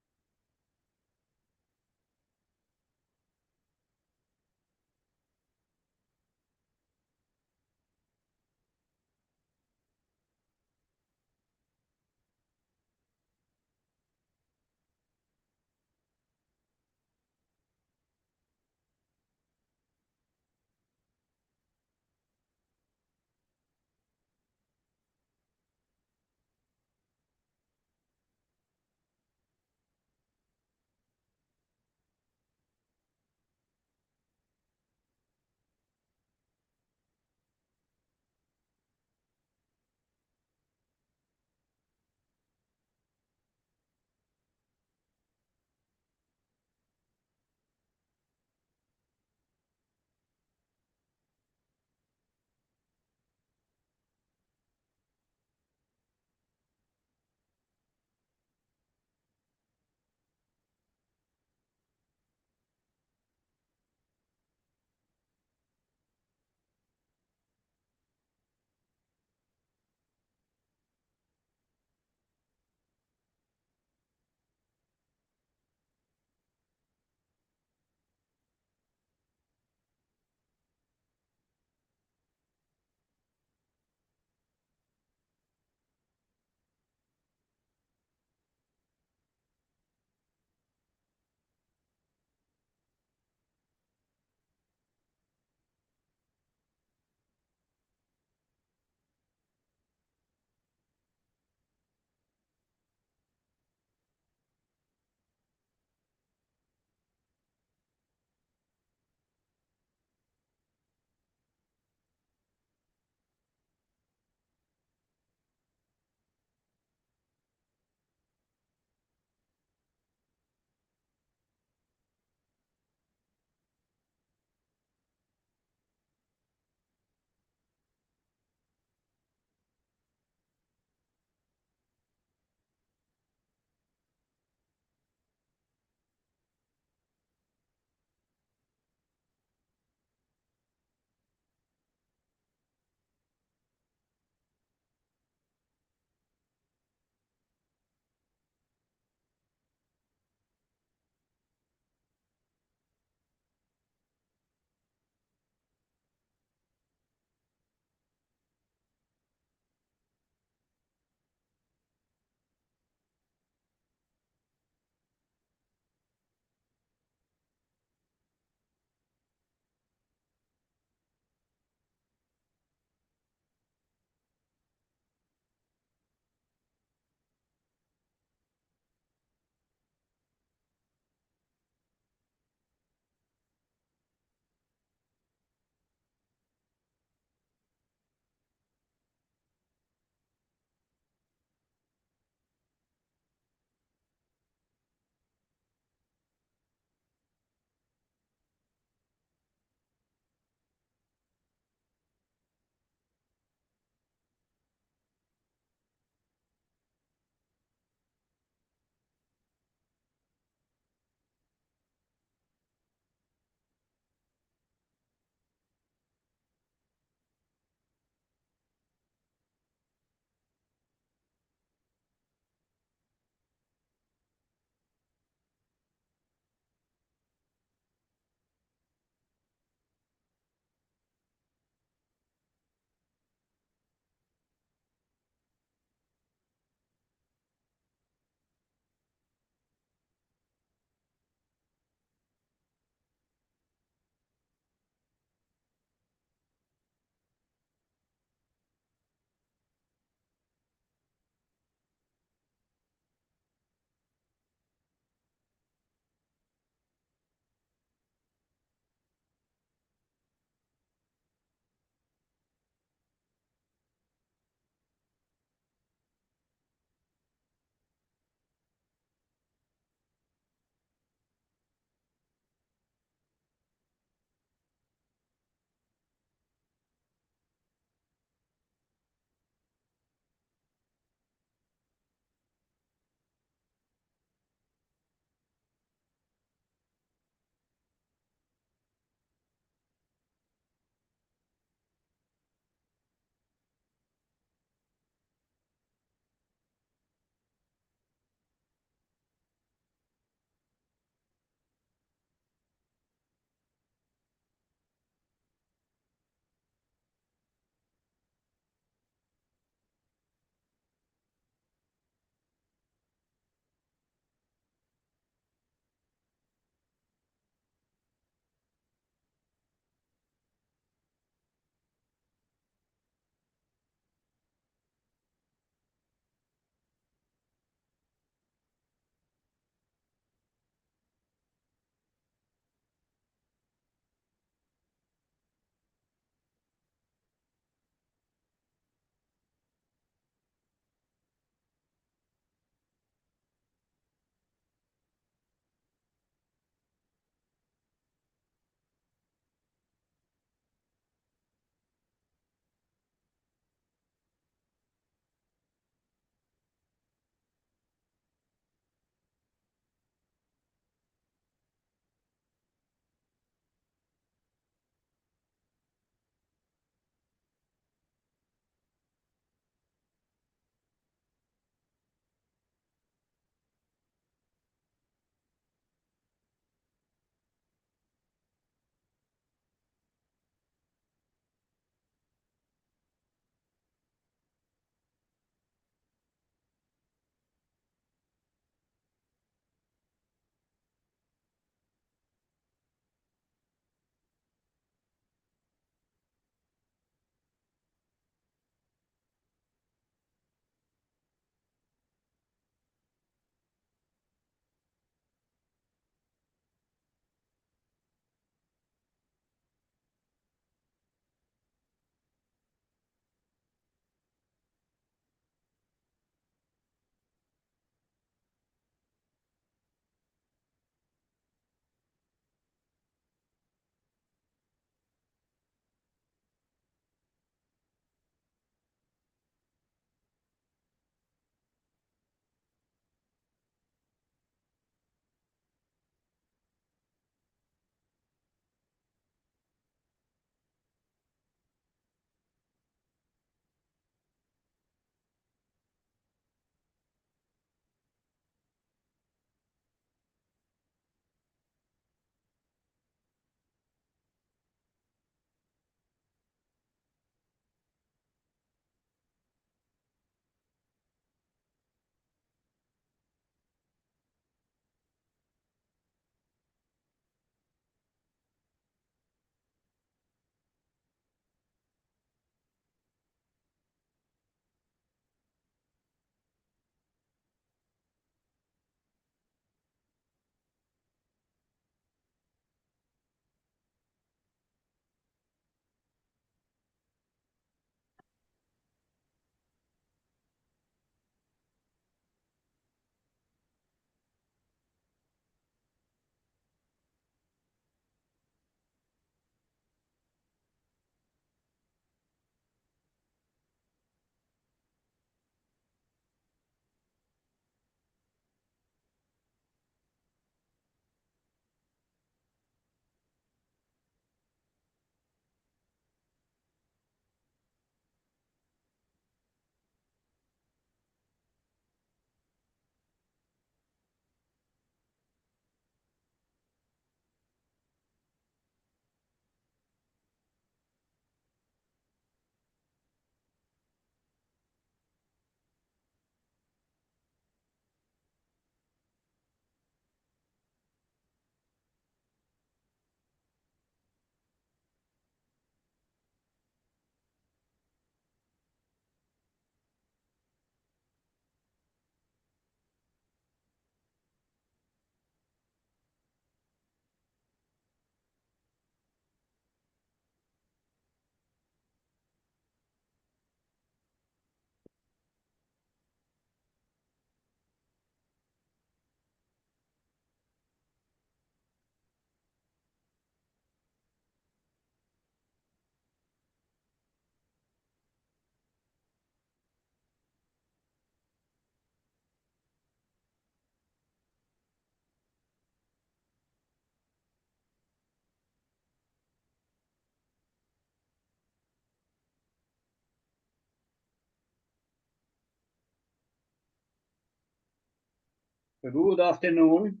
Good afternoon.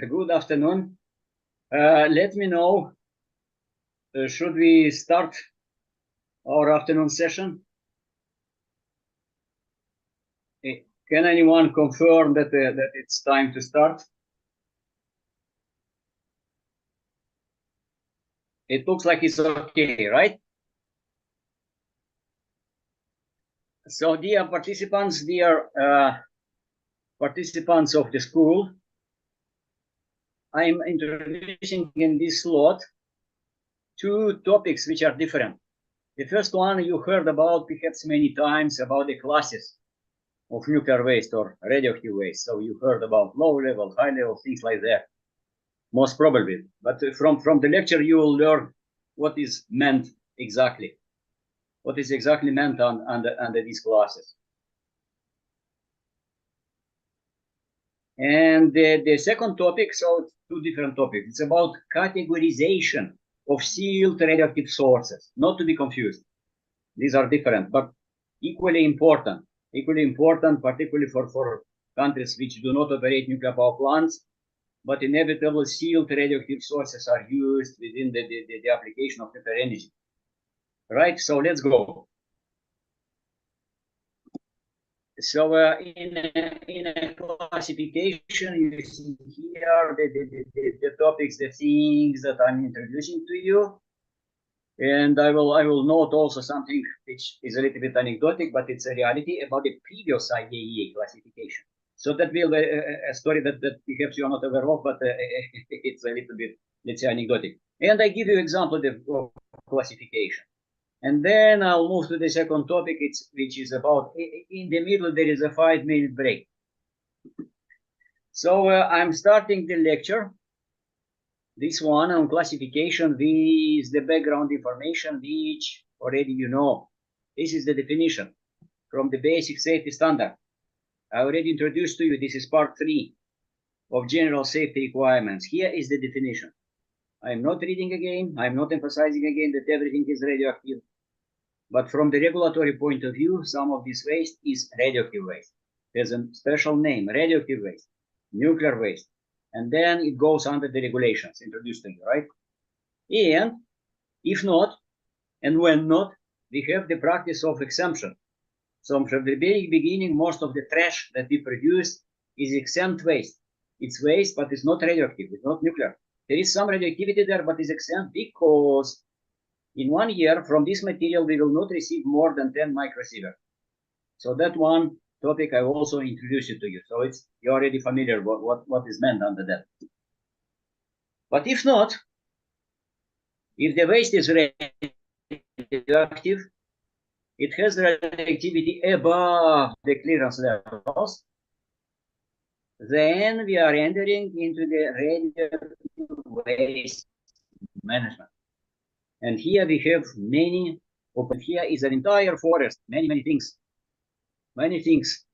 Good afternoon. Let me know, should we start our afternoon session? Can anyone confirm that it's time to start? It looks like it's okay, right? So, dear participants of the school, I'm introducing in this slot two topics which are different. The first one you heard about perhaps many times about the classes of nuclear waste or radioactive waste. So you heard about low level, high level, things like that, most probably. But from the lecture, you will learn what is meant exactly. What is exactly meant under these classes. And the second topic, so it's two different topics. It's about categorization of sealed radioactive sources, not to be confused. These are different, but equally important, particularly for countries which do not operate nuclear power plants, but inevitably sealed radioactive sources are used within the application of nuclear energy. Right, so let's go. So in a classification, you see here the topics, the things that I'm introducing to you. And I will note also something which is a little bit anecdotic, but it's a reality about the previous IAEA classification. So that will be a story that perhaps you are not aware of, but it's a little bit, let's say, anecdotic. And I give you example of classification. And then I'll move to the second topic, which is about, in the middle, there is a 5-minute break. So I'm starting the lecture. This one on classification with the background information, which already you know. This is the definition from the basic safety standard. I already introduced to you, this is part 3 of general safety requirements. Here is the definition. I'm not reading again, I'm not emphasizing again that everything is radioactive. But from the regulatory point of view, some of this waste is radioactive waste. There's a special name, radioactive waste, nuclear waste. And then it goes under the regulations introduced to you, right? And if not, and when not, we have the practice of exemption. So from the very beginning, most of the trash that we produce is exempt waste. It's waste, but it's not radioactive, it's not nuclear. There is some radioactivity there, but it's exempt because in 1 year from this material, we will not receive more than 10 microsieverts. So that one topic I also introduced it to you. So you're already familiar what is meant under that. But if not, if the waste is radioactive, it has radioactivity above the clearance levels, then we are entering into the radioactive waste management. And here we have here is an entire forest, many things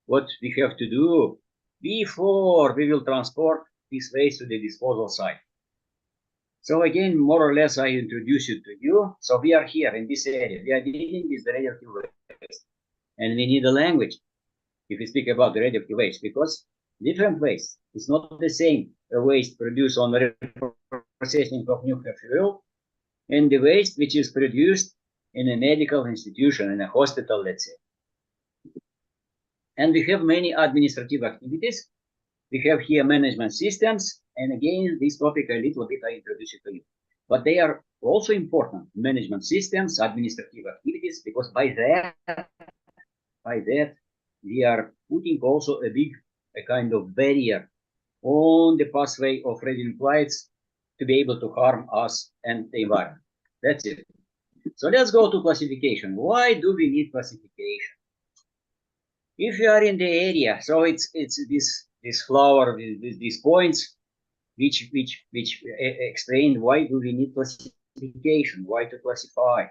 what we have to do before we will transport this waste to the disposal site. So again, more or less, I introduce it to you. So we are here in this area. We are dealing with the radioactive waste. And we need a language if we speak about the radioactive waste, because different waste is not the same waste produced on the processing of nuclear fuel and the waste which is produced in a medical institution, in a hospital, let's say. And we have many administrative activities. We have here management systems. And again, this topic a little bit I introduce it to you. But they are also important, management systems, administrative activities, because by that, we are putting also a kind of barrier on the pathway of radionuclides to be able to harm us and the environment. That's it. So let's go to classification. Why do we need classification? If you are in the area, so it's this flower with these points, which explain why do we need classification, why to classify.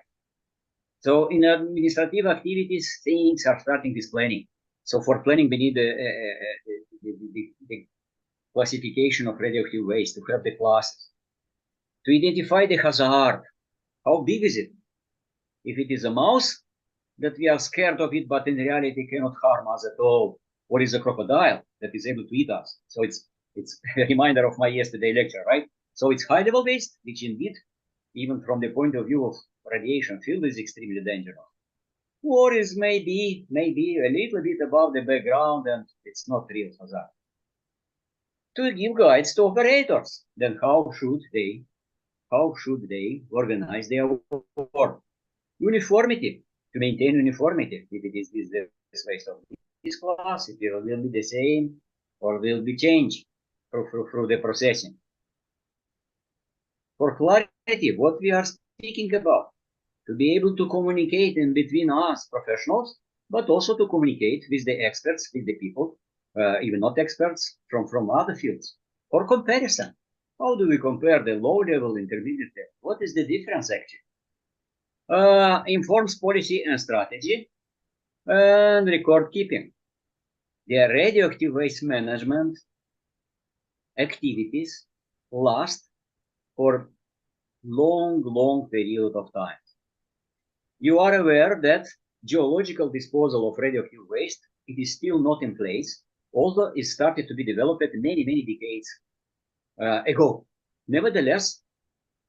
So in administrative activities, things are starting with planning. So for planning, we need the classification of radioactive waste, to have the classes. To identify the hazard, how big is it? If it is a mouse, that we are scared of it, but in reality cannot harm us at all. or is a crocodile that is able to eat us. So it's a reminder of my yesterday lecture, right? So it's high level waste, which indeed, even from the point of view of radiation field, is extremely dangerous. Or is maybe a little bit above the background and it's not real hazard. To give guides to operators, then how should they organize their work? Uniformity, to maintain uniformity. If it is this waste of this class, if it will be the same or will be changed through the processing. For clarity, what we are speaking about, to be able to communicate in between us professionals, but also to communicate with the experts, with the people, even not experts from other fields. For comparison, how do we compare the low level, intermediate level? What is the difference actually? Informs policy and strategy and record keeping. The radioactive waste management activities last for long period of time. You are aware that geological disposal of radioactive waste, it is still not in place, although it started to be developed many decades ago. Nevertheless,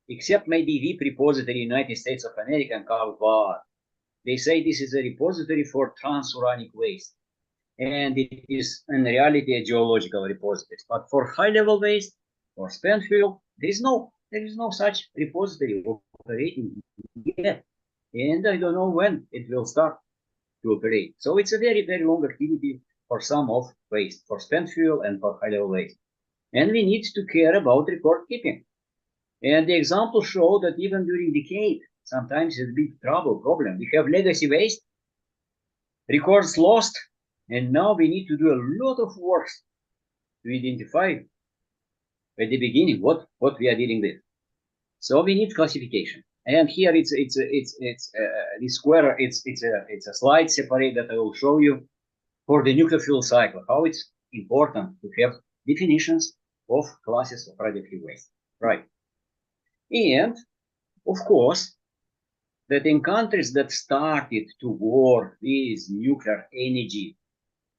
except maybe VIP repository United States of America and CAVVAR, they say this is a repository for transuranic waste. And it is in reality a geological repository. But for high-level waste or spent fuel, there is no such repository operating yet. And I don't know when it will start to operate. So it's a very long activity for some of waste, for spent fuel and for high-level waste. And we need to care about record keeping. And the examples show that even during decade, sometimes it's a big problem. We have legacy waste, records lost, and now we need to do a lot of work to identify at the beginning what we are dealing with. So we need classification. And here it's this square. It's a slide separate that I will show you for the nuclear fuel cycle, how it's important to have definitions of classes of radioactive waste, right? And of course, that in countries that started to work with nuclear energy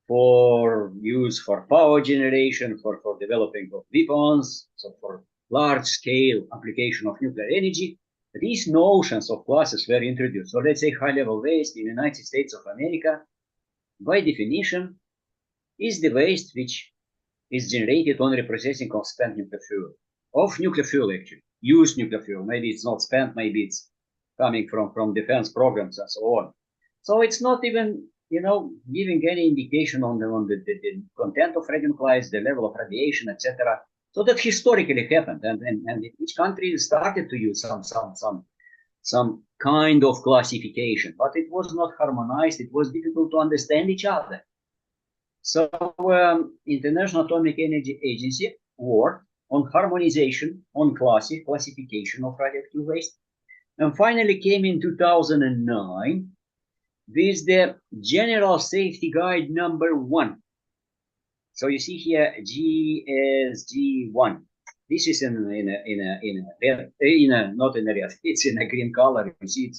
for use for power generation, for developing of weapons, so for large-scale application of nuclear energy, these notions of classes were introduced. So let's say high-level waste in the United States of America, by definition, is the waste which is generated on reprocessing of spent nuclear fuel, actually, used nuclear fuel. Maybe it's not spent, maybe it's coming from defense programs and so on. So it's not even, giving any indication on the content of radionuclides, the level of radiation, etc. So that historically happened, and each country started to use some kind of classification, but it was not harmonized. It was difficult to understand each other. So International Atomic Energy Agency worked on harmonization, on classification of radioactive waste, and finally came in 2009 with the General Safety Guide number 1. So you see here GSG1. This is not in a red, it's in a green color. You see,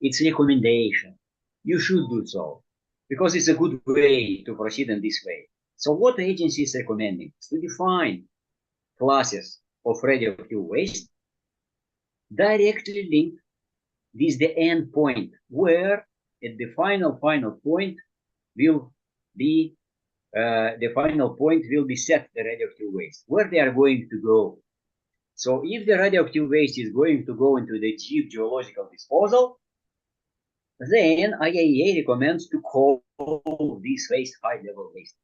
it's recommendation. You should do so because it's a good way to proceed in this way. So what the agency is recommending is to define classes of radioactive waste directly linked with the end point, where at the final point will be set the radioactive waste, where they are going to go. So if the radioactive waste is going to go into the deep geological disposal, then IAEA recommends to call this waste high-level waste.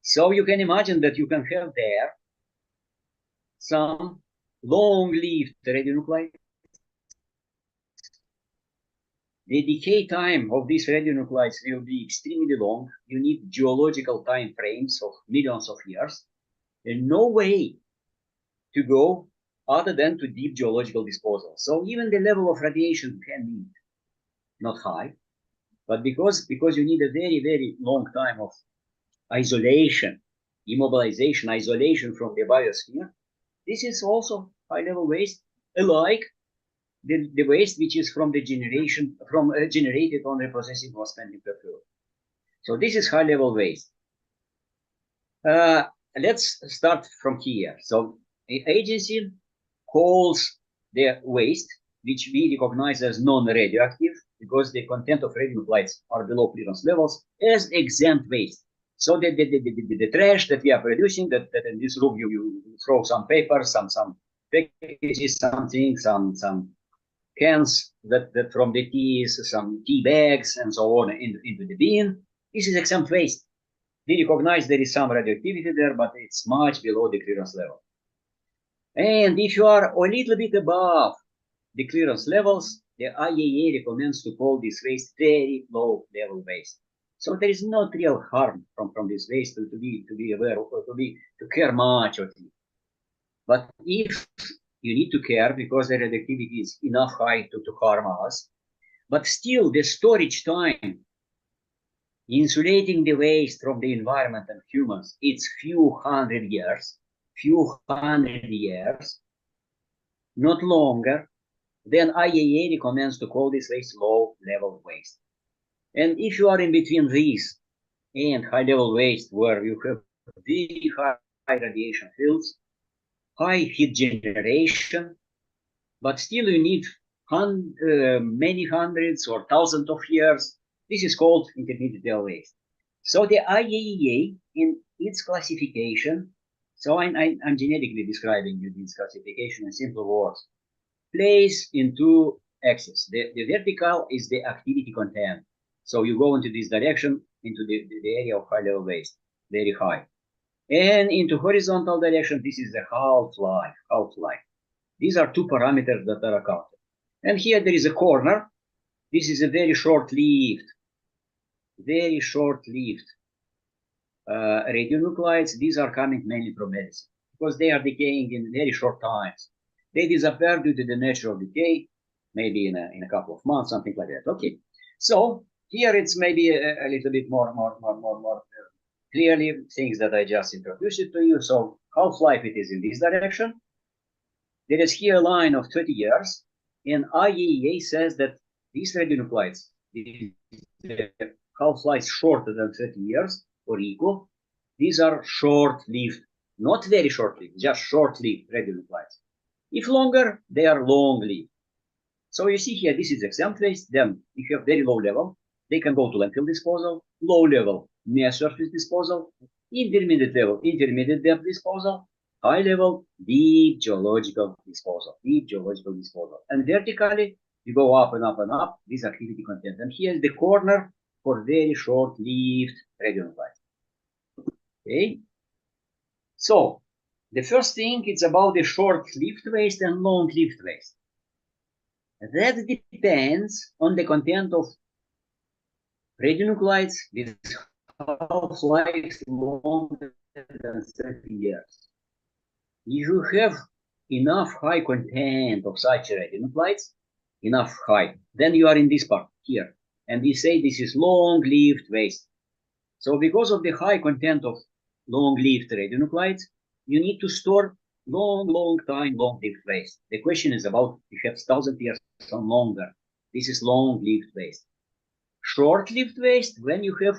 So you can imagine that you can have there some long-lived radionuclides. The decay time of these radionuclides will be extremely long. You need geological time frames of millions of years, and no way to go other than to deep geological disposal. So even the level of radiation can be not high, but because you need a very long time of isolation, immobilization, isolation from the biosphere, this is also high-level waste, alike the waste which is from the generated on reprocessing of spent nuclear fuel. So this is high-level waste. Let's start from here. So the agency calls the waste, which we recognize as non-radioactive, because the content of radionuclides are below clearance levels, as exempt waste. So the trash that we are producing, that in this room you throw some paper, some packages, something, some cans that from the teas, some tea bags, and so on into the bin. This is exempt waste. We recognize there is some radioactivity there, but it's much below the clearance level. And if you are a little bit above the clearance levels, the IAEA recommends to call this waste very low level waste. So there is not real harm from this waste to be aware of, to care much of it. But if you need to care because the radioactivity is enough high to harm us, but still the storage time insulating the waste from the environment and humans, it's few hundred years, not longer, then IAEA recommends to call this waste low-level waste. And if you are in between these and high-level waste, where you have very high radiation fields, high heat generation, but still you need many hundreds or thousands of years, this is called intermediate level waste. So the IAEA, in its classification, so I'm genetically describing you this classification in simple words, plays in two axes. The vertical is the activity content. So you go into this direction, into the area of high-level waste, very high. And into horizontal direction, this is the half-life. These are two parameters that are accounted. And here there is a corner. This is a very short-lived radionuclides. These are coming mainly from medicine because they are decaying in very short times. They disappear due to the nature of decay, maybe in a couple of months, something like that. Okay, so here it's maybe a little bit more clearly things that I just introduced it to you. So half-life, it is in this direction. There is here a line of 30 years, and IAEA says that these radionuclides, the half-life shorter than 30 years or equal, these are short-lived, not very short-lived, just short-lived radionuclides. If longer, they are long-lived. So you see here, this is exempt waste. Then if you have very low level, they can go to landfill disposal, low level, near surface disposal, intermediate level, intermediate depth disposal, high level, deep geological disposal. And vertically, you go up and up and up, this activity content. And here's the corner for very short-lived radionuclides. Okay. So the first thing is about the short-lived waste and long-lived waste. That depends on the content of radionuclides with half-life longer than 30 years. If you have enough high content of such radionuclides, enough high, then you are in this part here. And we say this is long-lived waste. So because of the high content of long-lived radionuclides, you need to store long time long-lived waste. The question is about if you have 1,000 years or longer. This is long-lived waste. Short-lived waste, when you have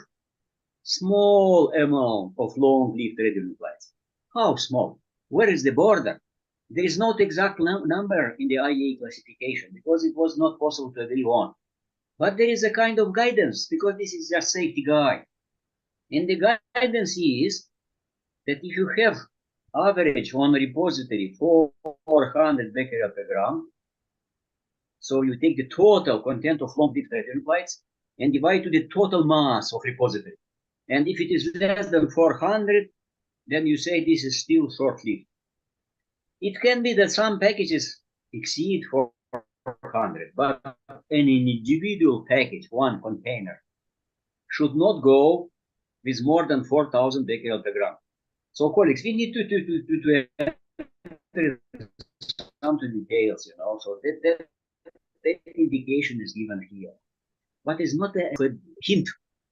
small amount of long-lived radionuclides. How small? Where is the border? There is no exact number in the IAEA classification because it was not possible to agree on. But there is a kind of guidance because this is a safety guide. And the guidance is that if you have average on repository 400 becquerel per gram, so you take the total content of long-lived radionuclides and divide to the total mass of repository. And if it is less than 400, then you say this is still short-lived. It can be that some packages exceed 400, but an individual package, one container, should not go with more than 4,000 becquerel per gram. So, colleagues, we need to enter some details, you know. So that indication is given here, but it's not a hint.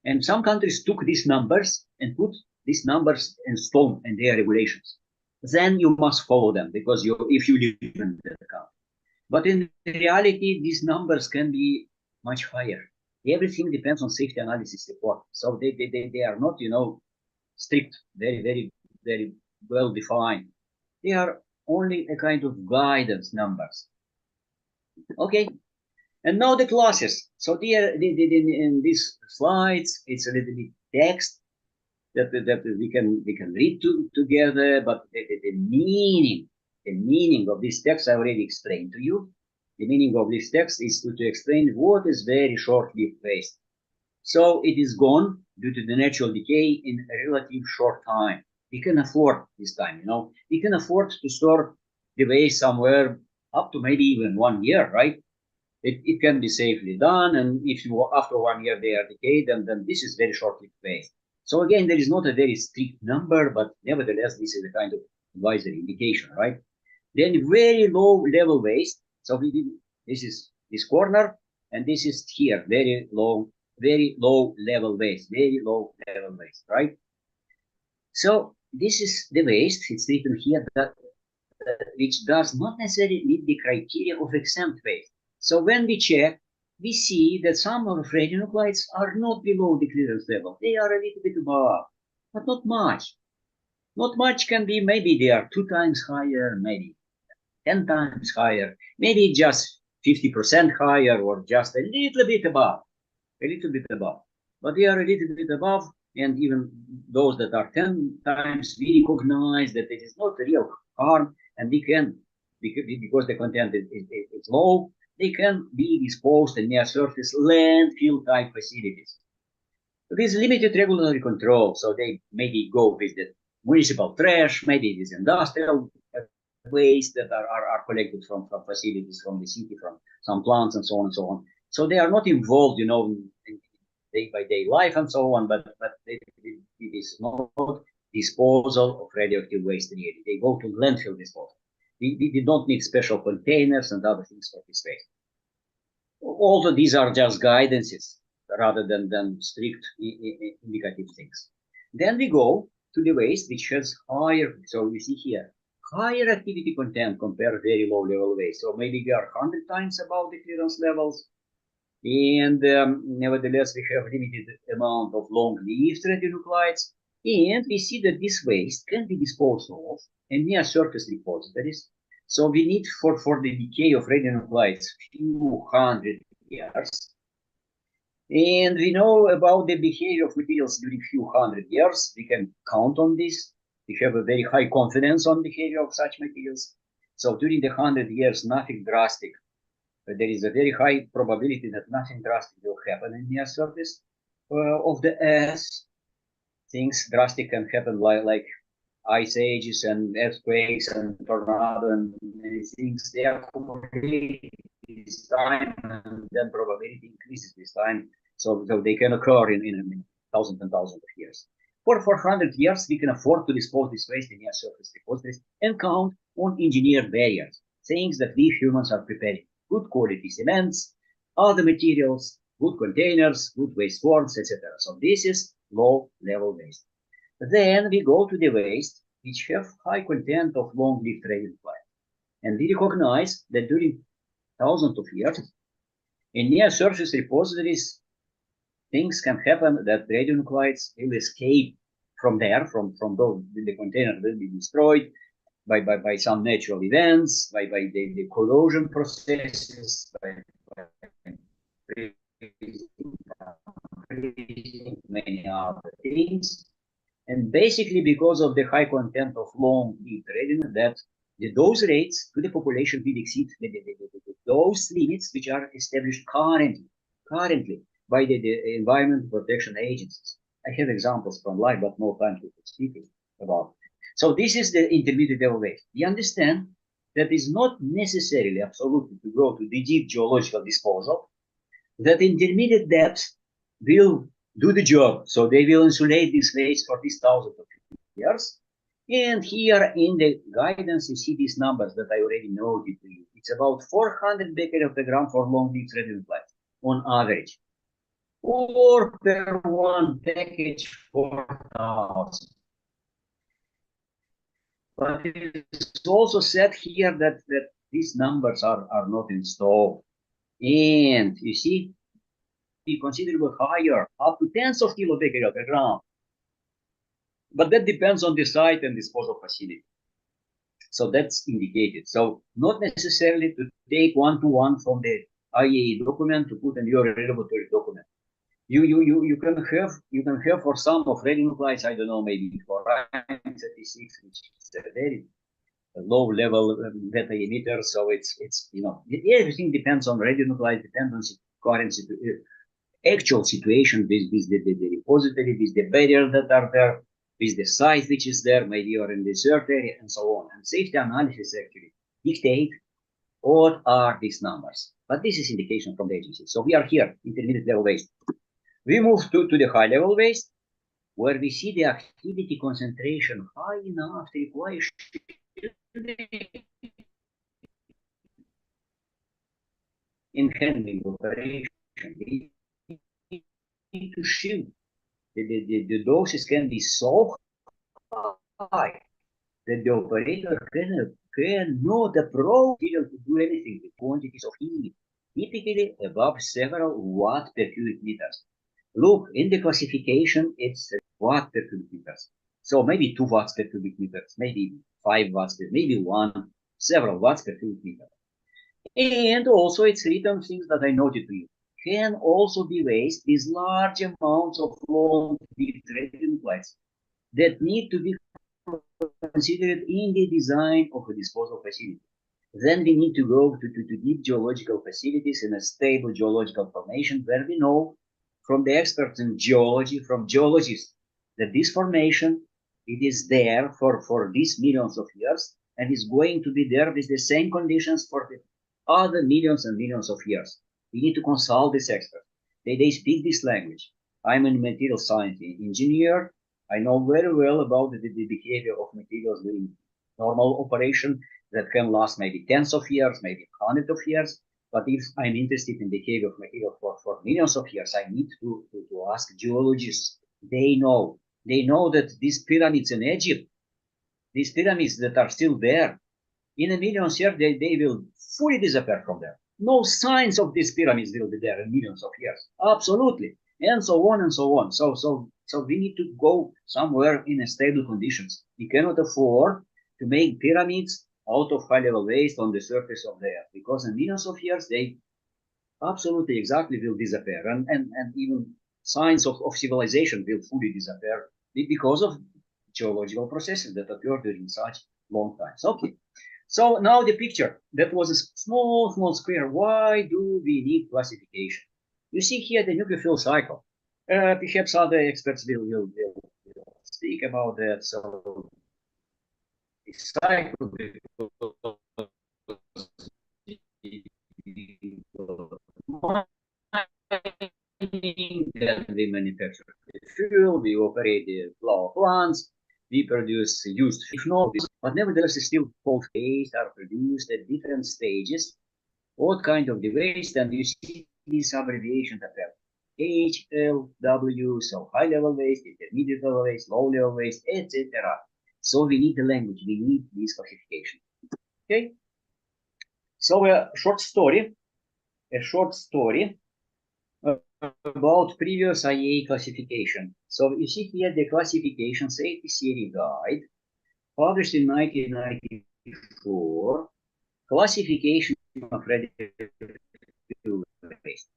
And some countries took these numbers and put these numbers in stone in their regulations. Then you must follow them because if you live in that country. But in reality, these numbers can be much higher. Everything depends on safety analysis report. So they are not, strict, very well defined. They are only a kind of guidance numbers. Okay. And now the classes. So in these slides, it's a little bit text that we can read together, but the meaning of this text I already explained to you. The meaning of this text is to explain what is very short-lived waste. So it is gone due to the natural decay in a relative short time. We can afford this time, we can afford to store the waste somewhere up to maybe even 1 year, right? It can be safely done, and if you after 1 year they are decayed, then this is very short-lived waste. So again, there is not a very strict number, but nevertheless, this is a kind of advisory indication, right? Then very low level waste. So this is this corner, and this is here, very low level waste, right? So this is the waste. It's written here that which does not necessarily meet the criteria of exempt waste. So when we check, we see that some of the radionuclides are not below the clearance level. They are a little bit above, but not much. Not much can be, maybe they are 2 times higher, maybe 10 times higher, maybe just 50% higher, or just a little bit above. But they are a little bit above, and even those that are 10 times, we recognize that it is not a real harm, and we can, because the content is low, they can be disposed in near surface landfill type facilities. With limited regulatory control, so they maybe go with the municipal trash, maybe with industrial waste that are collected from facilities, from the city, from some plants, and so on and so on. So they are not involved, in day-by-day life and so on, but it is not disposal of radioactive waste really. They go to landfill disposal. We don't need special containers and other things for this waste. Although these are just guidances rather than strict indicative things. Then we go to the waste which has higher, so we see here, higher activity content compared to very low level waste. So maybe we are 100 times above the clearance levels. And nevertheless, we have limited amount of long-lived radionuclides. And we see that this waste can be disposed of in near surface repositories. So we need for the decay of radionuclides few hundred years. And we know about the behavior of materials during few hundred years. We can count on this. We have a very high confidence on behavior of such materials. So during the 100 years, nothing drastic. But there is a very high probability that nothing drastic will happen in near surface of the Earth. Things drastic can happen like ice ages and earthquakes and tornado and many things. They accumulate this time, and then probability increases this time. So they can occur in thousands and thousands of years. For 400 years, we can afford to dispose this waste in near surface repositories and count on engineered barriers, things that we humans are preparing. Good quality cements, other materials, good containers, good waste forms, etc. So this is low level waste. Then we go to the waste which have high content of long-lived radionuclides. And we recognize that during thousands of years, in near surface repositories, things can happen that radionuclides will escape from there, from those, the container will be destroyed by some natural events, by the corrosion processes, by many other things. And basically because of the high content of long-lived radionuclides, that the dose rates to the population will exceed those limits which are established currently by the environmental protection agencies. I have examples from life, but no time to speak about. So this is the intermediate level waste. We understand that it's not necessarily absolutely to go to the deep geological disposal, that intermediate depths will do the job. So they will insulate this waste for these thousands of years. And here in the guidance, you see these numbers that I already noted to you. It's about 400 becquerel per gram for long-lived radionuclides on average, or per one package 4,000. But it's also said here that these numbers are not installed. And you see, considerably higher, up to tens of kilobecquerel per gram. But that depends on the site and disposal facility. So that's indicated. So not necessarily to take one-to-one from the IAEA document to put in your regulatory document. You can have for some of radionuclides, I don't know, maybe for 36, which is a very low level beta emitter. So it's everything depends on radionuclide, depends on current actual situation with the repository, with the barriers that are there, with the size which is there, maybe you're in the desert area, and so on. And safety analysis actually dictate what are these numbers. But this is indication from the agency. So we are here, intermediate level waste. We move to the high level waste, where we see the activity concentration high enough to require in handling operation. We need to shield. The doses can be so high that the operator cannot approach to do anything with quantities of heat, typically above several watt per cubic meters. Look, in the classification, it's watt per cubic meters. So maybe 2 watts per cubic meters, maybe 5 watts, maybe 1, several watts per cubic meter. And also it's written things that I noted to you. Can also be waste with large amounts of long-lived radionuclides that need to be considered in the design of a disposal facility. Then we need to go to deep geological facilities in a stable geological formation where we know from the experts in geology, from geologists, that this formation, it is there for these millions of years and is going to be there with the same conditions for the other millions and millions of years. We need to consult these experts. They speak this language. I'm a material science engineer. I know very well about the behavior of materials during normal operation that can last maybe tens of years, maybe hundreds of years. But if I'm interested in the behavior of material for millions of years, I need to ask geologists. They know that these pyramids in Egypt, these pyramids that are still there, in a million years, they will fully disappear from there. No signs of these pyramids will be there in millions of years. Absolutely. And so on and so on. So we need to go somewhere in a stable conditions. We cannot afford to make pyramids out of high-level waste on the surface of the earth, because in millions of years, they absolutely exactly will disappear. And even signs of civilization will fully disappear because of geological processes that occur during such long times. Okay. So now the picture, that was a small square. Why do we need classification? You see here the nuclear fuel cycle. Perhaps other experts will speak about that. So the cycle then we manufacture the fuel, we operate the power plants, we produce used fuel, but nevertheless, still both waste are produced at different stages. What kind of the waste, and you see these abbreviations appear. HLW, so high level waste, intermediate level waste, low level waste, etc. So we need the language, we need this classification. Okay. So a short story about previous IAEA classification. So you see here the classification safety theory guide, published in 1994, classification of radioactive waste.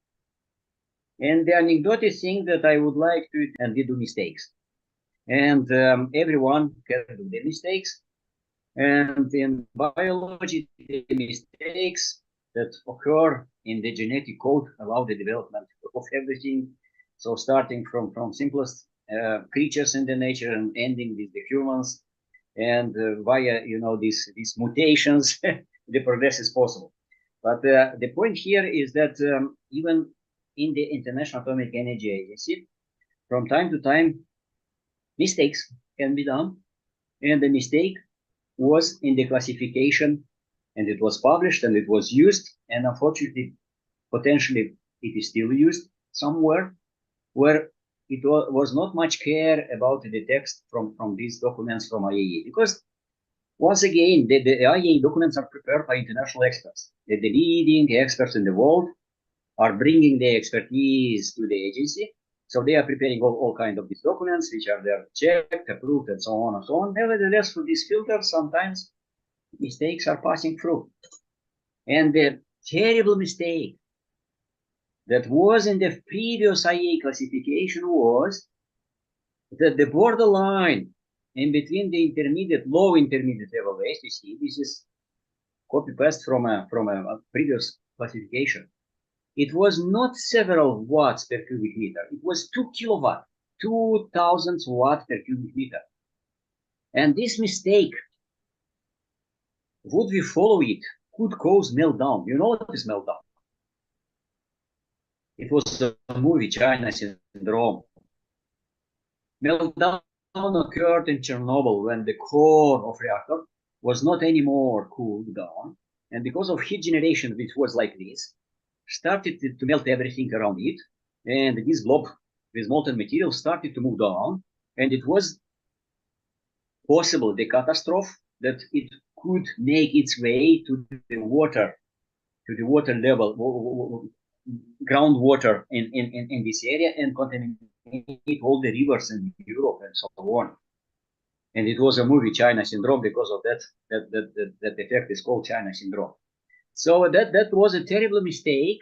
And the anecdotal thing that I would like to, and we do mistakes. And everyone can do the mistakes. And in biology, the mistakes that occur in the genetic code allow the development of everything. So starting from simplest creatures in the nature and ending with the humans, and via these mutations, the progress is possible. But the point here is that even in the International Atomic Energy Agency, from time to time, mistakes can be done, and the mistake was in the classification, and it was published and it was used, and unfortunately, potentially it is still used somewhere where it was not much care about the text from these documents from IAEA, because once again, the IAEA documents are prepared by international experts, the leading experts in the world, are bringing their expertise to the agency. So they are preparing all kinds of these documents, which are there checked, approved, and so on and so on. Nevertheless, through these filters, sometimes mistakes are passing through. And the terrible mistake that was in the previous IAEA classification was that the borderline in between the intermediate, low intermediate level waste, you see, this is copy-paste from a previous classification. It was not several watts per cubic meter. It was 2 kilowatt, 2000 watts per cubic meter. And this mistake, would we follow it, could cause meltdown. You know what is meltdown? It was a movie, China Syndrome. Meltdown occurred in Chernobyl when the core of reactor was not anymore cooled down. And because of heat generation, which was like this, started to melt everything around it. And this blob with molten material started to move down. And it was possible, the catastrophe, that it could make its way to the water level, groundwater in this area, and contaminate all the rivers in Europe and so on. And it was a movie, China Syndrome, because of that effect is called China Syndrome. So that was a terrible mistake,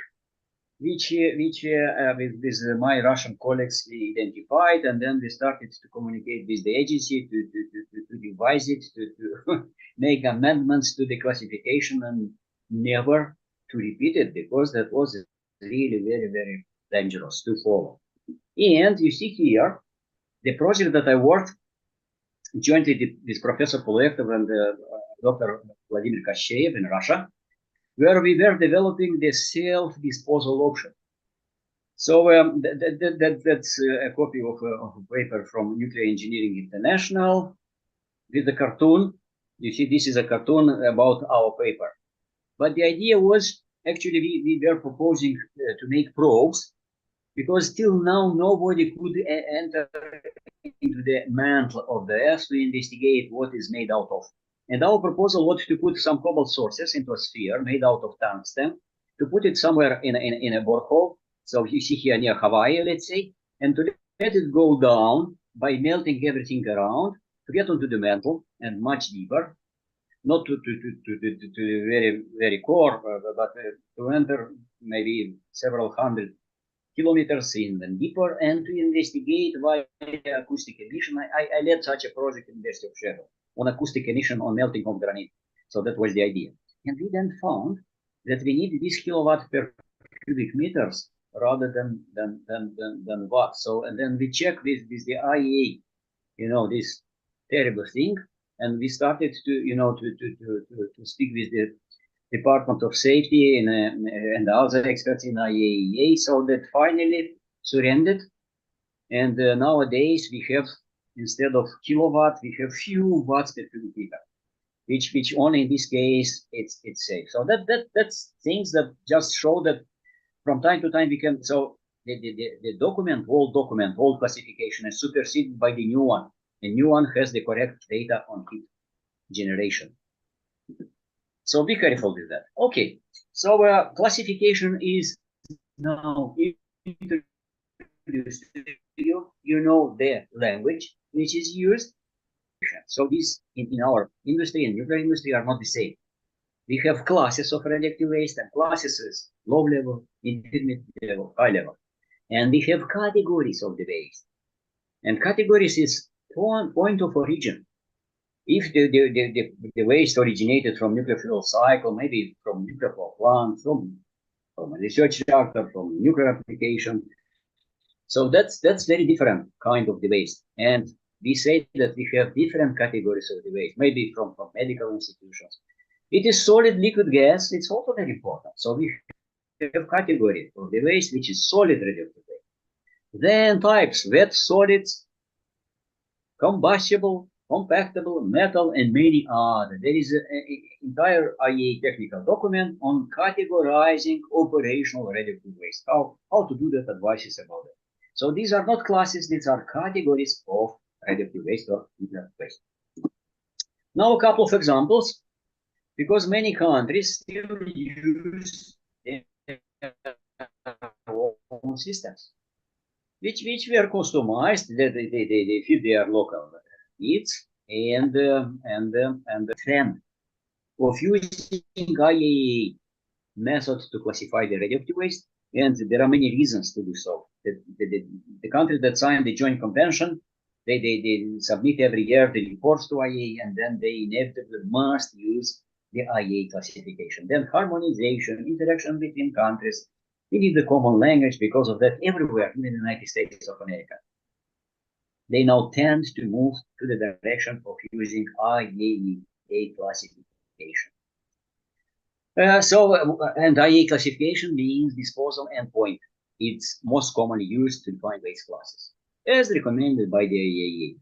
which with my Russian colleagues we identified, and then we started to communicate with the agency to revise it, to make amendments to the classification, and never to repeat it, because that was really very, very dangerous to follow. And you see here, the project that I worked jointly with Professor Polektov and Dr. Vladimir Kasheyev in Russia, where we were developing the self-disposal option. So that's a copy of a paper from Nuclear Engineering International with the cartoon. You see, this is a cartoon about our paper. But the idea was, actually, we were proposing to make probes, because till now nobody could enter into the mantle of the Earth to investigate what is made out of. And our proposal was to put some cobalt sources into a sphere made out of tungsten, to put it somewhere in a borehole. So you see here near Hawaii, let's say, and to let it go down by melting everything around to get onto the mantle and much deeper, not to the very, very core, but to enter maybe several hundred kilometers in and deeper, and to investigate via acoustic emission. I led such a project in the University of Sheffield on acoustic emission on melting of granite. So that was the idea. And we then found that we need this kilowatt per cubic meters rather than watts. So, and then we checked with the IAEA, this terrible thing, and we started to speak with the Department of Safety and other experts in IAEA, so that finally surrendered. And nowadays we have, instead of kilowatt, we have few watts per cubic meter, which only in this case it's safe. So that's things that just show that from time to time we can. So the old classification is superseded by the new one. The new one has the correct data on heat generation. So be careful with that. Okay, so classification is now introduced to you. You know the language which is used. So these in our industry and nuclear industry are not the same. We have classes of radioactive waste, and classes is low level, intermediate level, high level. And we have categories of the waste. And categories is point of origin. If the waste originated from nuclear fuel cycle, maybe from nuclear power plant, from a research reactor, from nuclear application. So that's very different kind of the waste. And we say that we have different categories of the waste, maybe from medical institutions. It is solid, liquid, gas. It's also very important. So we have category of the waste, which is solid radioactive waste. Then types: wet, solids, combustible, compactable, metal, and many other. There is an entire IAEA technical document on categorizing operational radioactive waste. How to do that, advices about it. So these are not classes, these are categories of radioactive waste or nuclear waste. Now a couple of examples, because many countries still use common systems, which were customized that they fit their local needs, and the trend of using IAEA methods to classify the radioactive waste, and there are many reasons to do so. The countries that signed the joint convention, they submit every year the reports to IAEA, and then they inevitably must use the IAEA classification. Then harmonization, interaction between countries, we need the common language. Because of that, everywhere in the United States of America, they now tend to move to the direction of using IAEA classification. And IAEA classification means disposal endpoint. It's most commonly used to define waste classes, as recommended by the IAEA.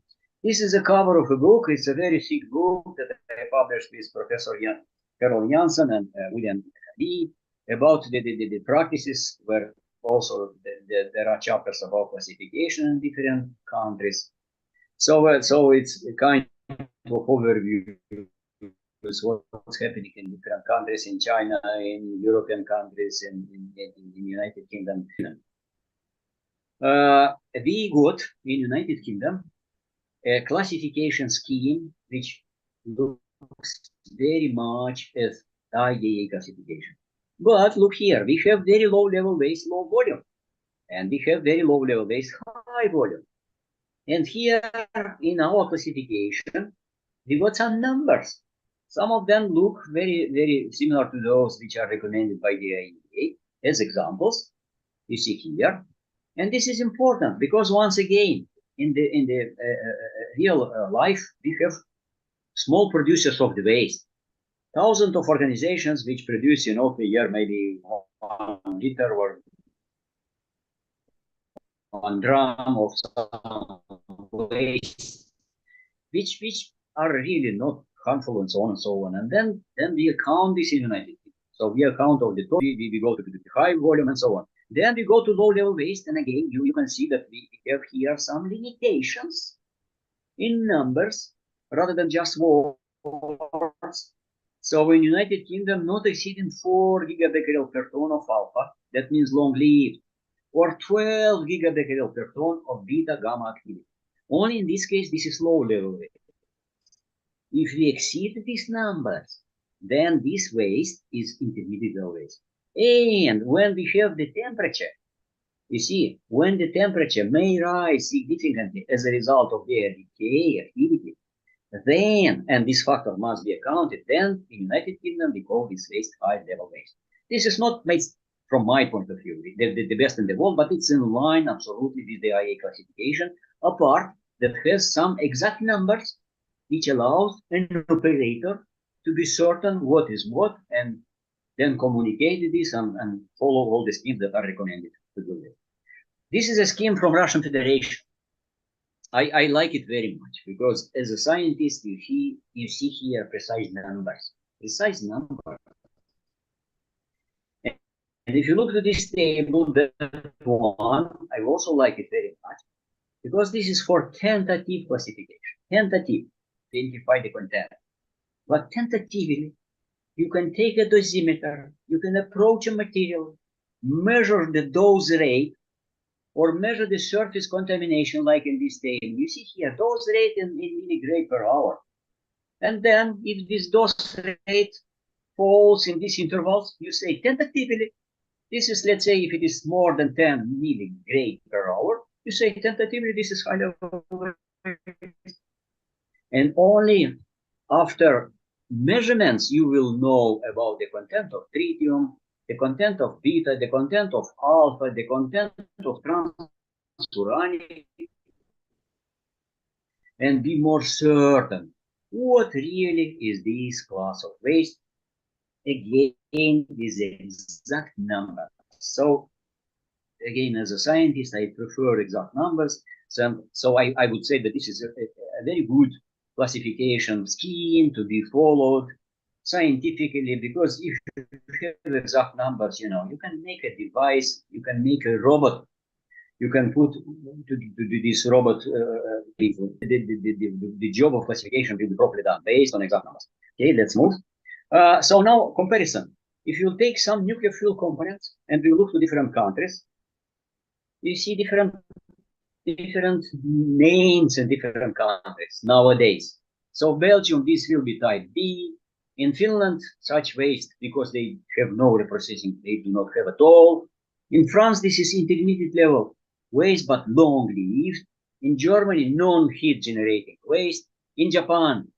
This is a cover of a book. It's a very thick book that I published with Professor Carol Janssen and William Lee about the practices, where also there are chapters about classification in different countries. So it's a kind of overview of what's happening in different countries, in China, in European countries, in the United Kingdom. We got in United Kingdom a classification scheme which looks very much as IAEA classification. But look here, we have very low level waste, low volume, and we have very low level waste, high volume. And here in our classification, we got some numbers. Some of them look very, very similar to those which are recommended by the IAEA as examples. You see here, and this is important because once again, in the real life, we have small producers of the waste. Thousands of organizations which produce, per year maybe 1 liter or 1 drum of some waste, which are really not harmful and so on and so on. And then we account this in United States. So we account of the top, we go to the high volume and so on. Then we go to low level waste, and again you can see that we have here some limitations in numbers rather than just words. So in United Kingdom, not exceeding 4 gigabecquerel per ton of alpha, that means long-lived, or 12 gigabecquerel per ton of beta gamma activity. Only in this case, this is low-level waste. If we exceed these numbers, then this waste is intermediate waste. And when we have the temperature, you see, when the temperature may rise significantly as a result of their decay activity, then, and this factor must be accounted, then in United Kingdom we call this waste high-level waste. This is not made, from my point of view, the best in the world, but it's in line absolutely with the IAEA classification, a part that has some exact numbers, which allows an operator to be certain what is what, and then communicate this and follow all the schemes that are recommended to do this. This is a scheme from Russian Federation. I like it very much because as a scientist, you see here precise numbers. And if you look to this table, that one, I also like it very much because this is for tentative classification. Tentative, identify the content. But tentatively, you can take a dosimeter, you can approach a material, measure the dose rate, or measure the surface contamination, like in this table. You see here, dose rate in milligram per hour. And then if this dose rate falls in these intervals, you say tentatively, this is, let's say, if it is more than 10 milligram per hour, you say tentatively, this is high level. And only after measurements, you will know about the content of tritium, the content of beta, the content of alpha, the content of transuranic, and be more certain what really is this class of waste, again, with the exact number. So, again, as a scientist, I prefer exact numbers. So I would say that this is a very good classification scheme to be followed scientifically, because if you have exact numbers, you can make a device, you can make a robot, you can put to this robot, the job of classification will be properly done based on exact numbers. Okay, let's move. So now comparison. If you take some nuclear fuel components and we look to different countries, you see different names in different countries nowadays. So Belgium, this will be type B. In Finland, such waste, because they have no reprocessing, they do not have at all. In France, this is intermediate level waste, but long-lived. In Germany, non-heat generating waste. In Japan,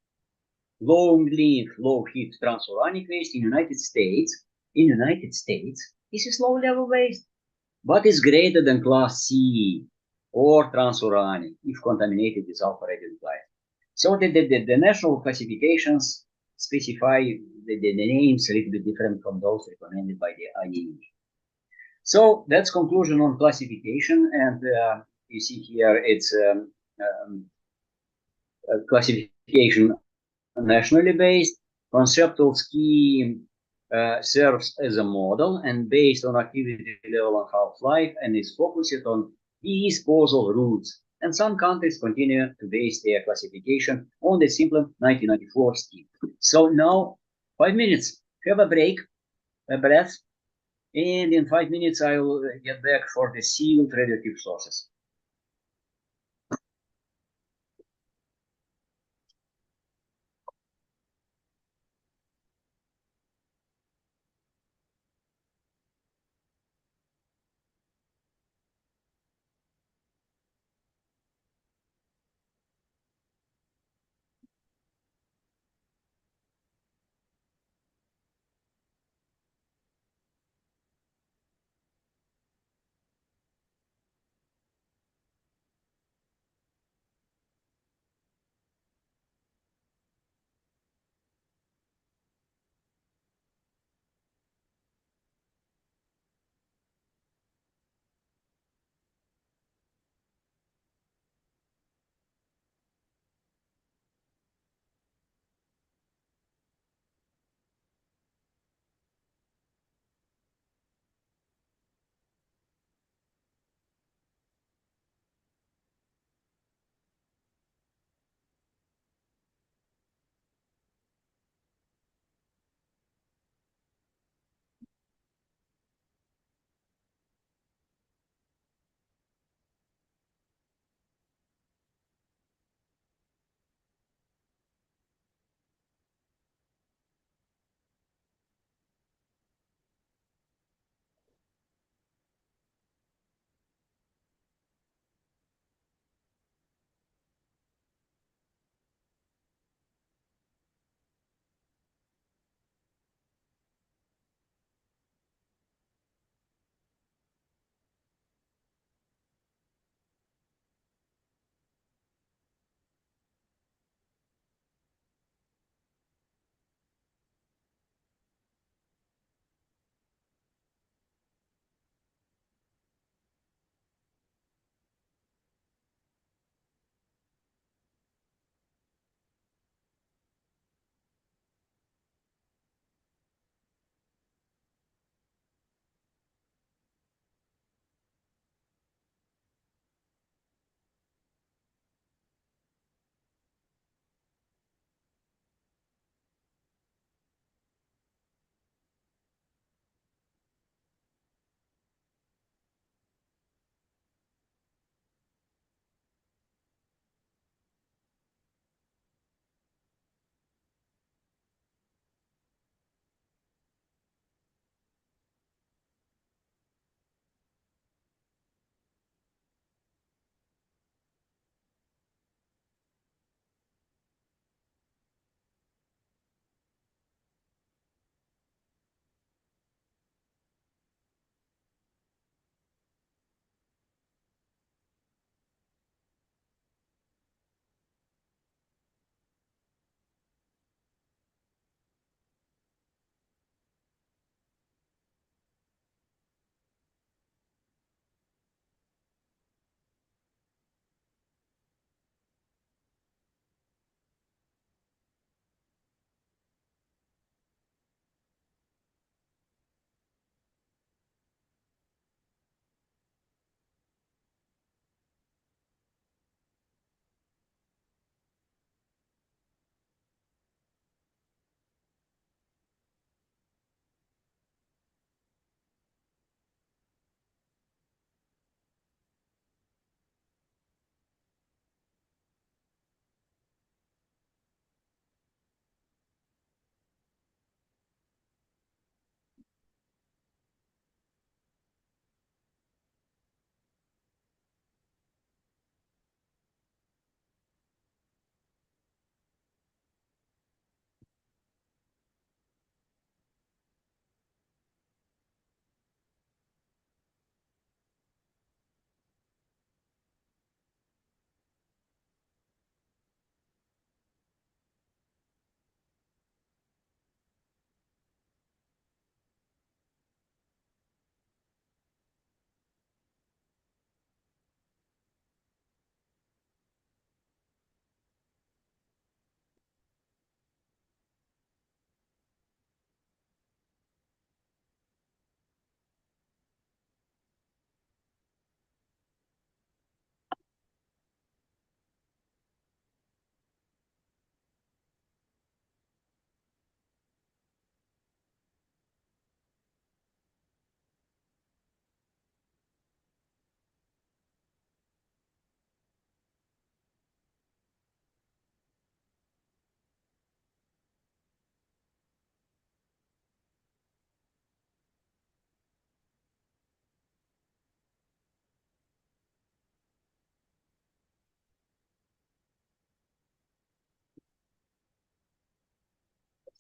long-lived, low-heat transuranic waste. In United States, this is low-level waste, but is greater than class C or transuranic if contaminated with alpha radionuclide. So the national classifications specify the names a little bit different from those recommended by the IAEA. So that's conclusion on classification, and you see here it's classification nationally based. Conceptual scheme serves as a model and based on activity level and half-life, and is focused on disposal routes. And some countries continue to base their classification on the simple 1994 scheme. So now 5 minutes, have a break, a breath, and in 5 minutes I will get back for the sealed radioactive sources.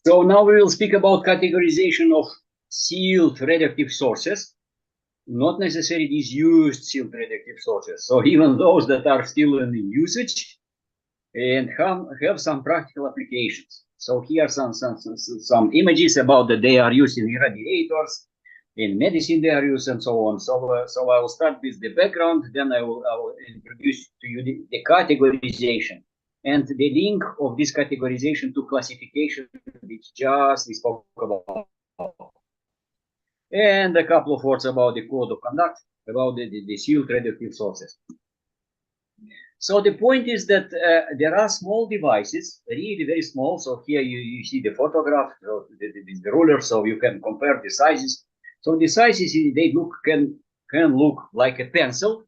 So now we will speak about categorization of sealed radioactive sources, not necessarily these used sealed radioactive sources. So even those that are still in usage and have some practical applications. So here are some images about that they are used in irradiators, in medicine they are used, and so on. So I will start with the background, then I will introduce to you the categorization and the link of this categorization to classification, which just we spoke about. And a couple of words about the code of conduct, about the sealed radioactive sources. So the point is that there are small devices, really very small. So here you see the photograph, so the ruler, so you can compare the sizes. So the sizes they can look like a pencil,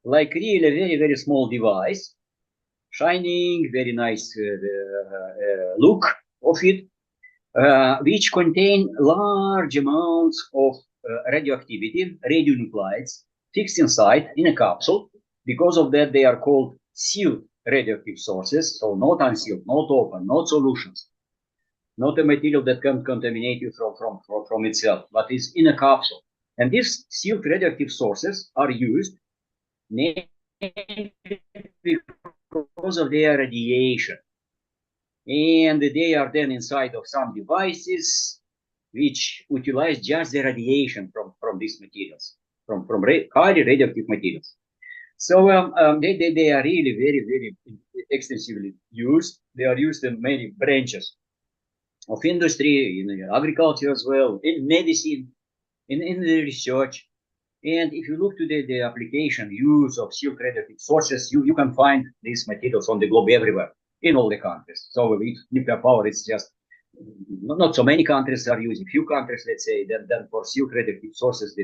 like really a very, very small device, shining, very nice look of it, which contain large amounts of radioactivity, radionuclides, fixed inside in a capsule. Because of that, they are called sealed radioactive sources. So not unsealed, not open, not solutions, not a material that can contaminate you from itself, but is in a capsule. And these sealed radioactive sources are used because of their radiation. And they are then inside of some devices which utilize just the radiation from these materials, from highly radioactive materials. So they are really very, very extensively used. They are used in many branches of industry, in agriculture as well, in medicine, in the research. And if you look to the application use of sealed radioactive sources, you can find these materials on the globe everywhere, in all the countries. So with nuclear power, it's just not so many countries are using, few countries, let's say, then for sealed radioactive sources,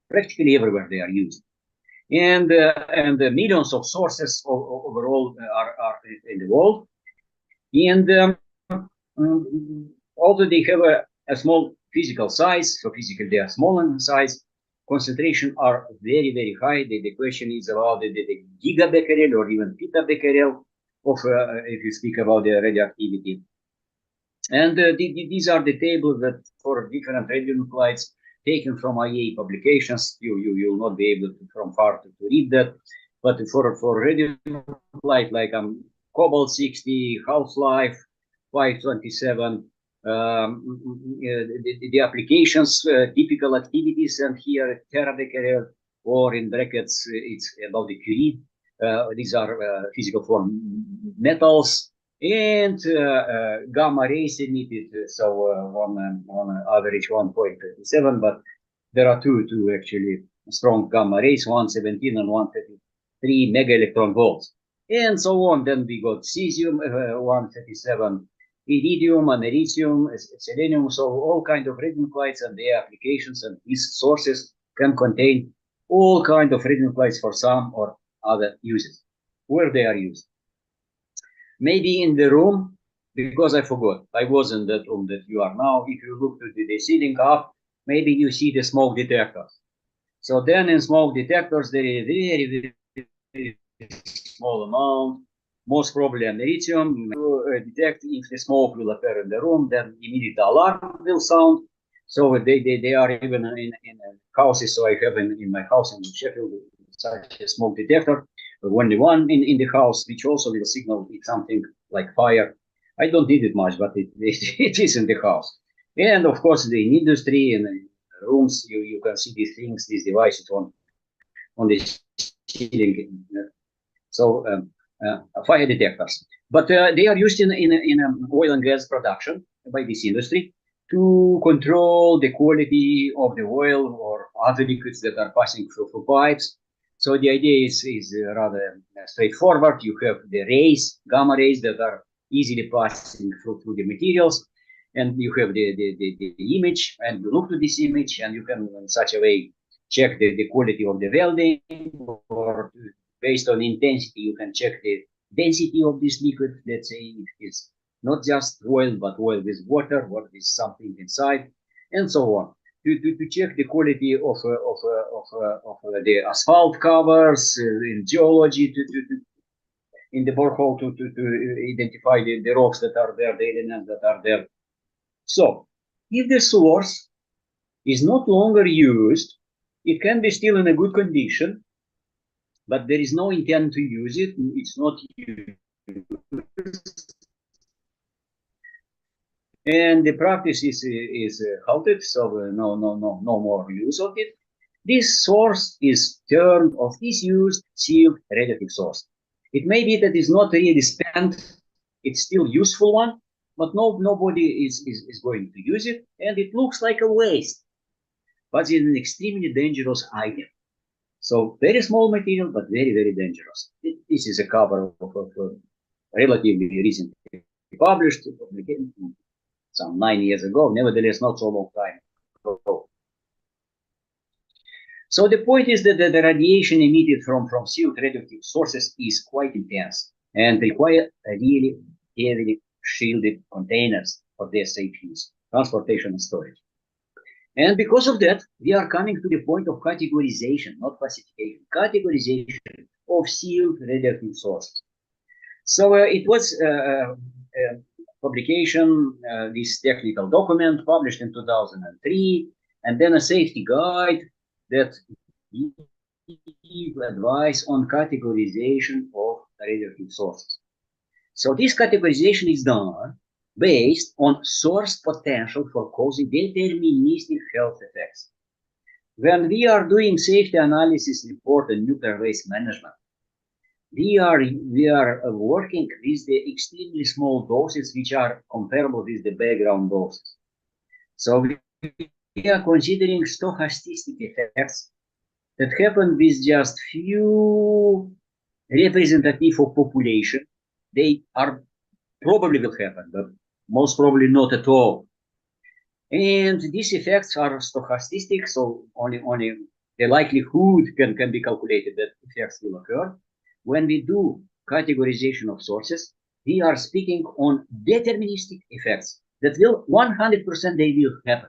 practically everywhere they are used. And millions of sources overall are in the world. And although they have a small physical size, so physically they are small in size, concentration are very, very high. The question is about the gigabecquerel or even petabecquerel of if you speak about the radioactivity. And these are the tables that for different radionuclides taken from IAEA publications. You will not be able to from far to read that. But for radionuclide like cobalt 60, half-life 527, the applications, typical activities, and here terabecquerel, or in brackets, it's about the curie. These are physical form metals and gamma rays emitted. So on average 1.37, but there are two actually strong gamma rays, 117 and 133 mega electron volts, and so on. Then we got cesium 137, iridium, americium, selenium. So all kind of radionuclides and their applications, and these sources can contain all kind of radionuclides for some or other uses. Where they are used, maybe in the room, because I forgot, I was in that room that you are now. If you look to the ceiling up, maybe you see the smoke detectors. So then in smoke detectors, there is very, very small amount, most probably americium. To detect if the smoke will appear in the room, then immediate alarm will sound. So they are even in houses. So I have in my house in Sheffield such a smoke detector, only one in the house, which also will signal if something like fire. I don't need it much, but it is in the house. And of course, in industry and rooms, you can see these things, these devices on the ceiling. So fire detectors, but they are used in oil and gas production by this industry to control the quality of the oil or other liquids that are passing through pipes. So the idea is rather straightforward. You have the rays, gamma rays, that are easily passing through the materials, and you have the image, and you look to this image, and you can in such a way check the quality of the welding, or based on intensity, you can check the density of this liquid. Let's say it is not just oil, but oil with water, what is something inside, and so on. To check the quality of the asphalt covers in geology, in the borehole to identify the rocks that are there, the elements that are there. So if the source is not longer used, it can be still in a good condition, but there is no intent to use it. It's not used. And the practice is halted, so no more use of it. This source is termed of disused sealed radioactive source. It may be that it's not really spent, it's still useful one, but nobody is going to use it, and it looks like a waste, but it's an extremely dangerous item. So very small material, but very, very dangerous. This is a cover of relatively recently published publication some 9 years ago, nevertheless not so long time ago. So the point is that the radiation emitted from sealed radioactive sources is quite intense and require really heavily shielded containers for their safe use, transportation and storage. And because of that, we are coming to the point of categorization, not classification, categorization of sealed radioactive sources. So it was publication, this technical document published in 2003, and then a safety guide that gives advice on categorization of radioactive sources. So this categorization is done based on source potential for causing deterministic health effects. When we are doing safety analysis report and nuclear waste management, we are working with the extremely small doses which are comparable with the background doses. So we are considering stochastic effects that happen with just few representative of population. They are probably will happen, but most probably not at all. And these effects are stochastic, so only the likelihood can be calculated that effects will occur. When we do categorization of sources, we are speaking on deterministic effects that will 100% they will happen.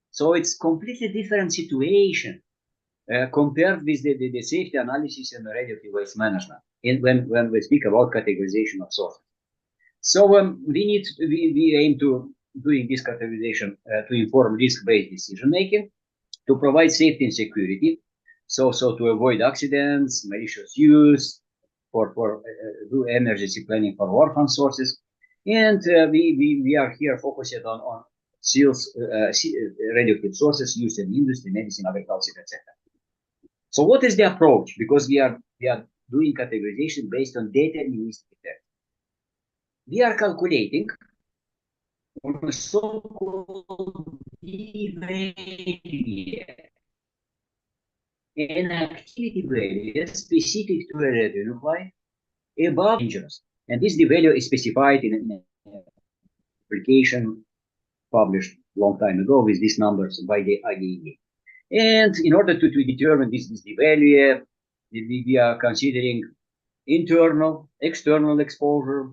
So it's completely different situation compared with the safety analysis and radioactive waste management when we speak about categorization of sources. So we aim to doing this categorization to inform risk-based decision making, to provide safety and security, so to avoid accidents, malicious use, for do emergency planning for orphan sources, and we are here focused on sealed radioactive sources used in industry, medicine, agriculture, etc. So what is the approach? Because we are doing categorization based on deterministic effects. We are calculating on a so-called value, an activity value specific to a radionuclide above dangerous. And this value is specified in an application published a long time ago with these numbers by the IAEA. And in order to determine this value, we are considering internal, external exposure,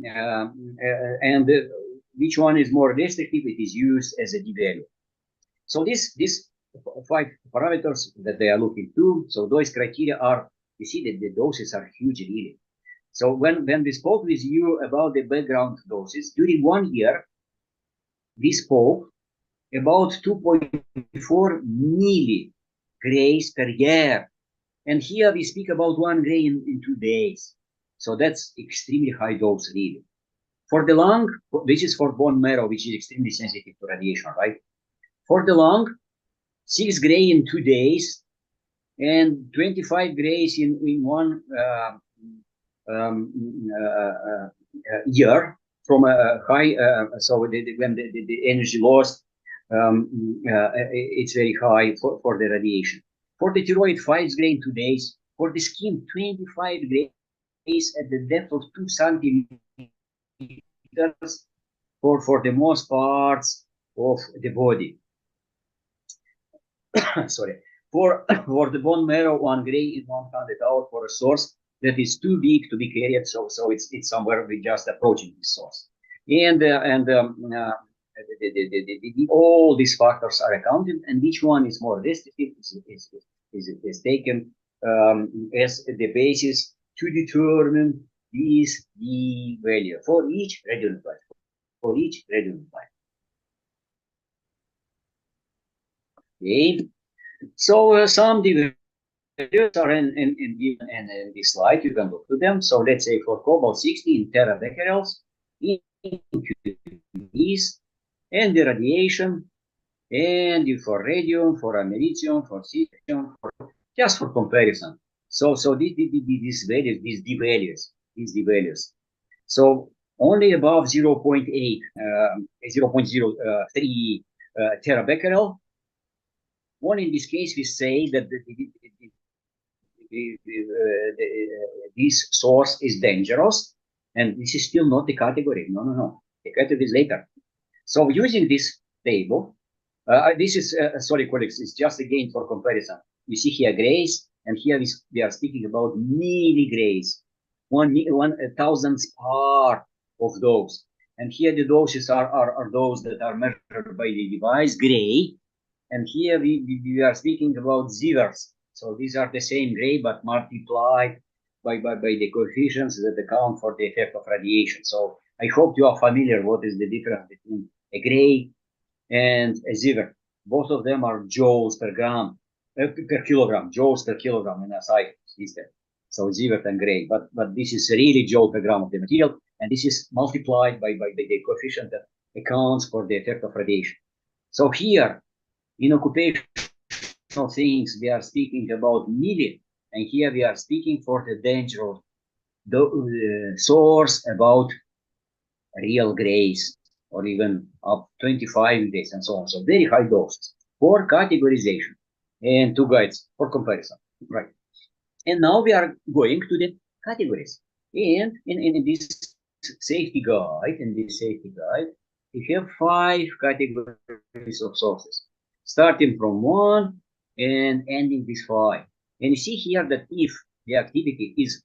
and which one is more restrictive, it is used as a d-value. So these 5 parameters that they are looking to, so those criteria are, you see that the doses are huge really. So when we spoke with you about the background doses, during 1 year, we spoke about 2.4 milligrays per year. And here we speak about 1 gray in 2 days. So that's extremely high dose really. For the lung, this is for bone marrow, which is extremely sensitive to radiation, right? For the lung, 6 gray in 2 days and 25 grays in 1 year from a high, so when the energy loss, it's very high for the radiation. For the thyroid, 5 gray in 2 days. For the skin, 25 grays at the depth of 2 centimeters for the most parts of the body. Sorry. For the bone marrow, 1 gray in 100 hours for a source that is too big to be carried, so it's somewhere we just approaching this source, and all these factors are accounted, and which one is more restrictive is taken as the basis to determine this D value for each radionuclide. For each radionuclide. Okay. So some D values are in this slide. You can look to them. So let's say for cobalt 60 in terabecquerels in QEs, and the radiation, and for radium, for americium, for cesium, just for comparison. So these values, these D values. So only above 0.8, 0.03 terabecquerel. One in this case, we say that this source is dangerous, and this is still not the category. No. The category is later. So using this table, this is, sorry, colleagues, it's just again for comparison. You see here grays, and here we are speaking about milligrays, 1,000th part of those. And here the doses are those that are measured by the device, gray. And here we are speaking about sieverts. So these are the same gray, but multiplied by the coefficients that account for the effect of radiation. So I hope you are familiar what is the difference between a gray and a sievert. Both of them are joules per gram, per kilogram, joules per kilogram in a SI system. So sievert and gray, but this is really joule per gram of the material, and this is multiplied by the coefficient that accounts for the effect of radiation. So here, in occupational things, we are speaking about milli, and here we are speaking for the danger of the source about real grays, or even up 25 days and so on. So very high doses for categorization and two guides for comparison, right? And now we are going to the categories. And in this safety guide, we have 5 categories of sources, starting from 1 and ending with 5. And you see here that if the activity is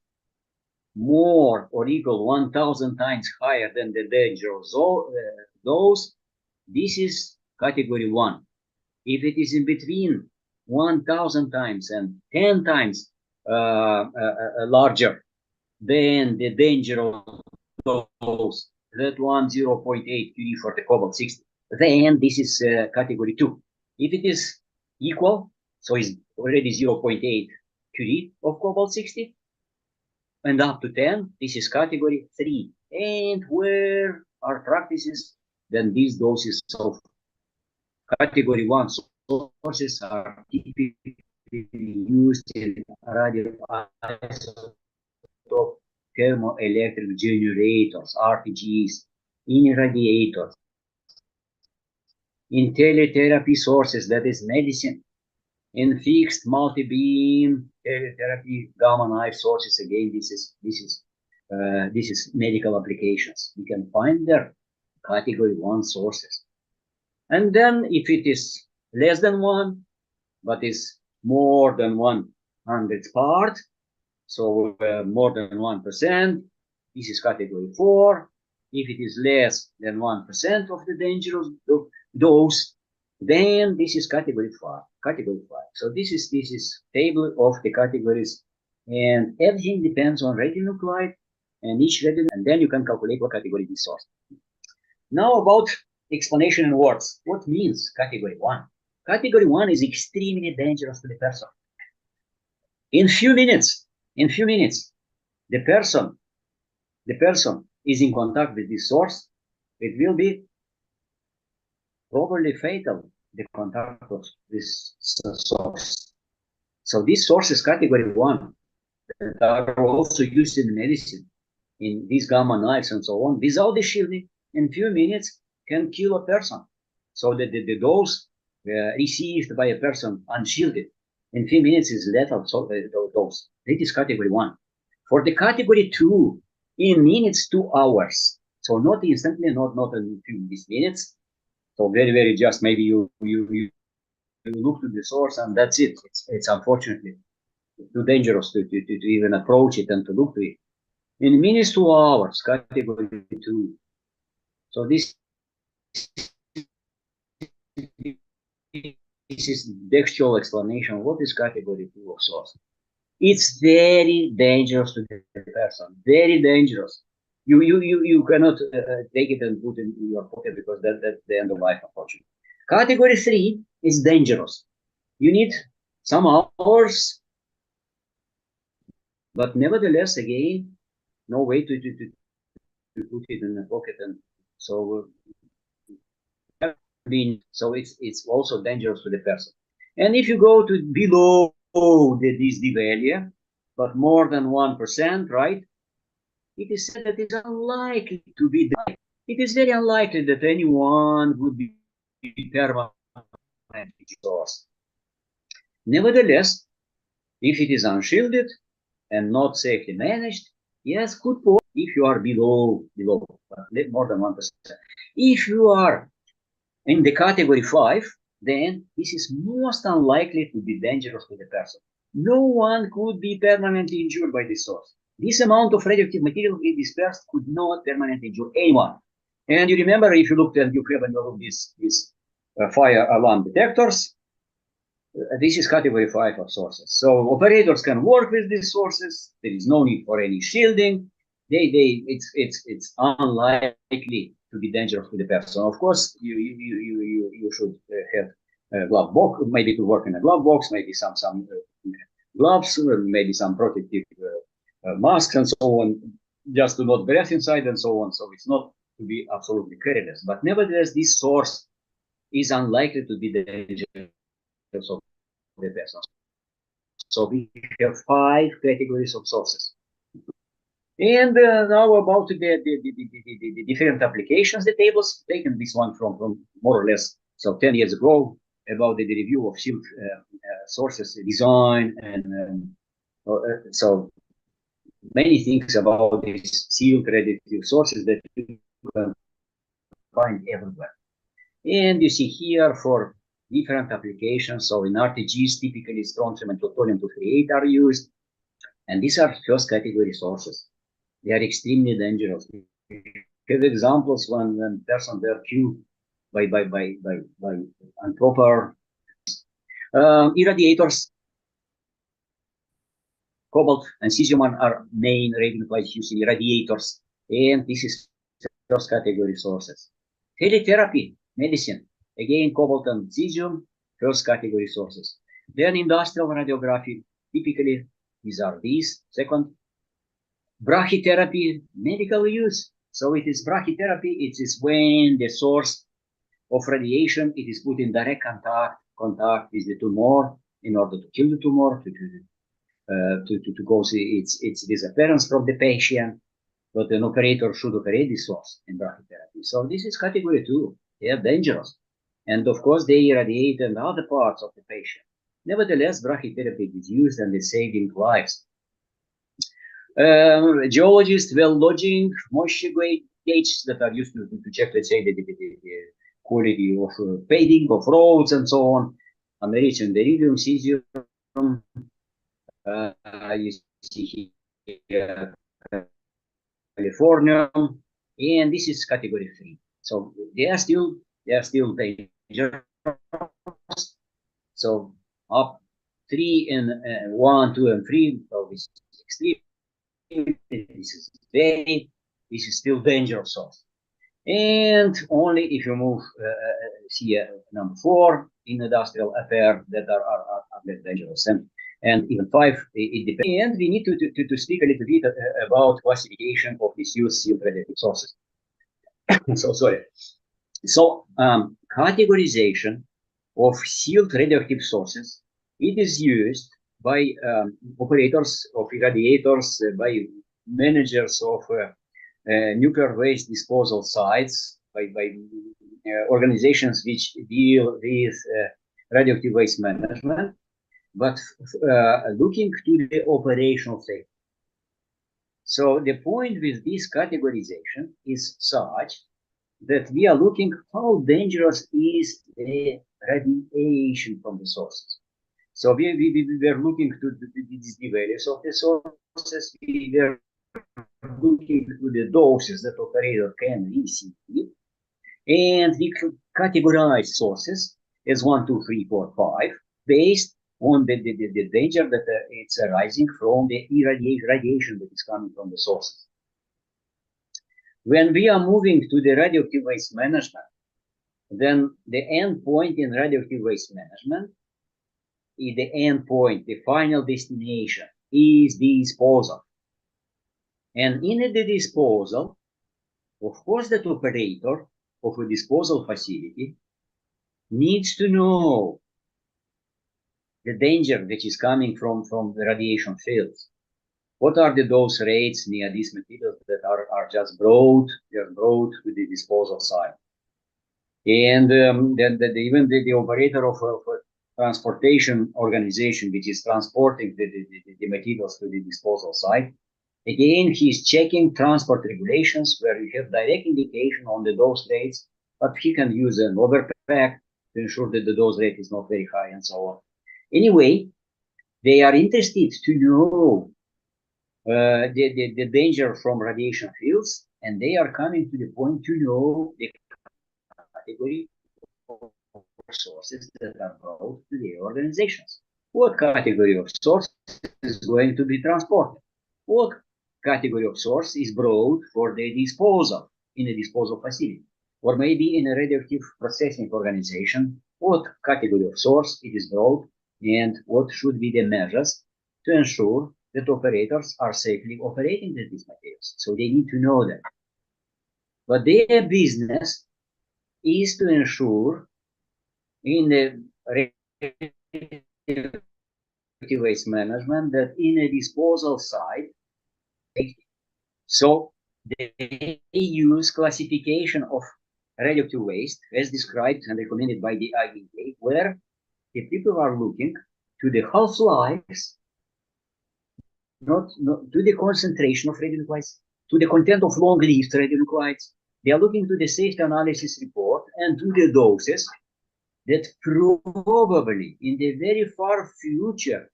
more or equal 1,000 times higher than the danger dose, this is category 1. If it is in between 1,000 times and 10 times larger than the danger of dose, that one 0.8 curie for the cobalt 60, then this is category 2. If it is equal, so it's already 0.8 curie of cobalt 60, and up to 10, this is category 3. And where are practices, then these doses of category 1 sources are typically used in radioisotope thermoelectric generators, RTGs, in radiators, in teletherapy sources, that is medicine, in fixed multi-beam teletherapy gamma knife sources. Again, this is medical applications. You can find their category 1 sources. And then if it is less than 1, but is more than 100th part, so more than 1%, this is category 4. If it is less than 1% of the dangerous dose, then this is category 5. So this is table of the categories, and everything depends on radionuclide and each radionuclide, and then you can calculate what category this source. Now about explanation in words. What means category 1? Category 1 is extremely dangerous to the person. In few minutes, the person is in contact with this source. It will be probably fatal, the contact of this source. So this source is category 1 that are also used in medicine, in these gamma knives and so on. Without the shielding, in few minutes can kill a person. So that the dose received by a person unshielded in few minutes is lethal dose. That is category 1. For the category 2, in minutes to hours. So not instantly, not in few minutes. So very just maybe you look to the source and that's it. It's unfortunately too dangerous to even approach it and to look to it. In minutes to hours, category 2. So this is the actual explanation. What is category 2 of source? It's very dangerous to the person. Very dangerous. You cannot take it and put it in your pocket because that's the end of life, unfortunately. Category 3 is dangerous. You need some hours, but nevertheless, again, no way to put it in the pocket, and so it's also dangerous to the person. And if you go to below this D value, but more than 1%, right? It is said that it's unlikely to be there. It is very unlikely that anyone would be permanent source. Nevertheless, if it is unshielded and not safely managed, yes, good for if you are below more than 1%. If you are in the category 5, then this is most unlikely to be dangerous to the person. No one could be permanently injured by this source. This amount of radioactive material we dispersed could not permanently injure anyone. And you remember, if you looked at, you have in your room these fire alarm detectors. This is category 5 of sources. So operators can work with these sources. There is no need for any shielding. It's unlikely to be dangerous to the person. Of course, you should have a glove box, maybe to work in a glove box, maybe some gloves, maybe some protective masks and so on, just to not breathe inside and so on. So it's not to be absolutely careless. But nevertheless, this source is unlikely to be dangerous of the person. So we have 5 categories of sources. And now about the different applications, the tables taken this one from more or less 10 years ago about the review of sealed sources design, and so many things about these sealed radioactive sources that you can find everywhere. And you see here for different applications. So in RTGs, typically strontium and plutonium-238 are used, and these are first category sources. They are extremely dangerous. We have examples when persons were killed by improper irradiators. Cobalt and cesium are main radionuclides used in irradiators, and this is first category sources. Teletherapy, medicine, again, cobalt and cesium, first category sources. Then industrial radiography, typically these, second. Brachytherapy, medical use. So it is brachytherapy, it is when the source of radiation, it is put in direct contact with the tumor in order to kill the tumor, to cause its disappearance from the patient. But an operator should operate the source in brachytherapy. So this is category 2. They are dangerous. And of course, they irradiate and other parts of the patient. Nevertheless, brachytherapy is used and is saving lives. Geologists, well lodging, moisture gauges that are used to check, let's say, the quality of paving of roads and so on. American beryllium, cesium, you see here California, and this is category 3. So they are still dangerous. So up 3 and 1, 2, and 3, so this is extreme. This is still dangerous source. And only if you move, see number 4 in industrial affair that are less dangerous, and even 5, it depends. And we need to speak a little bit about classification of these sealed radioactive sources. So sorry. So categorization of sealed radioactive sources, it is used by operators of irradiators, by managers of nuclear waste disposal sites, by organizations which deal with radioactive waste management, but looking to the operational safety. So the point with this categorization is such that we are looking how dangerous is the radiation from the sources. So we were looking to the values of the sources. We were looking to the doses that operator can receive, and we categorize sources as 1, 2, 3, 4, 5 based on the danger that it's arising from the radiation that is coming from the sources. When we are moving to the radioactive waste management, then the end point in radioactive waste management is the end point, the final destination is disposal. And in the disposal, of course, that operator of a disposal facility needs to know the danger which is coming from the radiation fields. What are the dose rates near these materials that are just brought to the disposal site? And then even the operator of a transportation organization, which is transporting the materials to the disposal site, again, he's checking transport regulations where we have direct indication on the dose rates, but he can use an overpack to ensure that the dose rate is not very high and so on. Anyway, they are interested to know the danger from radiation fields, and they are coming to the point to know the category of sources that are brought to the organizations. What category of source is going to be transported? What category of source is brought for the disposal in a disposal facility? Or maybe in a radioactive processing organization, what category of source it is brought, and what should be the measures to ensure that operators are safely operating these materials. So they need to know that. But their business is to ensure in the radioactive waste management that in a disposal site, so they use classification of radioactive waste as described and recommended by the IAEA, where the people are looking to the half-lives, not to the concentration of radionuclides, to the content of long-lived radionuclides. They are looking to the safety analysis report and to the doses that probably in the very far future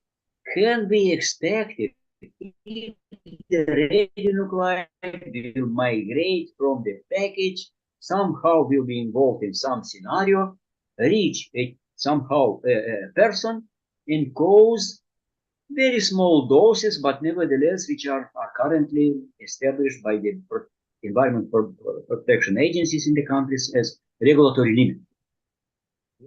can be expected if the radionuclide will migrate from the package, somehow will be involved in some scenario, reach a person and cause very small doses, but nevertheless, which are currently established by the environment protection agencies in the countries as regulatory limit.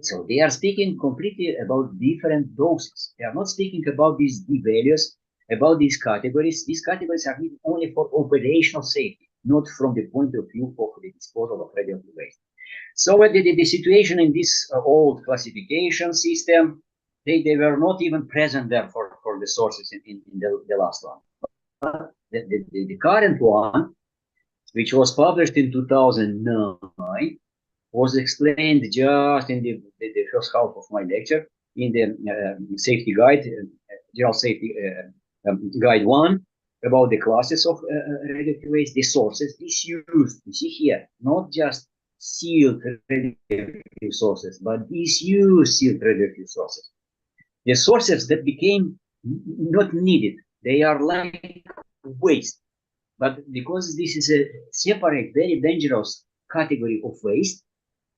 So they are speaking completely about different doses. They are not speaking about these D values, about these categories. These categories are needed only for operational safety, not from the point of view of the disposal of radioactive waste. So the situation in this old classification system, they were not even present there for the sources in the last one. But the current one, which was published in 2009, was explained just in the first half of my lecture in the safety guide, general safety guide 1, about the classes of radioactive waste, the sources, disused, you see here, not just sealed radioactive sources, but disused sealed radioactive sources. The sources that became not needed, they are like waste. But because this is a separate, very dangerous category of waste,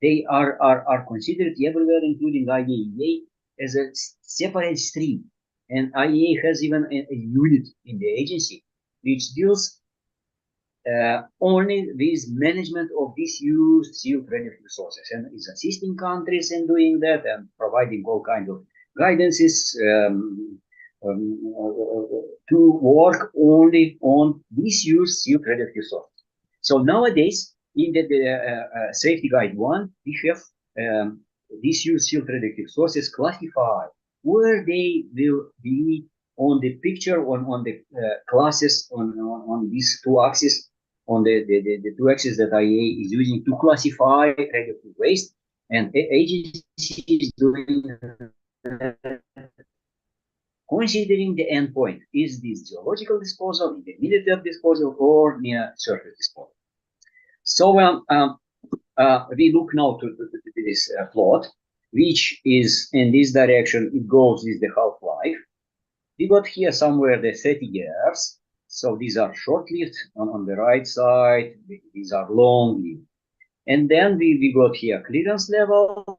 they are considered everywhere, including IAEA, as a separate stream. And IAEA has even a unit in the agency which deals only with management of disused sealed radioactive sources, and is assisting countries in doing that and providing all kinds of guidances to work only on disused sealed radioactive sources. So nowadays, in the safety guide 1, we have disused sealed radioactive sources classified where they will be on the picture on the classes on these two axes, on the two axes that IAEA is using to classify radioactive waste, and agency is doing considering the endpoint. Is this geological disposal, intermediate disposal, or near surface disposal? So we look now to this plot, which is in this direction. It goes with the half-life. We got here somewhere the 30 years. So these are short-lived on the right side. These are long-lived. And then we got here clearance level.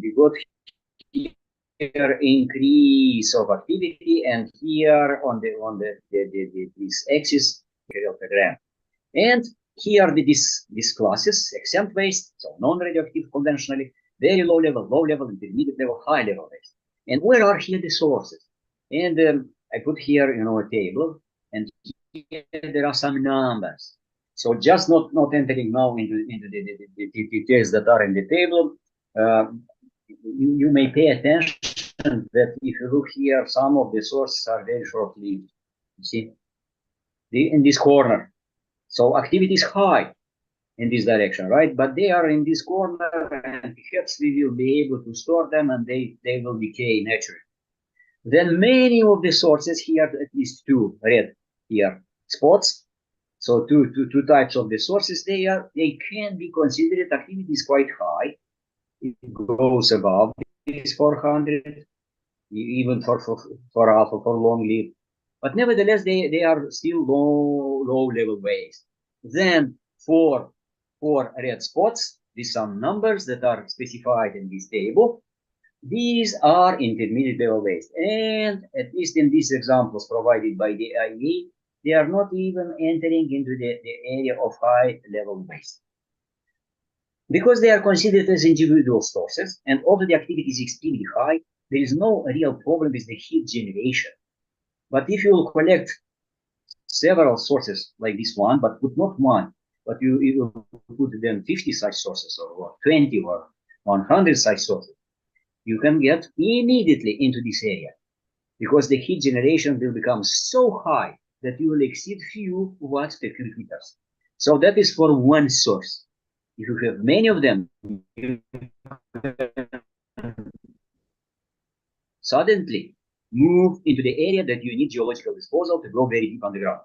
we got here increase of activity, and here on this axis of the gram. And here these classes, exempt waste, so non-radioactive conventionally, very low level, intermediate level, high level waste. And where are here the sources? And I put here, a table, and here there are some numbers. So just not entering now into the details that are in the table. You may pay attention that if you look here, some of the sources are very short-lived. You see, in this corner. So activity is high in this direction, right? But they are in this corner, and perhaps we will be able to store them, and they will decay naturally. Then many of the sources here, at least two red here spots. So two types of the sources, they can be considered activity is quite high. It goes above this 400, even for alpha, for long lived. But nevertheless, they are still low level waste. Then for red spots, these some numbers that are specified in this table. These are intermediate level waste, and at least in these examples provided by the IEA, they are not even entering into the area of high level waste. Because they are considered as individual sources, and although the activity is extremely high, there is no real problem with the heat generation. But if you will collect several sources like this one, but put not one, but you put then 50 such sources, or 20 or 100 such sources, you can get immediately into this area, because the heat generation will become so high that you will exceed few watts per cubic meters. So that is for one source. If you have many of them, you suddenly move into the area that you need geological disposal to go very deep underground.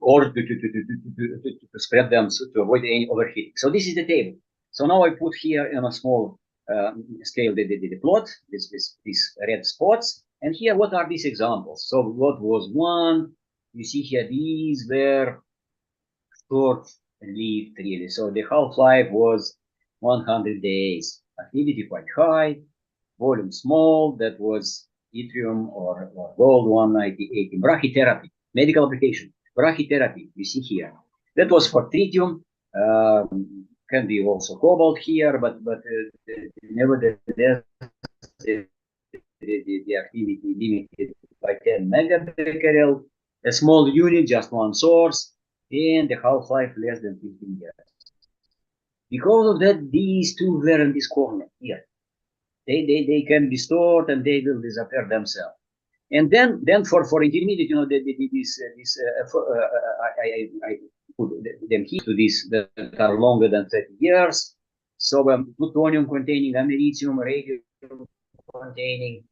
Or to spread them to avoid any overheating. So this is the table. So now I put here in a small scale the plot, these red spots. And here, what are these examples? So what was one? You see here, these were short-lived really. So the half-life was 100 days. Activity quite high, volume small. That was yttrium or gold 198 in brachytherapy, medical application. Brachytherapy, you see here. That was for tritium. Can be also cobalt here, but nevertheless, the activity limited by 10 megabecquerel. A small unit, just one source, and the half-life less than 15 years. Because of that, these two were in this corner here. They can be stored and they will disappear themselves. And then for intermediate, I put them here to this that are longer than 30 years. So plutonium containing, americium, radium containing,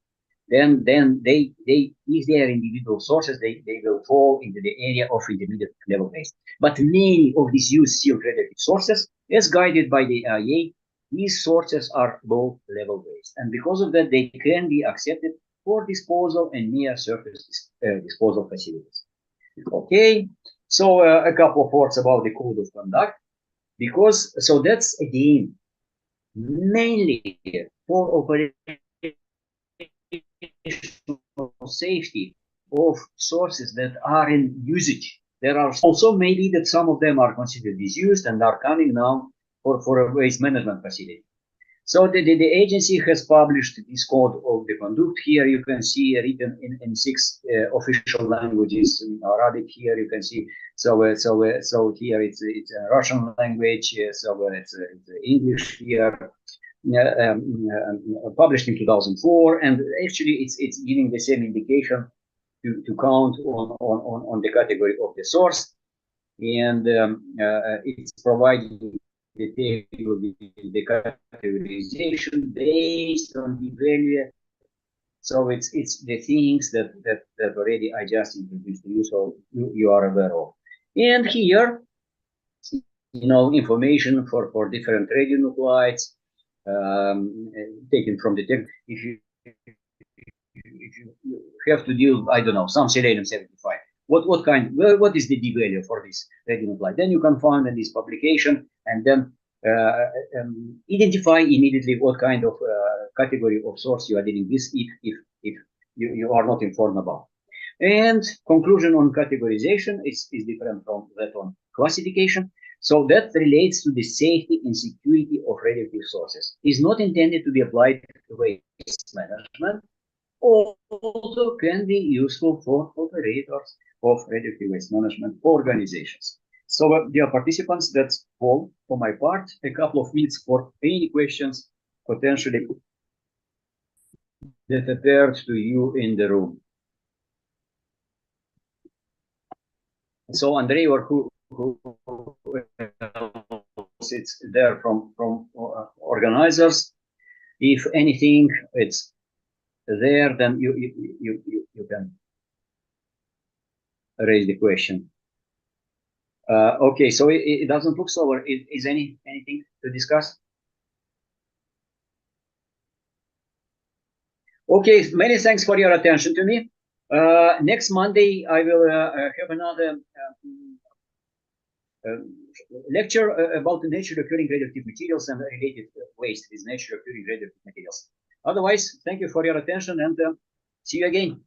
then they if they are individual sources, they will fall into the area of intermediate level waste. But many of these used sealed radioactive sources, as guided by the IEA, these sources are low level waste, and because of that, they can be accepted for disposal and near surface disposal facilities. Okay, so a couple of words about the code of conduct, because so that's again mainly for operational safety of sources that are in usage. There are also maybe that some of them are considered disused and are coming now for a waste management facility. So the agency has published this code of the conduct. Here you can see written in 6 official languages. In Arabic here you can see. So here it's a Russian language. So it's English here. Published in 2004, and actually it's giving the same indication to count on the category of the source, and it's providing the table with the categorization based on the value. So it's the things that already I just introduced to you, so you are aware of. And here, information for different radionuclides. Taken from the text. If you have to deal, I don't know, some selenium-75, what is the D value for this radionuclide? Then you can find in this publication, and then identify immediately what kind of category of source you are dealing with if you are not informed about. And conclusion on categorization is different from that on classification. So that relates to the safety and security of radioactive sources. Is not intended to be applied to waste management, also can be useful for operators of radioactive waste management organizations. So, dear participants, that's all for my part. A couple of minutes for any questions potentially that appeared to you in the room. So, Andrei, or who sits there from organizers, if anything it's there, then you can raise the question. Okay, so it doesn't look so. Is anything to discuss? Okay, many thanks for your attention to me. Next Monday, I will have another lecture about the naturally occurring radioactive materials and related waste with naturally occurring radioactive materials. Otherwise, thank you for your attention and see you again.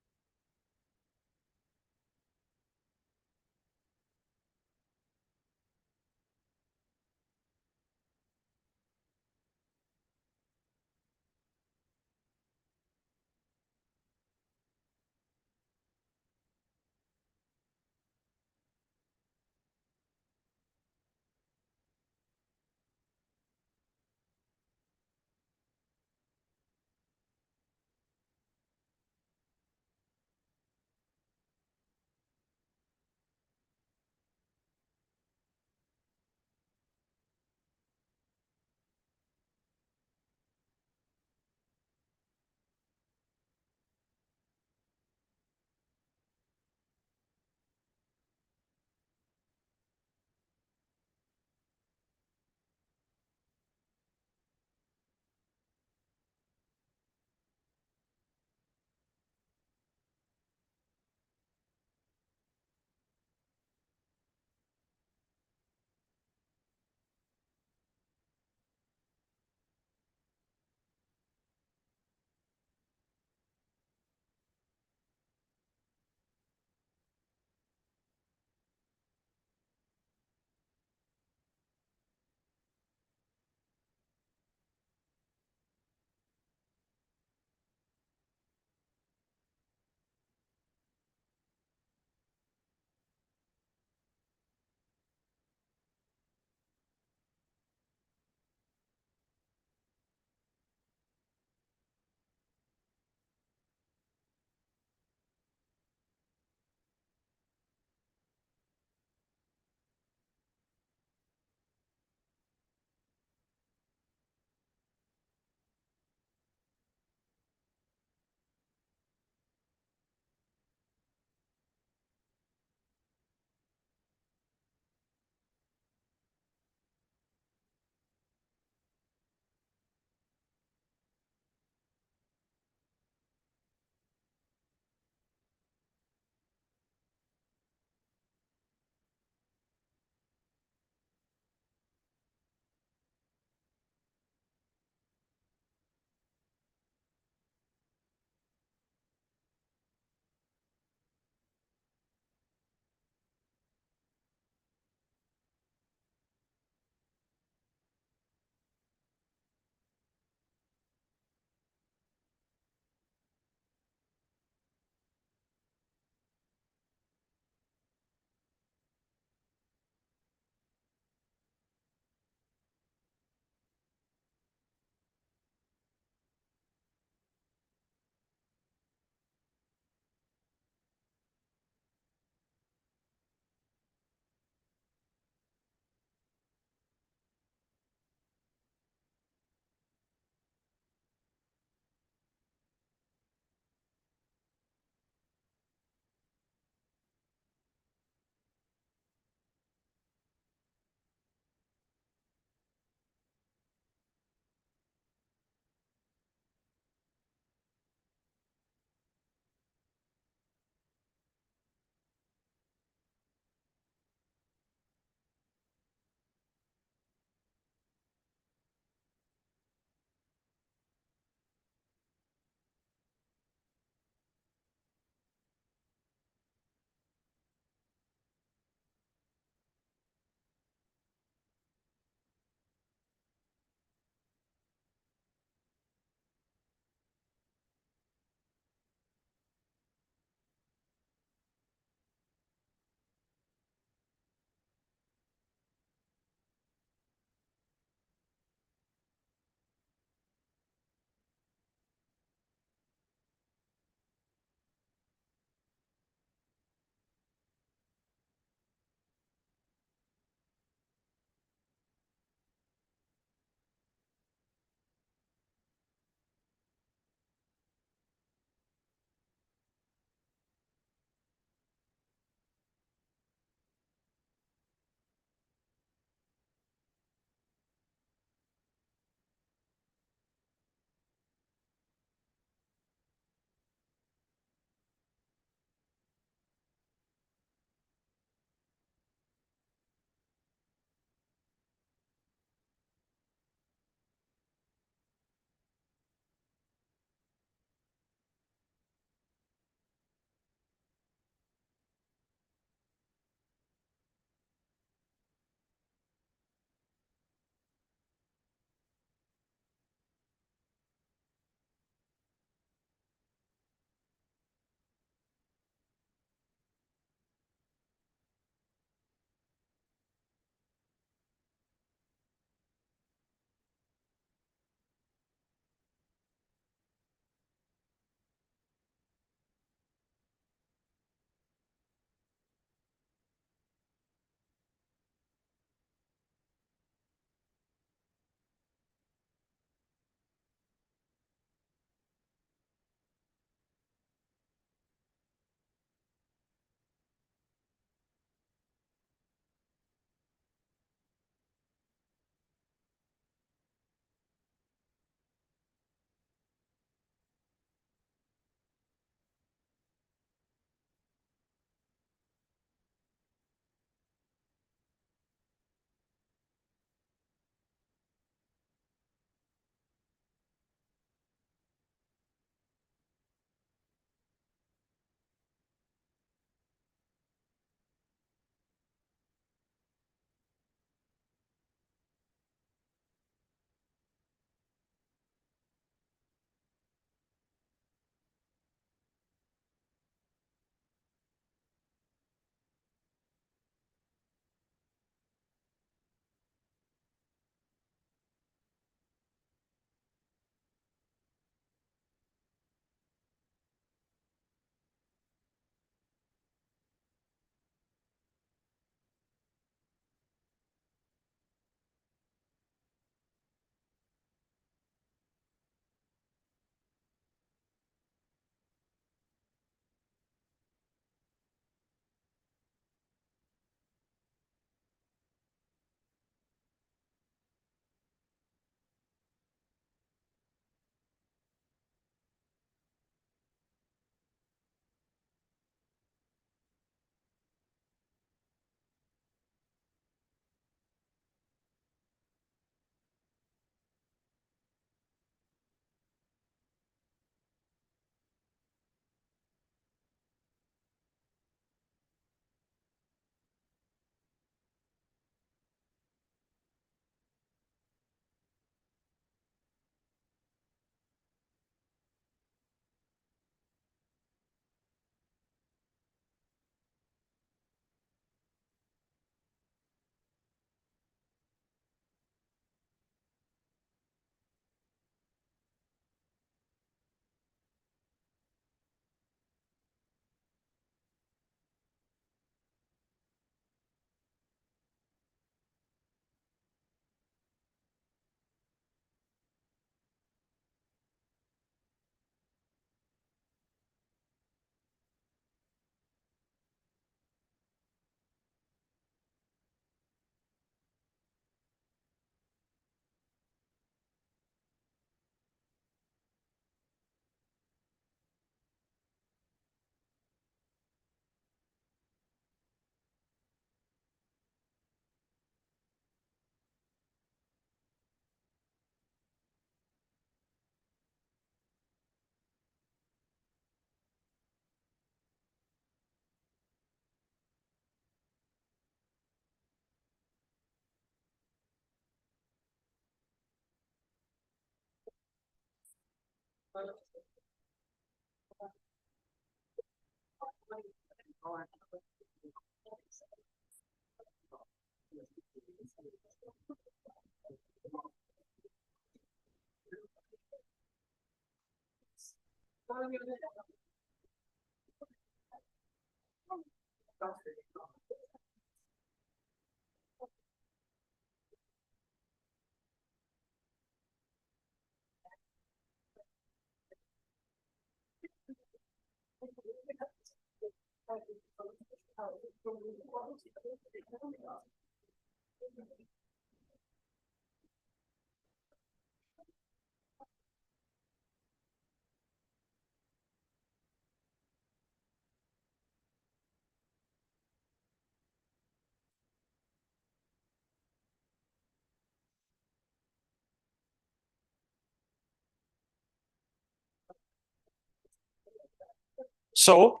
So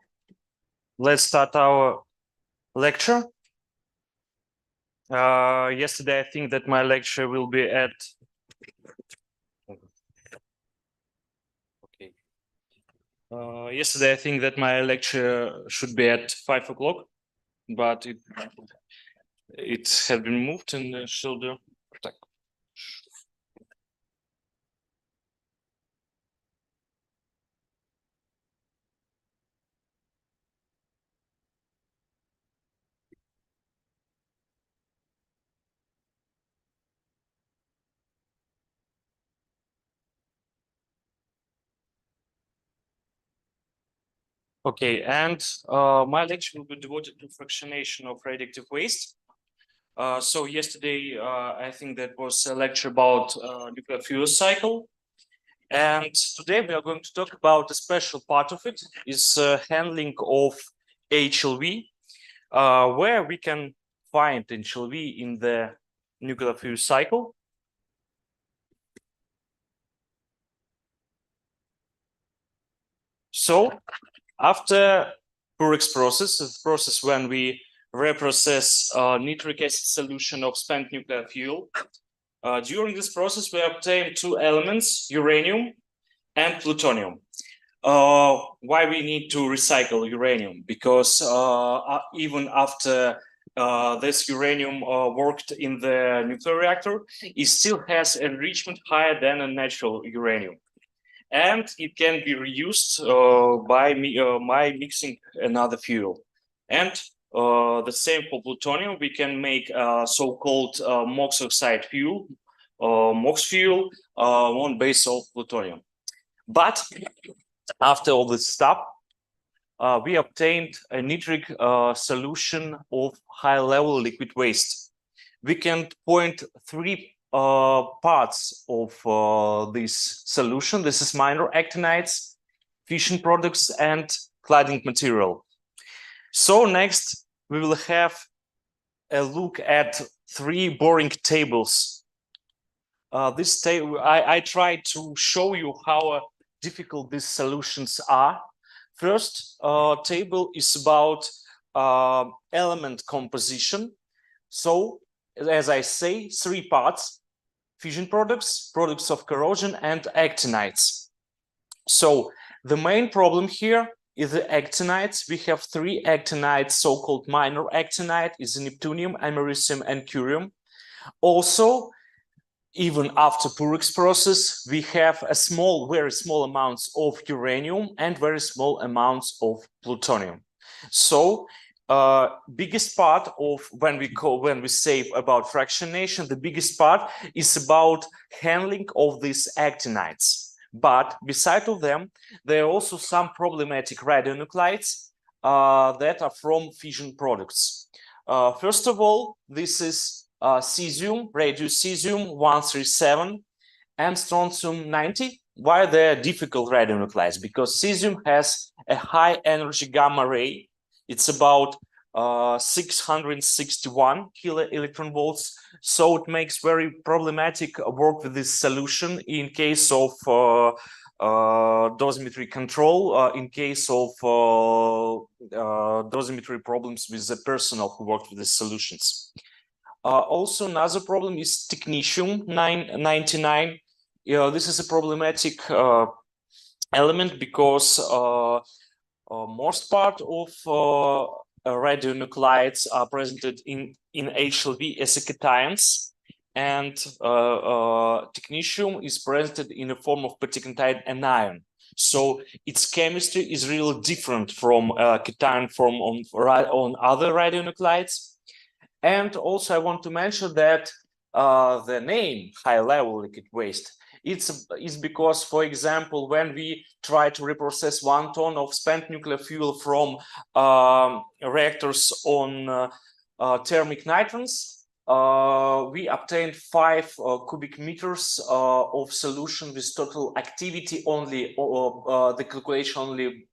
let's start our lecture. Yesterday, I think that my lecture will be at. Okay. Yesterday, I think that my lecture should be at 5 o'clock, but it has been moved and shall do. Okay, and my lecture will be devoted to fractionation of radioactive waste. So yesterday, I think that was a lecture about nuclear fuel cycle. And today we are going to talk about a special part of it, is handling of HLV, where we can find HLV in the nuclear fuel cycle. So after Purex process, the process when we reprocess nitric acid solution of spent nuclear fuel, during this process we obtain two elements, uranium and plutonium. Why we need to recycle uranium? Because even after this uranium worked in the nuclear reactor, it still has enrichment higher than a natural uranium. And it can be reused by mixing another fuel. And the same for plutonium, we can make so-called MOX oxide fuel, MOX fuel on base of plutonium. But after all this stuff, we obtained a nitric solution of high-level liquid waste. We can point three parts of this solution. This is minor actinides, fission products, and cladding material. So next, we will have a look at three boring tables. This table, I tried to show you how difficult these solutions are. First table is about element composition. So, as I say, three parts: fission products, products of corrosion, and actinides. So the main problem here is the actinides. We have three actinides, so-called minor actinide, is neptunium, americium, and curium. Also, even after Purex process, we have a very small amounts of uranium and very small amounts of plutonium. So biggest part of when we say about fractionation, the biggest part is about handling of these actinides. But beside of them, there are also some problematic radionuclides that are from fission products. First of all, this is cesium, radiocesium-137, and strontium-90. Why they're difficult radionuclides? Because cesium has a high energy gamma ray. It's about 661 kilo electron volts. So it makes very problematic work with this solution in case of dosimetry control, in case of dosimetry problems with the personnel who worked with these solutions. Also, another problem is technetium-99. This is a problematic element because most part of radionuclides are presented in HLV as cations, and technetium is presented in the form of petechintide anion. So its chemistry is really different from cation form on other radionuclides. And also I want to mention that the name high-level liquid waste, it's because, for example, when we try to reprocess 1 ton of spent nuclear fuel from reactors on thermic nitrons, we obtained 5 cubic meters of solution with total activity only. The calculation only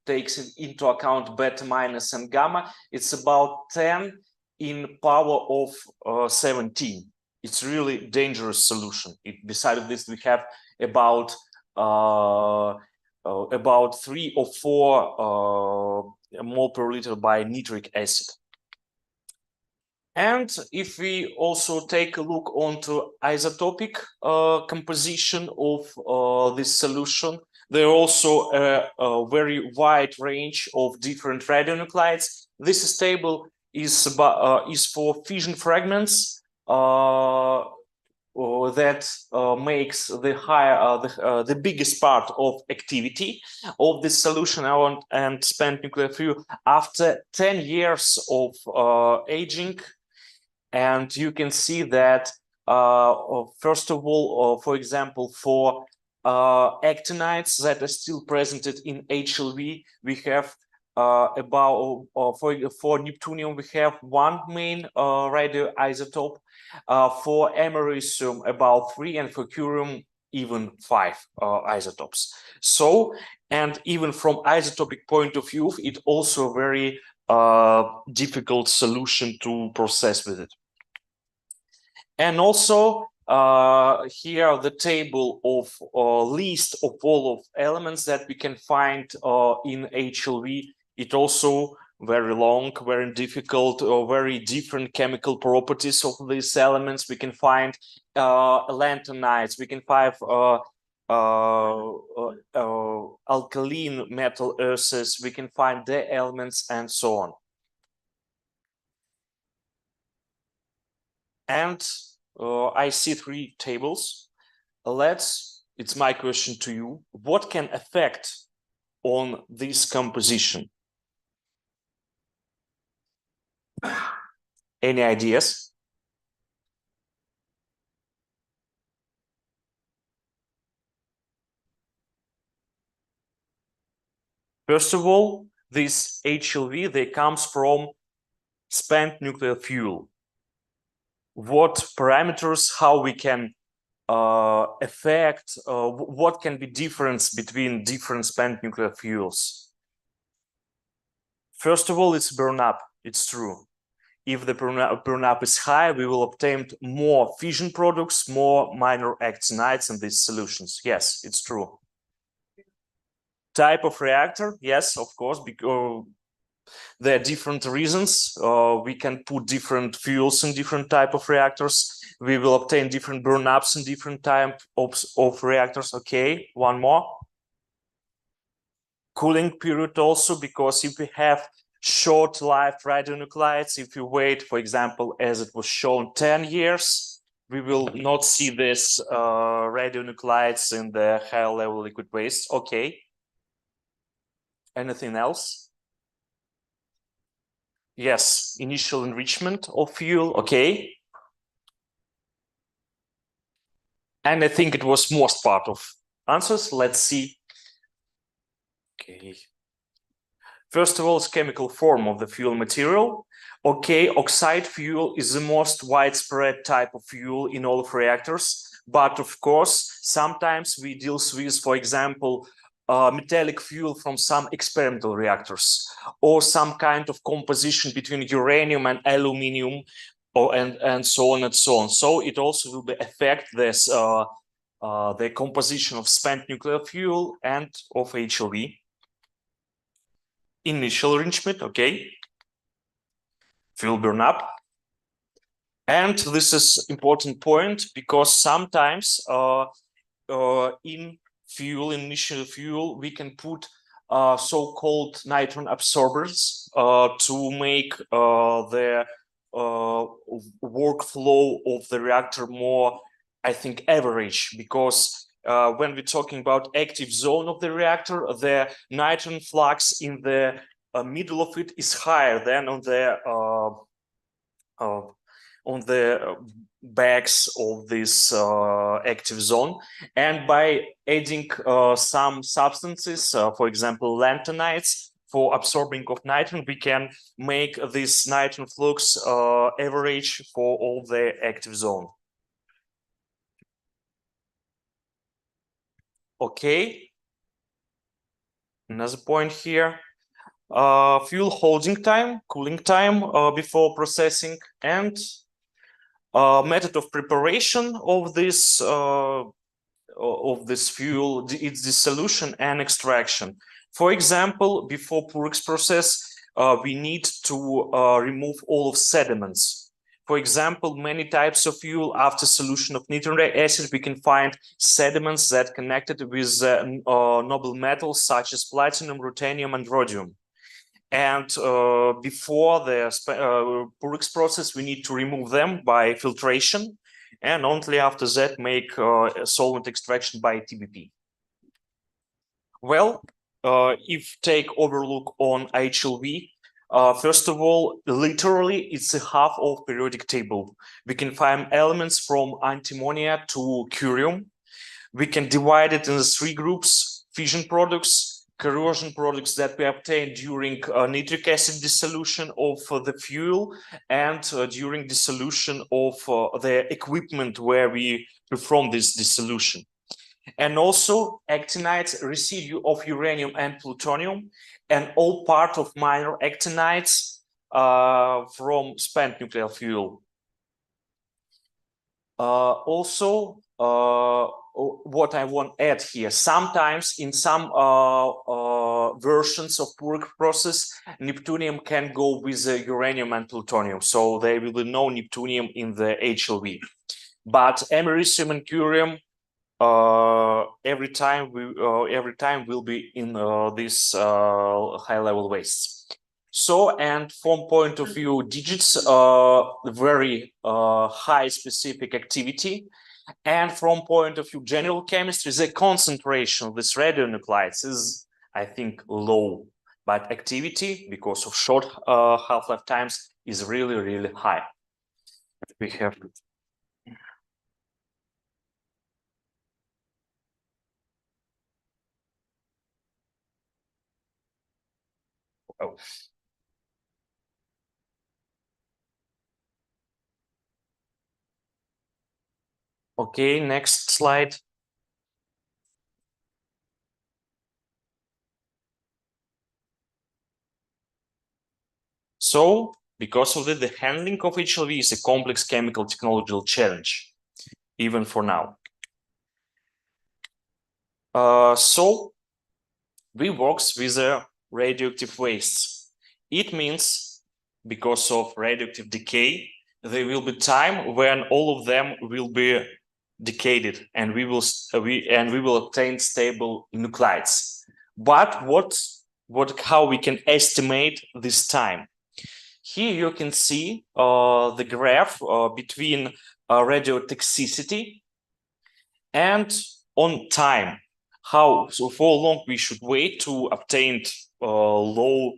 takes into account beta minus and gamma. It's about 10 in power of 17. It's really dangerous solution. Besides this, we have about 3 or 4 mole per liter by nitric acid. And if we also take a look onto isotopic composition of this solution, there are also a very wide range of different radionuclides. This table is for fission fragments that makes the biggest part of activity of this solution and spent nuclear fuel after 10 years of aging. And you can see that, first of all, for example, for actinides that are still presented in HLV, we have for neptunium, we have 1 main radioisotope, for americium about 3, and for curium even 5 isotopes. So, and even from isotopic point of view, it also very difficult solution to process with it. And also here the table of list of all of elements that we can find in HLV. It also very long, very difficult, very different chemical properties of these elements. We can find lanthanides, we can find alkaline metal earths, we can find the elements, and so on. And I see 3 tables. It's my question to you. What can affect on this composition? Any ideas? First of all, this HLV, they comes from spent nuclear fuel. What parameters, how we can affect, what can be difference between different spent nuclear fuels? First of all, it's burn up. It's true. If the burn up is high, we will obtain more fission products, more minor actinides in these solutions. Yes, it's true. Type of reactor, yes, of course, because there are different reasons. We can put different fuels in different type of reactors. We will obtain different burn-ups in different type of reactors. Okay, one more. Cooling period also, because if we have short-lived radionuclides, if you wait, for example, as it was shown, 10 years, we will not see this radionuclides in the high-level liquid waste. Okay. Anything else? Yes, initial enrichment of fuel. Okay. And I think it was most part of answers. Let's see. Okay. First of all, it's chemical form of the fuel material. Okay, oxide fuel is the most widespread type of fuel in all of reactors. But of course, sometimes we deal with, for example, metallic fuel from some experimental reactors, or some kind of composition between uranium and aluminium, and so on and so on. So it also will affect this the composition of spent nuclear fuel and of HLV. Initial enrichment, okay. Fuel burn up. And this is important point, because sometimes in fuel, initial fuel, we can put so-called nitrogen absorbers to make the workflow of the reactor more, I think, average, because when we're talking about active zone of the reactor, the nitrogen flux in the middle of it is higher than on the backs of this active zone. And by adding some substances, for example, lanthanides, for absorbing of nitrogen, we can make this nitrogen flux average for all the active zone. Okay. Another point here. Fuel holding time, cooling time before processing, and method of preparation of this fuel, its dissolution and extraction. For example, before Purex process, we need to remove all of sediments. For example, many types of fuel, after solution of nitric acid, we can find sediments that connected with noble metals such as platinum, ruthenium, and rhodium. And before the Purex process, we need to remove them by filtration, and only after that make solvent extraction by TBP. Well, if take overlook on HLV, first of all, literally it's a half of periodic table. We can find elements from antimony to curium. We can divide it into 3 groups: fission products, corrosion products that we obtain during nitric acid dissolution of the fuel, and during dissolution of the equipment where we perform this dissolution. And also actinides, residue of uranium and plutonium, and all part of minor actinides from spent nuclear fuel. Also, what I want to add here, sometimes in some versions of Purex process, neptunium can go with uranium and plutonium, so there will be no neptunium in the HLV. But americium and curium every time will be in this high-level wastes. So, and from point of view digits, very high specific activity. And from point of view general chemistry, the concentration of this radionuclides is, I think, low. But activity, because of short half-life times, is really, really high. We have... Oh. Okay, next slide. So, because of the handling of HLV is a complex chemical technological challenge, even for now. So, we work with radioactive wastes. It means, because of radioactive decay, there will be time when all of them will be decayed, and we will obtain stable nuclides. But how we can estimate this time? Here you can see the graph between radiotoxicity and on time. For long we should wait to obtain low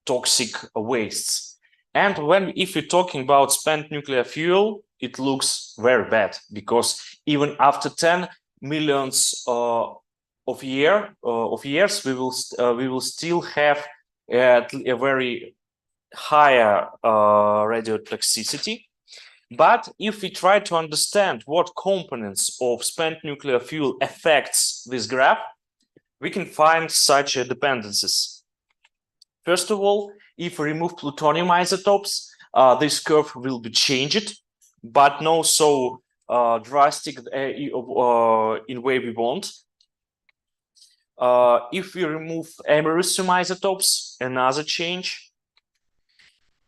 toxic wastes. And if you're talking about spent nuclear fuel, it looks very bad, because even after 10 millions of years, we will still have a very higher radiotoxicity. But if we try to understand what components of spent nuclear fuel affects this graph, we can find such dependencies. First of all, if we remove plutonium isotopes, this curve will be changed, but not so drastic in way we want. If we remove americium isotopes, another change.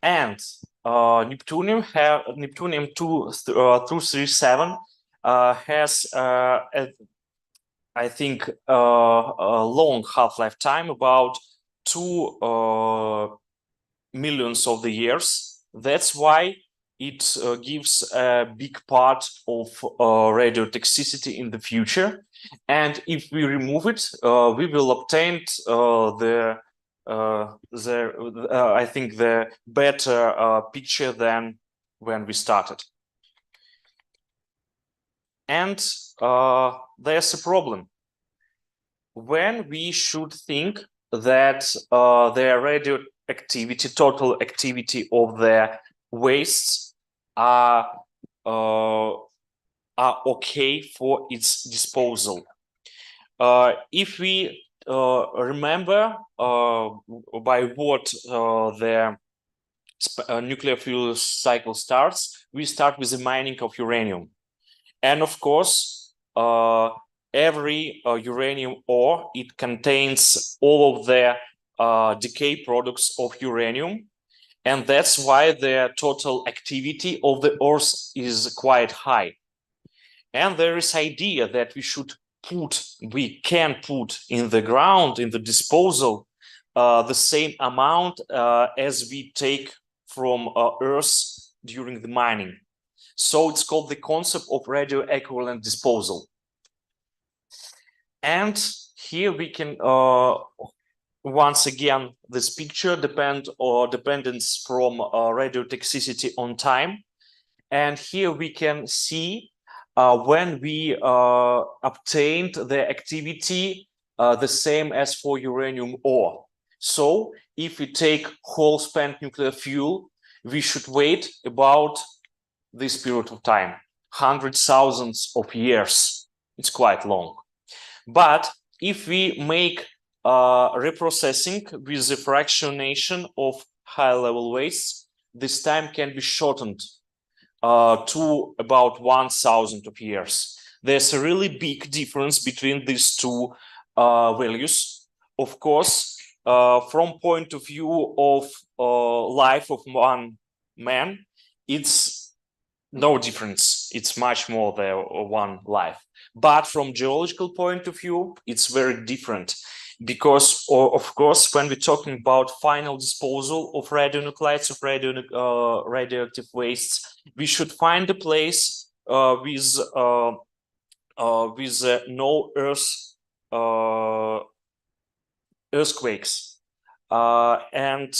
And neptunium 237 has I think, a long half-life time, about 2 millions of the years. That's why it gives a big part of radiotoxicity in the future. And if we remove it, we will obtain I think the better picture than when we started. And there's a problem. When we should think that the radioactivity, total activity of the wastes are okay for its disposal. If we remember by what the nuclear fuel cycle starts, we start with the mining of uranium. And of course, every uranium ore, it contains all of the decay products of uranium. And that's why the total activity of the ores is quite high. And there is idea that we can put in the ground, in the disposal, the same amount as we take from Earth during the mining. So it's called the concept of radio equivalent disposal. And here we can, once again, this picture dependence from radiotoxicity on time. And here we can see when we obtained the activity the same as for uranium ore. So if we take whole spent nuclear fuel, we should wait about this period of time, hundreds, thousands of years. It's quite long. But if we make reprocessing with the fractionation of high-level wastes, this time can be shortened to about 1,000 of years. There's a really big difference between these two values. Of course, from point of view of life of one man, it's no difference. It's much more than one life. But from geological point of view, it's very different. Because, of course, when we're talking about final disposal of radionuclides, of radioactive wastes, we should find a place with no earthquakes. And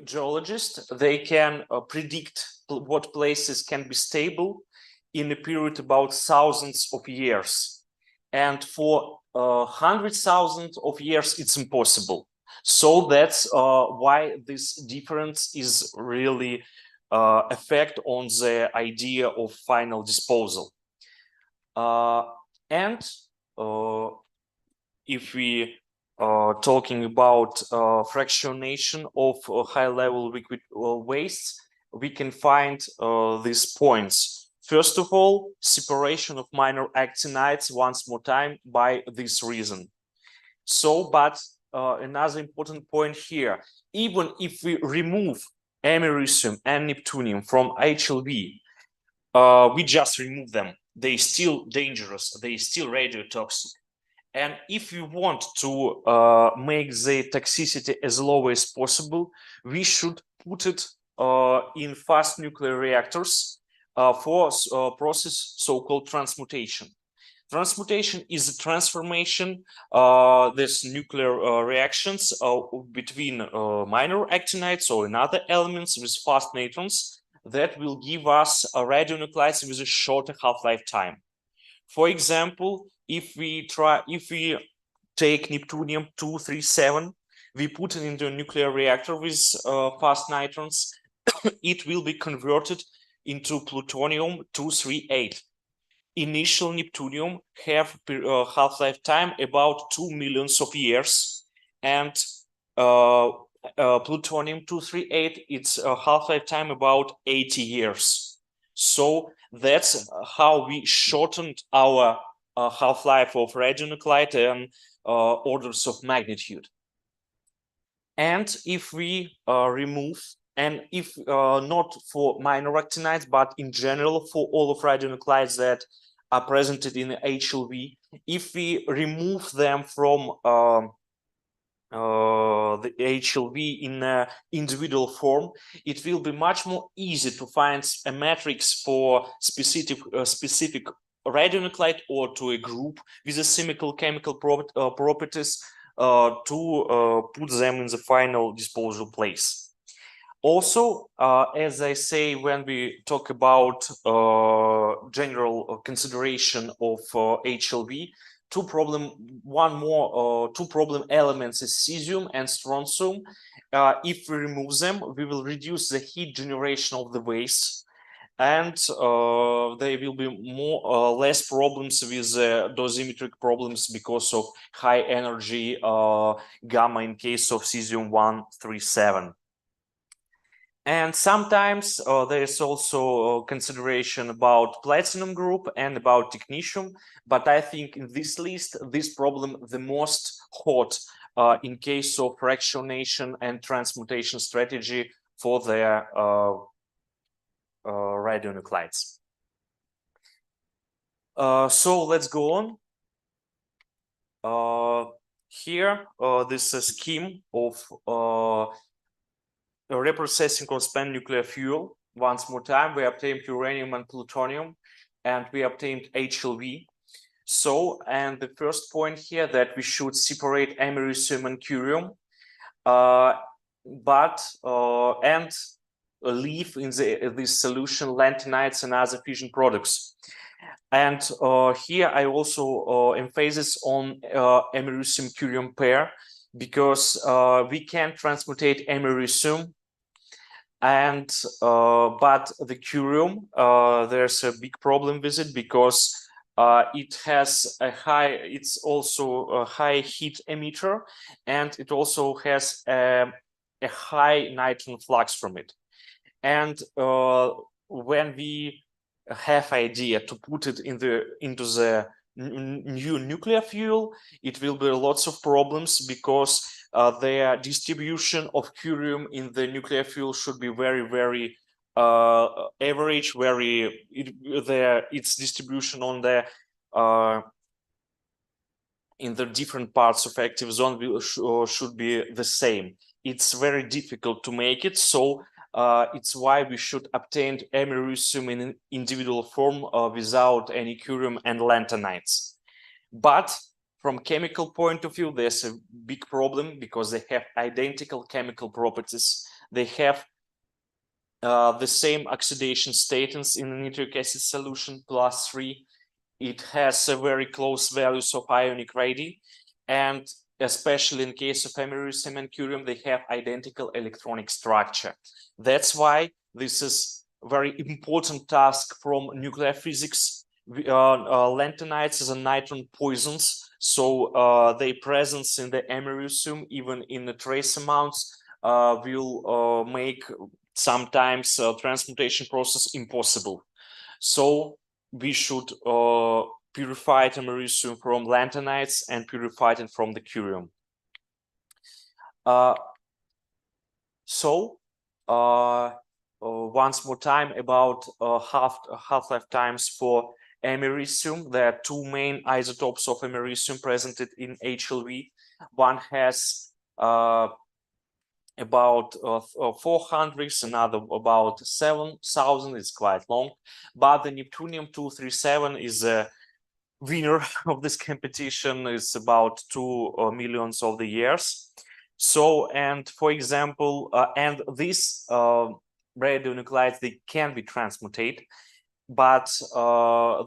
geologists, they can predict what places can be stable in a period about thousands of years. And for 100,000 of years, it's impossible. So that's why this difference is really effect on the idea of final disposal. And if we talking about fractionation of high-level liquid wastes, we can find these points. First of all, separation of minor actinides once more time by this reason. So, but another important point here, even if we remove americium and neptunium from HLV, we just remove them. They're still dangerous, they're still radiotoxic. And if we want to make the toxicity as low as possible, we should put it in fast nuclear reactors for process so-called transmutation. Transmutation is a transformation, this nuclear reactions between minor actinides or another elements with fast neutrons that will give us a radionuclides with a shorter half-life time. For example, if we take neptunium-237, we put it into a nuclear reactor with fast neutrons, it will be converted into plutonium-238. Initial neptunium have half-life time about 2 millions of years, and plutonium-238, its half-life time about 80 years. So that's how we shortened our half-life of radionuclide and orders of magnitude. And if we remove, and if not for minor actinides, but in general for all of radionuclides that are presented in HLV. If we remove them from the HLV in an individual form, it will be much more easy to find a matrix for specific radionuclide or to a group with a similar chemical properties to put them in the final disposal place. Also, as I say, when we talk about general consideration of HLV, two problem elements is cesium and strontium. If we remove them, we will reduce the heat generation of the waste, and there will be less problems with dosimetric problems because of high energy gamma in case of cesium-137. And sometimes there is also consideration about platinum group and about technetium, but I think in this list, this problem the most hot in case of fractionation and transmutation strategy for their radionuclides. So let's go on. Here, this is a scheme of reprocessing on spent nuclear fuel. Once more time, we obtained uranium and plutonium, and we obtained HLV. So, and the first point here that we should separate americium and curium, and leave in this solution lanthanides and other fission products. And here I also emphasis on americium curium pair, because we can transmutate americium, and but the curium, there's a big problem with it, because it has a high, it's also a high heat emitter, and it also has a high nitrogen flux from it. And when we have idea to put it into the new nuclear fuel, it will be lots of problems, because their distribution of curium in the nuclear fuel should be very average, its distribution on the in the different parts of active zone should be the same. It's very difficult to make it, so it's why we should obtain americium in an individual form without any curium and lanthanides. But from chemical point of view, there's a big problem, because they have identical chemical properties. They have the same oxidation status in the nitric acid solution, +3. It has a very close values of ionic radii, and especially in case of americium and curium, they have identical electronic structure. That's why this is a very important task from nuclear physics. Lanthanides is a nitrogen poisons, so their presence in the americium, even in the trace amounts, will make sometimes transmutation process impossible. So we should purify americium from lanthanides and purify it from the curium. Once more time about half-life times for americium. There are two main isotopes of americium presented in HLV. One has about 400, another about 7,000. It's quite long, but the neptunium-237 is a winner of this competition. Is about 2 million of the years. So, and for example, and these radionuclides, they can be transmuted, but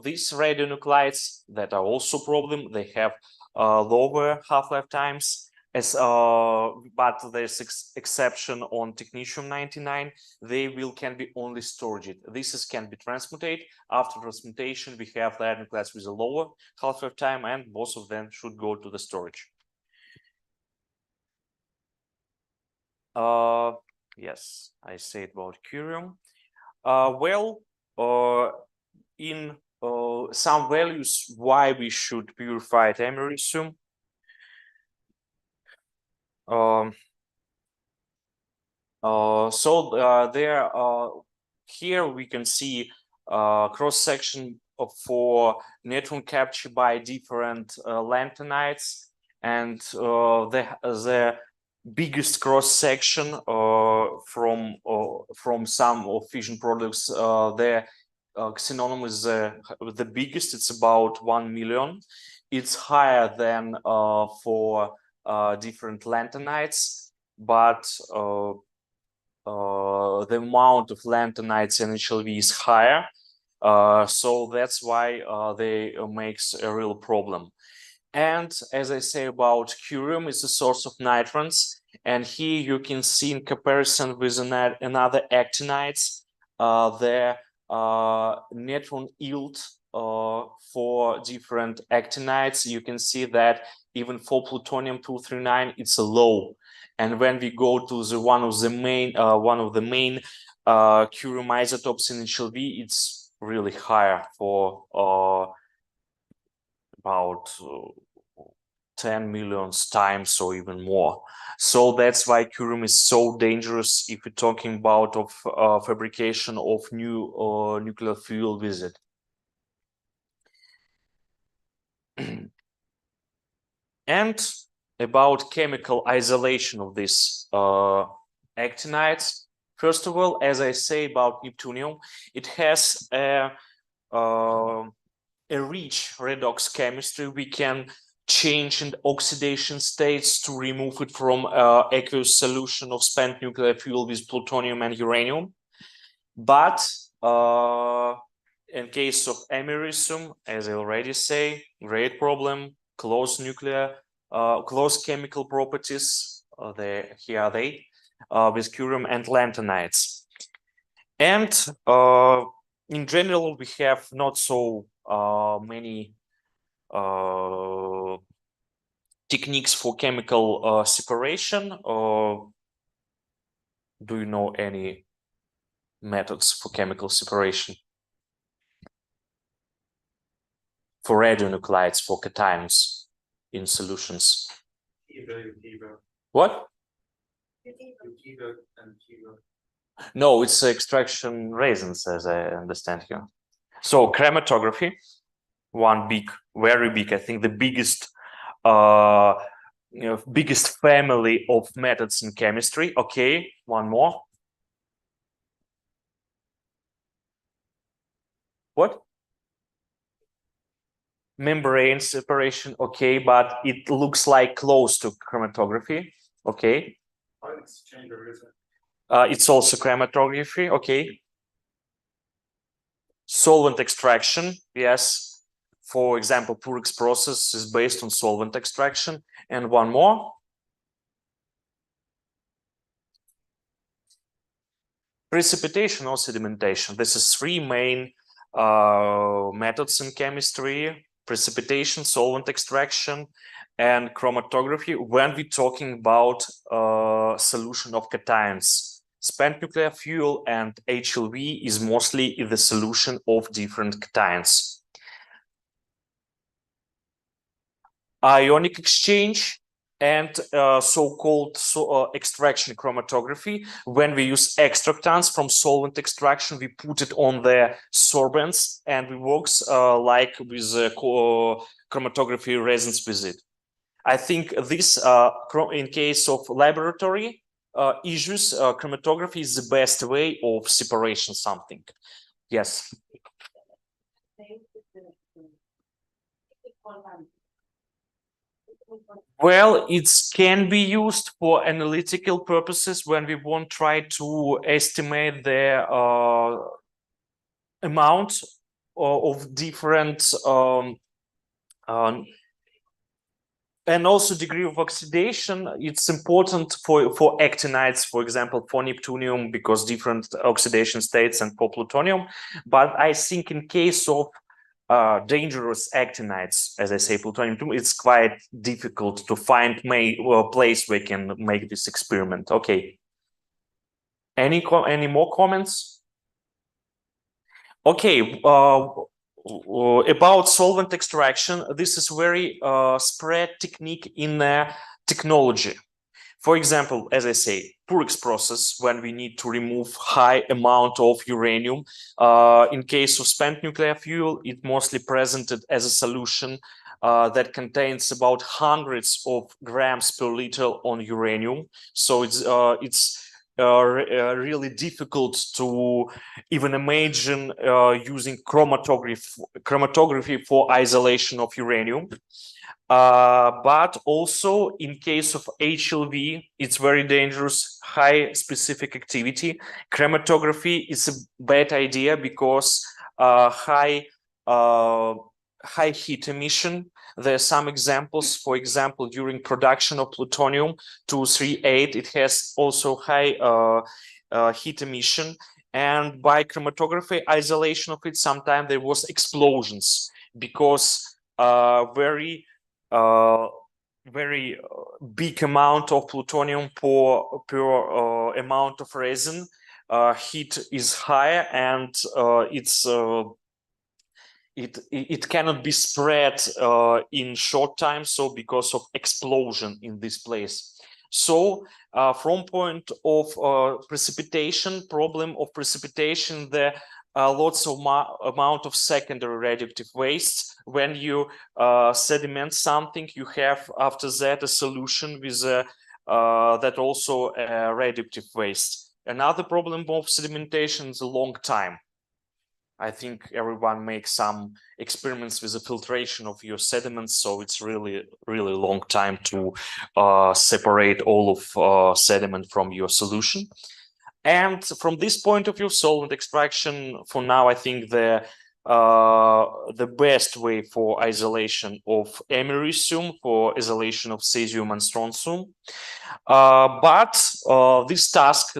these radionuclides that are also problem, they have lower half-life times. But there's exception on technetium-99. They can be only stored. This can be transmuted. After transmutation, we have radionuclides with a lower half-life time, and both of them should go to the storage. Yes, I said about curium. In some values, why we should purify americium. Here we can see cross-section for neutron capture by different lanthanides, and the biggest cross section from some of fission products, the xenon is the biggest. It's about 1 million. It's higher than for different lanthanides, but the amount of lanthanides in HLV is higher, so that's why they makes a real problem. And as I say about curium, it's a source of nitrons, and here you can see in comparison with another actinides, the neutron yield for different actinides. You can see that even for plutonium-239 it's a low, and when we go to the one of the main curium isotopes in HLV, it's really higher for about 10 million times or even more. So that's why curium is so dangerous if we're talking about fabrication of new nuclear fuel with it. And about chemical isolation of these actinides. First of all, as I say about neptunium, it has a rich redox chemistry. We can change in oxidation states to remove it from aqueous solution of spent nuclear fuel with plutonium and uranium. But in case of americium, as I already say, great problem, close chemical properties, here are they, with curium and lanthanides. And in general, we have not so many techniques for chemical separation. Do you know any methods for chemical separation? For radionuclides, for cations in solutions? What? No, it's extraction resins, as I understand here. So chromatography, one big, very big, I think the biggest biggest family of methods in chemistry. Okay, one more. What? Membrane separation. Okay, but it looks like close to chromatography. Okay. It's also chromatography. Okay. Solvent extraction. Yes. For example, Purex process is based on solvent extraction. And one more. Precipitation or sedimentation. This is three main methods in chemistry: precipitation, solvent extraction, and chromatography when we're talking about solution of cations. Spent nuclear fuel and HLV is mostly in the solution of different cations. Ionic exchange and so-called extraction chromatography. When we use extractants from solvent extraction, we put it on the sorbents and it works like with chromatography resins with it. I think this, in case of laboratory issues, chromatography is the best way of separation something. Yes. Well, it can be used for analytical purposes when we want to try to estimate the amount of different and also degree of oxidation. It's important for actinides, for example, for neptunium, because different oxidation states, and for plutonium. But I think in case of dangerous actinides, as I say, plutonium, it's quite difficult to find a place where we can make this experiment. Okay. Any more comments? Okay. About solvent extraction, this is very spread technique in technology. For example, as I say, Purex process, when we need to remove high amount of uranium. In case of spent nuclear fuel, it mostly presented as a solution that contains about hundreds of grams per liter on uranium. So it's really difficult to even imagine using chromatography for isolation of uranium. But also in case of HLV, it's very dangerous, high specific activity. Chromatography is a bad idea because high heat emission. There are some examples, for example, during production of plutonium-238, it has also high heat emission. And by chromatography isolation of it, sometimes there was explosions because very big amount of plutonium per amount of resin. Heat is higher, and it cannot be spread in short time. So because of explosion in this place. So from point of precipitation, problem of precipitation, there are lots of amount of secondary radioactive waste. When you sediment something, you have after that a solution with that also radioactive waste. Another problem of sedimentation is a long time. I think everyone makes some experiments with the filtration of your sediments, so it's really long time to separate all of sediment from your solution. And from this point of view, solvent extraction, for now, I think the best way for isolation of americium, for isolation of cesium and strontium. But this task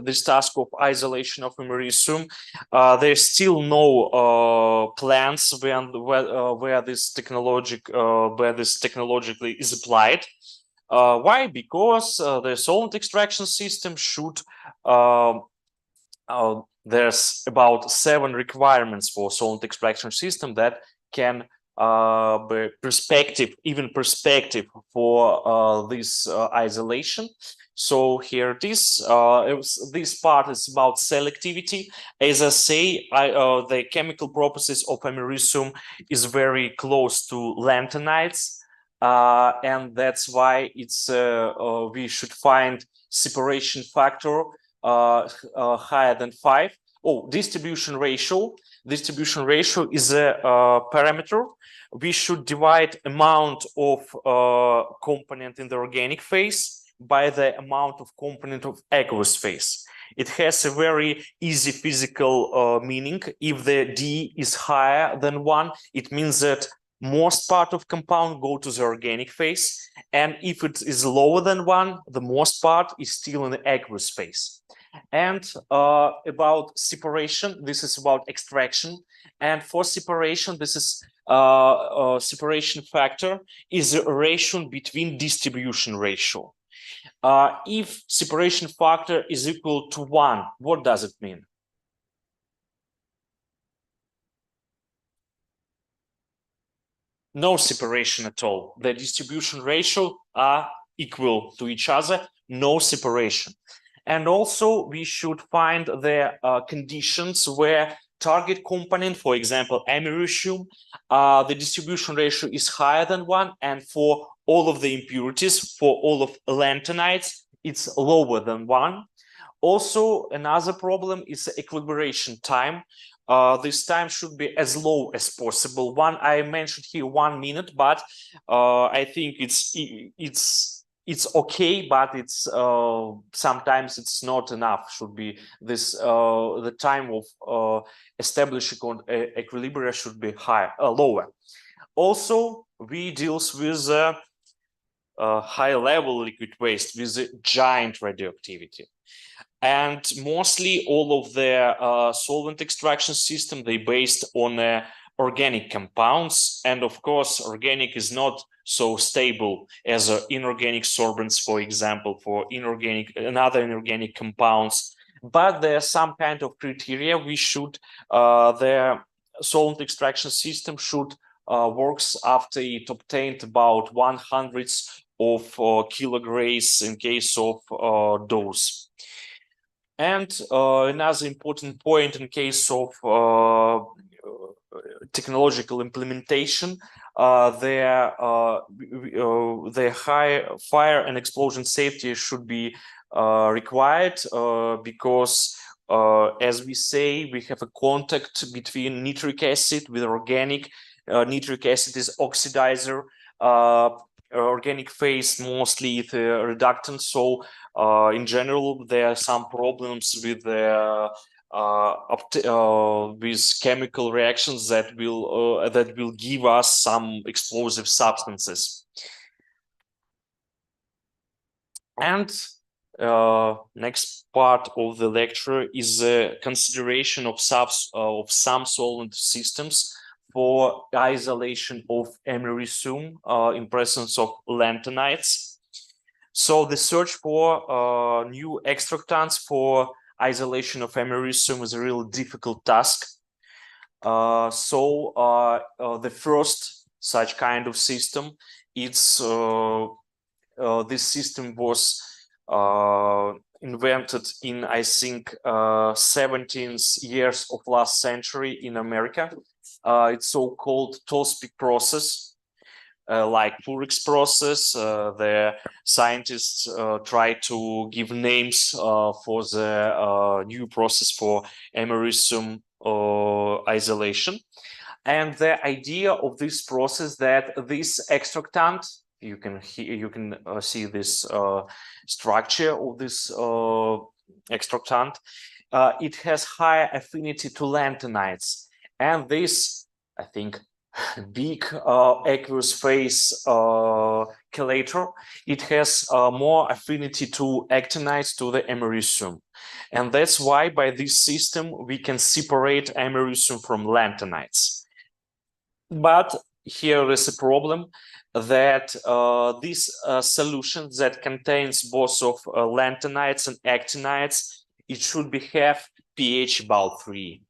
of isolation of americium, there's still no plans where this technologically is applied. Why? Because the solvent extraction system should there's about 7 requirements for solvent extraction system that can be perspective for this isolation. So here it is. This part is about selectivity. As I say, the chemical properties of americium is very close to lanthanides, and that's why it's we should find separation factor higher than 5. Distribution ratio. Distribution ratio is a parameter. We should divide amount of component in the organic phase by the amount of component of aqueous phase. It has a very easy physical meaning. If the D is higher than 1, it means that most part of compound go to the organic phase, and if it is lower than 1, the most part is still in the aqueous phase. And about separation, this is about extraction, and for separation, this is separation factor is a ratio between distribution ratio. If separation factor is equal to 1, what does it mean? No separation at all. The distribution ratio are equal to each other, no separation. And also we should find the conditions where target component, for example, americium, the distribution ratio is higher than 1, and for all of the impurities, for all of lanthanides, it's lower than 1. Also, another problem is equilibration time. This time should be as low as possible. I mentioned here 1 minute, but I think it's okay, but it's sometimes it's not enough. Should be this the time of establishing equilibrium should be lower. Also, we deals with high level liquid waste with giant radioactivity. And mostly all of the solvent extraction system, they based on organic compounds. And of course, organic is not so stable as inorganic sorbents, for example, for inorganic and other inorganic compounds. But there are some kind of criteria we should, the solvent extraction system should works after it obtained about 100 of kilograms in case of dose. And another important point in case of technological implementation, their high fire and explosion safety should be required because as we say, we have a contact between nitric acid with organic. Nitric acid is oxidizer. Organic phase mostly the reductant. So in general, there are some problems with the with chemical reactions that will give us some explosive substances. And next part of the lecture is a consideration of some solvent systems for isolation of americium in presence of lanthanides. So the search for new extractants for isolation of americium is a really difficult task. The first such kind of system, it's this system was invented in, I think, 17th years of last century in America. It's so-called Tospic process, like Purex process. The scientists try to give names for the new process for americium isolation. And the idea of this process that this extractant, you can see this structure of this extractant. It has high affinity to lanthanides, and this, I think, big aqueous phase chelator, it has more affinity to actinides to the americium, and that's why by this system we can separate americium from lanthanides. But here is a problem that this solution that contains both of lanthanides and actinides, it should have pH about 3.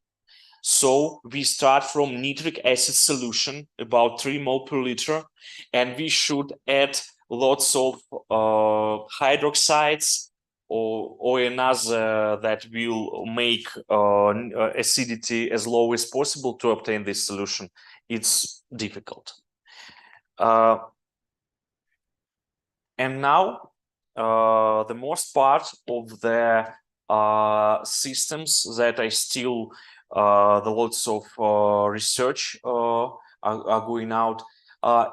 So we start from nitric acid solution, about 3 mol per liter, and we should add lots of hydroxides or another that will make acidity as low as possible to obtain this solution. It's difficult. And now the most part of the systems that I still the lots of research are going out.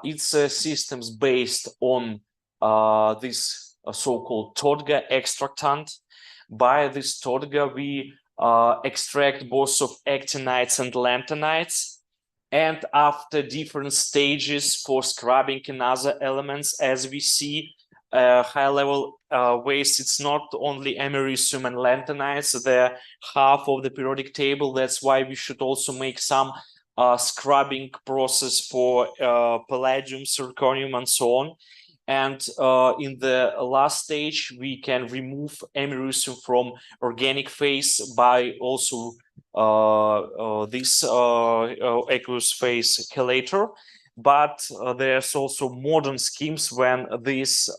It's systems based on this so-called TODGA extractant. By this TODGA, we extract both of actinides and lanthanides. And after different stages for scrubbing and other elements, as we see, high-level waste, it's not only americium and lanthanides, they're half of the periodic table. That's why we should also make some scrubbing process for palladium, zirconium, and so on. And in the last stage, we can remove americium from organic phase by also this aqueous phase chelator. But there's also modern schemes when this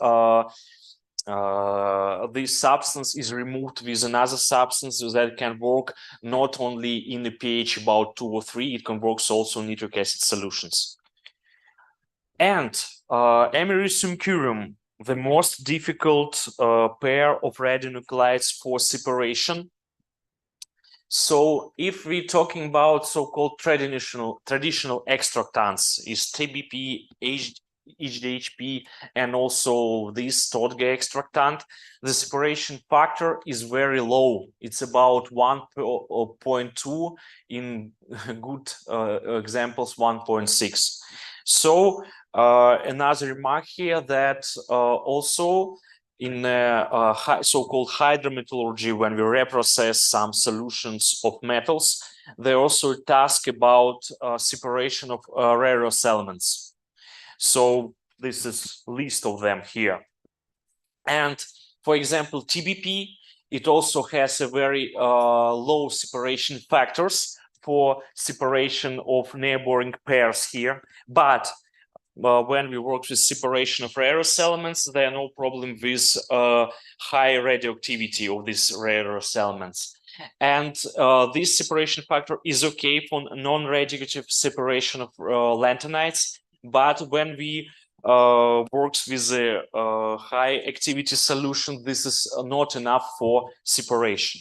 substance is removed with another substance that can work not only in the pH about 2 or 3, it can work also in nitric acid solutions. And americium curium, the most difficult pair of radionuclides for separation. So if we're talking about so-called traditional extractants, is TBP, HDHP, and also this TODGA extractant, the separation factor is very low. It's about 1.2, in good examples 1.6. So another remark here that also in so-called hydrometallurgy, when we reprocess some solutions of metals, there also a task about separation of rare earth elements. So this is a list of them here. And for example, TBP, it also has a very low separation factors for separation of neighboring pairs here. But when we work with separation of rare earth elements, there are no problem with high radioactivity of these rare earth elements. And this separation factor is okay for non-radioactive separation of lanthanides, but when we works with a high activity solution, this is not enough for separation.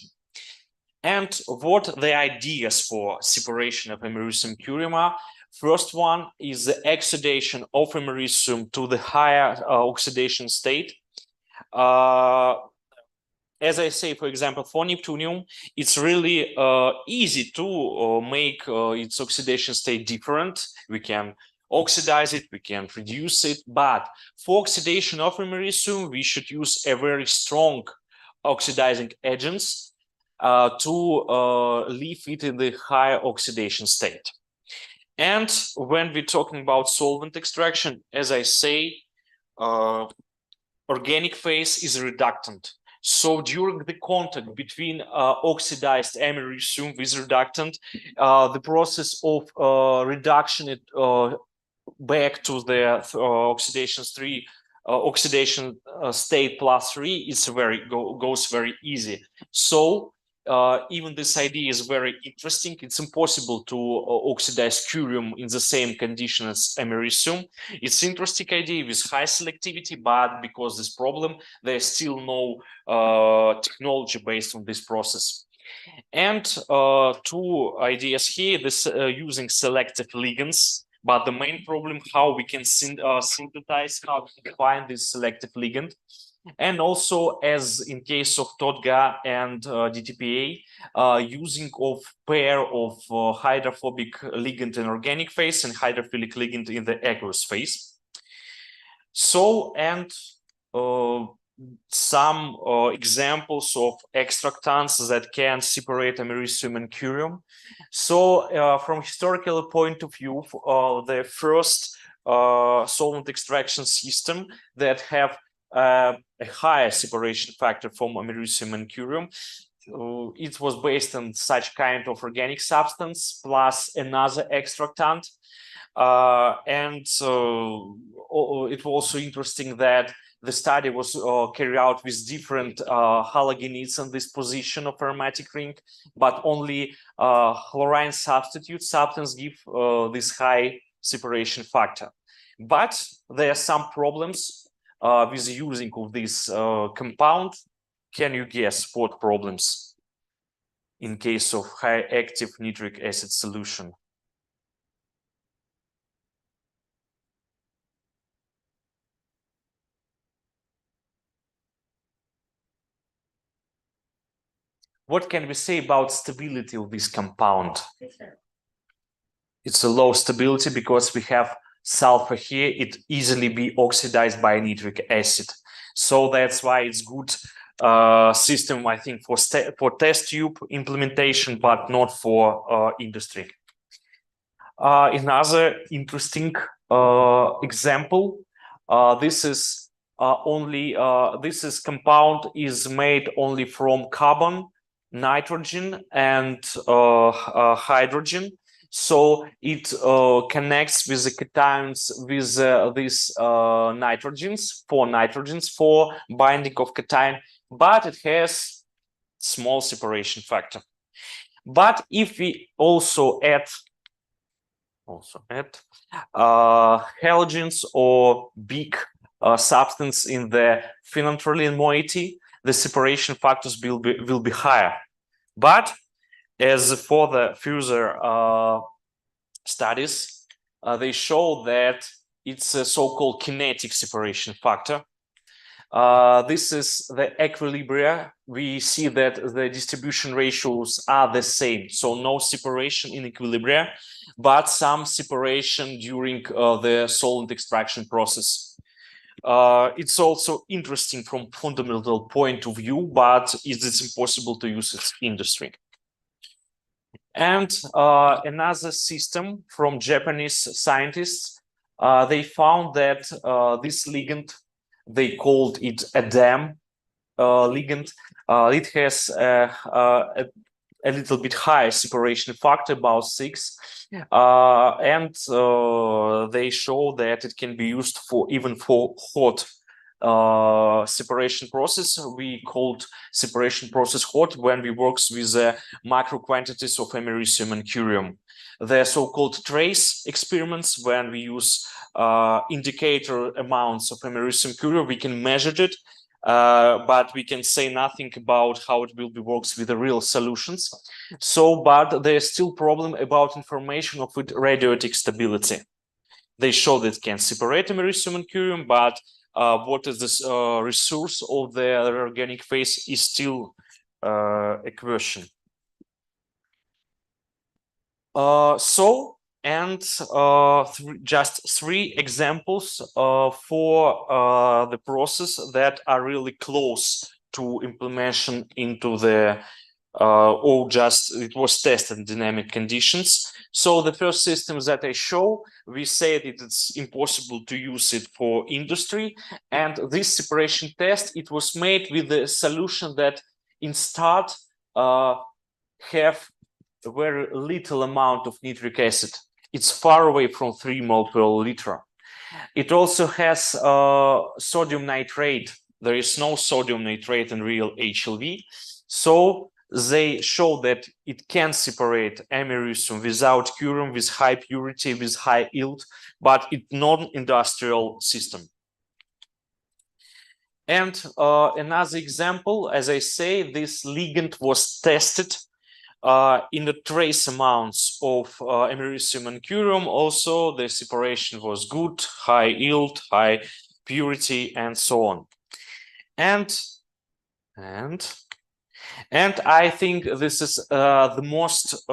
And what the ideas for separation of americium curium are? First one is the oxidation of americium to the higher oxidation state. As I say, for example, for neptunium, it's really easy to make its oxidation state different. We can oxidize it, we can reduce it, but for oxidation of americium, we should use a very strong oxidizing agents to leave it in the higher oxidation state. And when we're talking about solvent extraction, as I say, organic phase is reductant. So during the contact between oxidized americium with reductant, the process of reduction it back to the oxidation state plus 3 is goes very easy. So even this idea is very interesting. It's impossible to oxidize curium in the same condition as americium. It's an interesting idea with high selectivity, but because this problem, there's still no technology based on this process. And two ideas here, this using selective ligands, but the main problem, how we can synthesize, how to define this selective ligand. And also, as in case of TOTGA and DTPA, using of pair of hydrophobic ligand in organic phase and hydrophilic ligand in the aqueous phase. So, and some examples of extractants that can separate americium and curium. So, from historical point of view, the first solvent extraction system that have a higher separation factor from americium and curium. It was based on such kind of organic substance plus another extractant. And it was also interesting that the study was carried out with different halogenides in this position of aromatic ring, but only chlorine substitute substance give this high separation factor. But there are some problems with using of this compound. Can you guess what problems in case of high active nitric acid solution? What can we say about stability of this compound? It's a low stability because we have sulfur here. It easily be oxidized by nitric acid. So that's why it's good system, I think, for test tube implementation, but not for industry. Another interesting example. This is compound is made only from carbon, nitrogen, and hydrogen. So it connects with the cations with these four nitrogens for binding of cation, but it has small separation factor. But if we also add halogens or big substance in the phenolphthalein moiety, the separation factors will be higher. But as for the further studies, they show that it's a so-called kinetic separation factor. This is the equilibria. We see that the distribution ratios are the same, so no separation in equilibria, but some separation during the solvent extraction process. It's also interesting from fundamental point of view, but it's impossible to use it in industry. And another system from Japanese scientists, they found that this ligand, they called it a DAM ligand. It has a a little bit higher separation factor, about 6, and they show that it can be used for even for hot separation process. We called separation process hot when we works with micro quantities of americium and curium. The so-called trace experiments, when we use indicator amounts of americium curium, we can measure it, but we can say nothing about how it will be works with the real solutions. So, but there's still problem about information of it radioactive stability. They show that it can separate americium and curium, but what is this resource of the organic phase is still a question. Just 3 examples for the process that are really close to implementation into the or just it was tested in dynamic conditions. So the first systems that I show, we say that it's impossible to use it for industry, and this separation test, it was made with a solution that in start have a very little amount of nitric acid. It's far away from 3 mol per liter. It also has sodium nitrate. There is no sodium nitrate in real HLV. So they show that it can separate americium without curium, with high purity, with high yield, but it's non-industrial system. And another example, as I say, this ligand was tested in the trace amounts of americium and curium. Also, the separation was good, high yield, high purity, and so on. And I think this is the most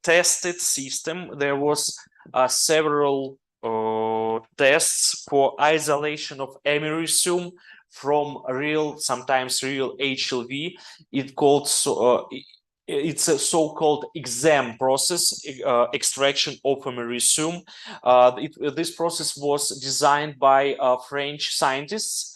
tested system. There was several tests for isolation of americium from real, sometimes real HLV. It's a so-called exam process, extraction of americium. This process was designed by French scientists.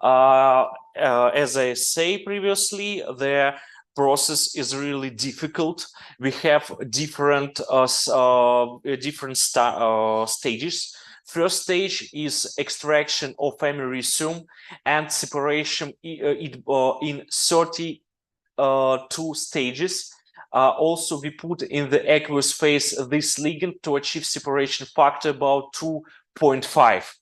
As I say previously, the process is really difficult. We have different stages. First stage is extraction of americium and separation in 32 stages. Also, we put in the aqueous phase this ligand to achieve separation factor about 2.5.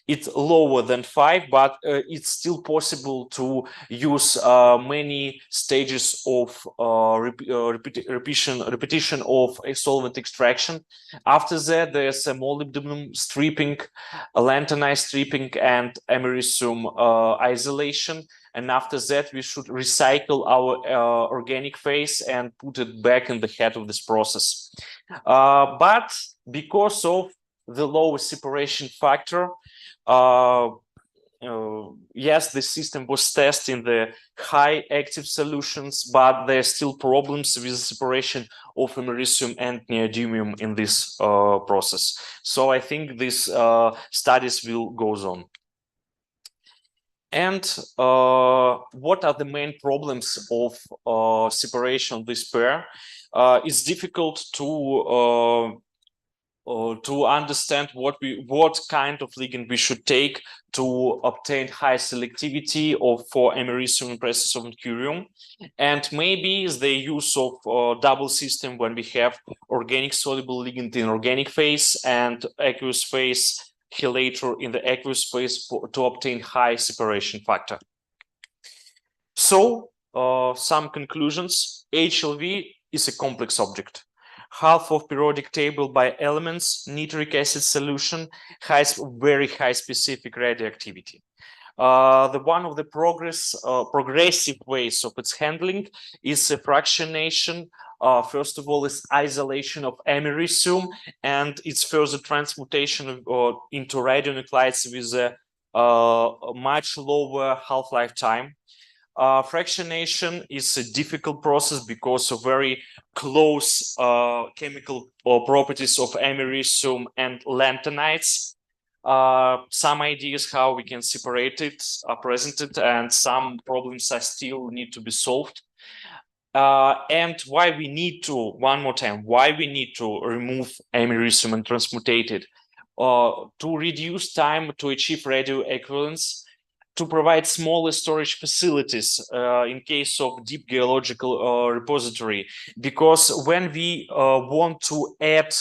It's lower than 5, but it's still possible to use many stages of repetition of a solvent extraction. After that, there's a molybdenum stripping, a lanthanide stripping, and americium isolation. And after that, we should recycle our organic phase and put it back in the head of this process. But because of the lower separation factor, yes, the system was tested in the high active solutions, but there are still problems with the separation of americium and neodymium in this process. So I think these studies will go on. And what are the main problems of separation of this pair? It's difficult to understand what kind of ligand we should take to obtain high selectivity for americium in presence of curium, and maybe the use of double system when we have organic soluble ligand in organic phase and aqueous phase chelator in the aqueous phase to obtain high separation factor. So some conclusions. HLV is a complex object. Half of periodic table by elements, nitric acid solution has very high specific radioactivity. One of the progressive ways of its handling is a fractionation. First of all, is isolation of americium and its further transmutation into radionuclides with a much lower half-life time. Fractionation is a difficult process because of very close chemical properties of americium and lanthanides. Some ideas how we can separate it are presented, and some problems are still need to be solved. And why we need to, one more time, why we need to remove americium and transmutate it? To reduce time to achieve radio equivalence, to provide smaller storage facilities in case of deep geological repository. Because when we want to add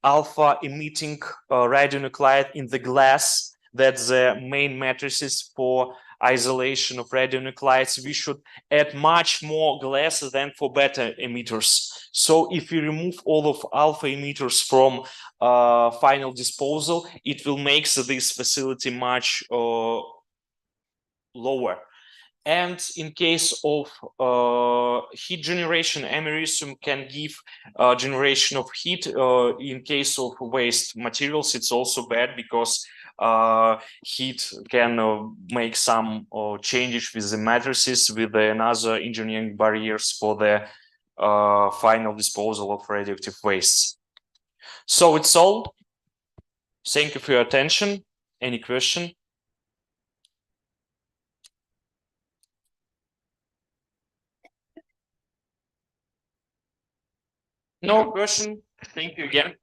alpha emitting radionuclide in the glass, that's the main matrices for isolation of radionuclides, we should add much more glass than for beta emitters. So if we remove all of alpha emitters from final disposal, it will make this facility much lower. And in case of heat generation, americium can give generation of heat. In case of waste materials, it's also bad because heat can make some changes with the matrices, with another engineering barriers for the final disposal of radioactive wastes. So it's all. Thank you for your attention. Any question? No question. Thank you again.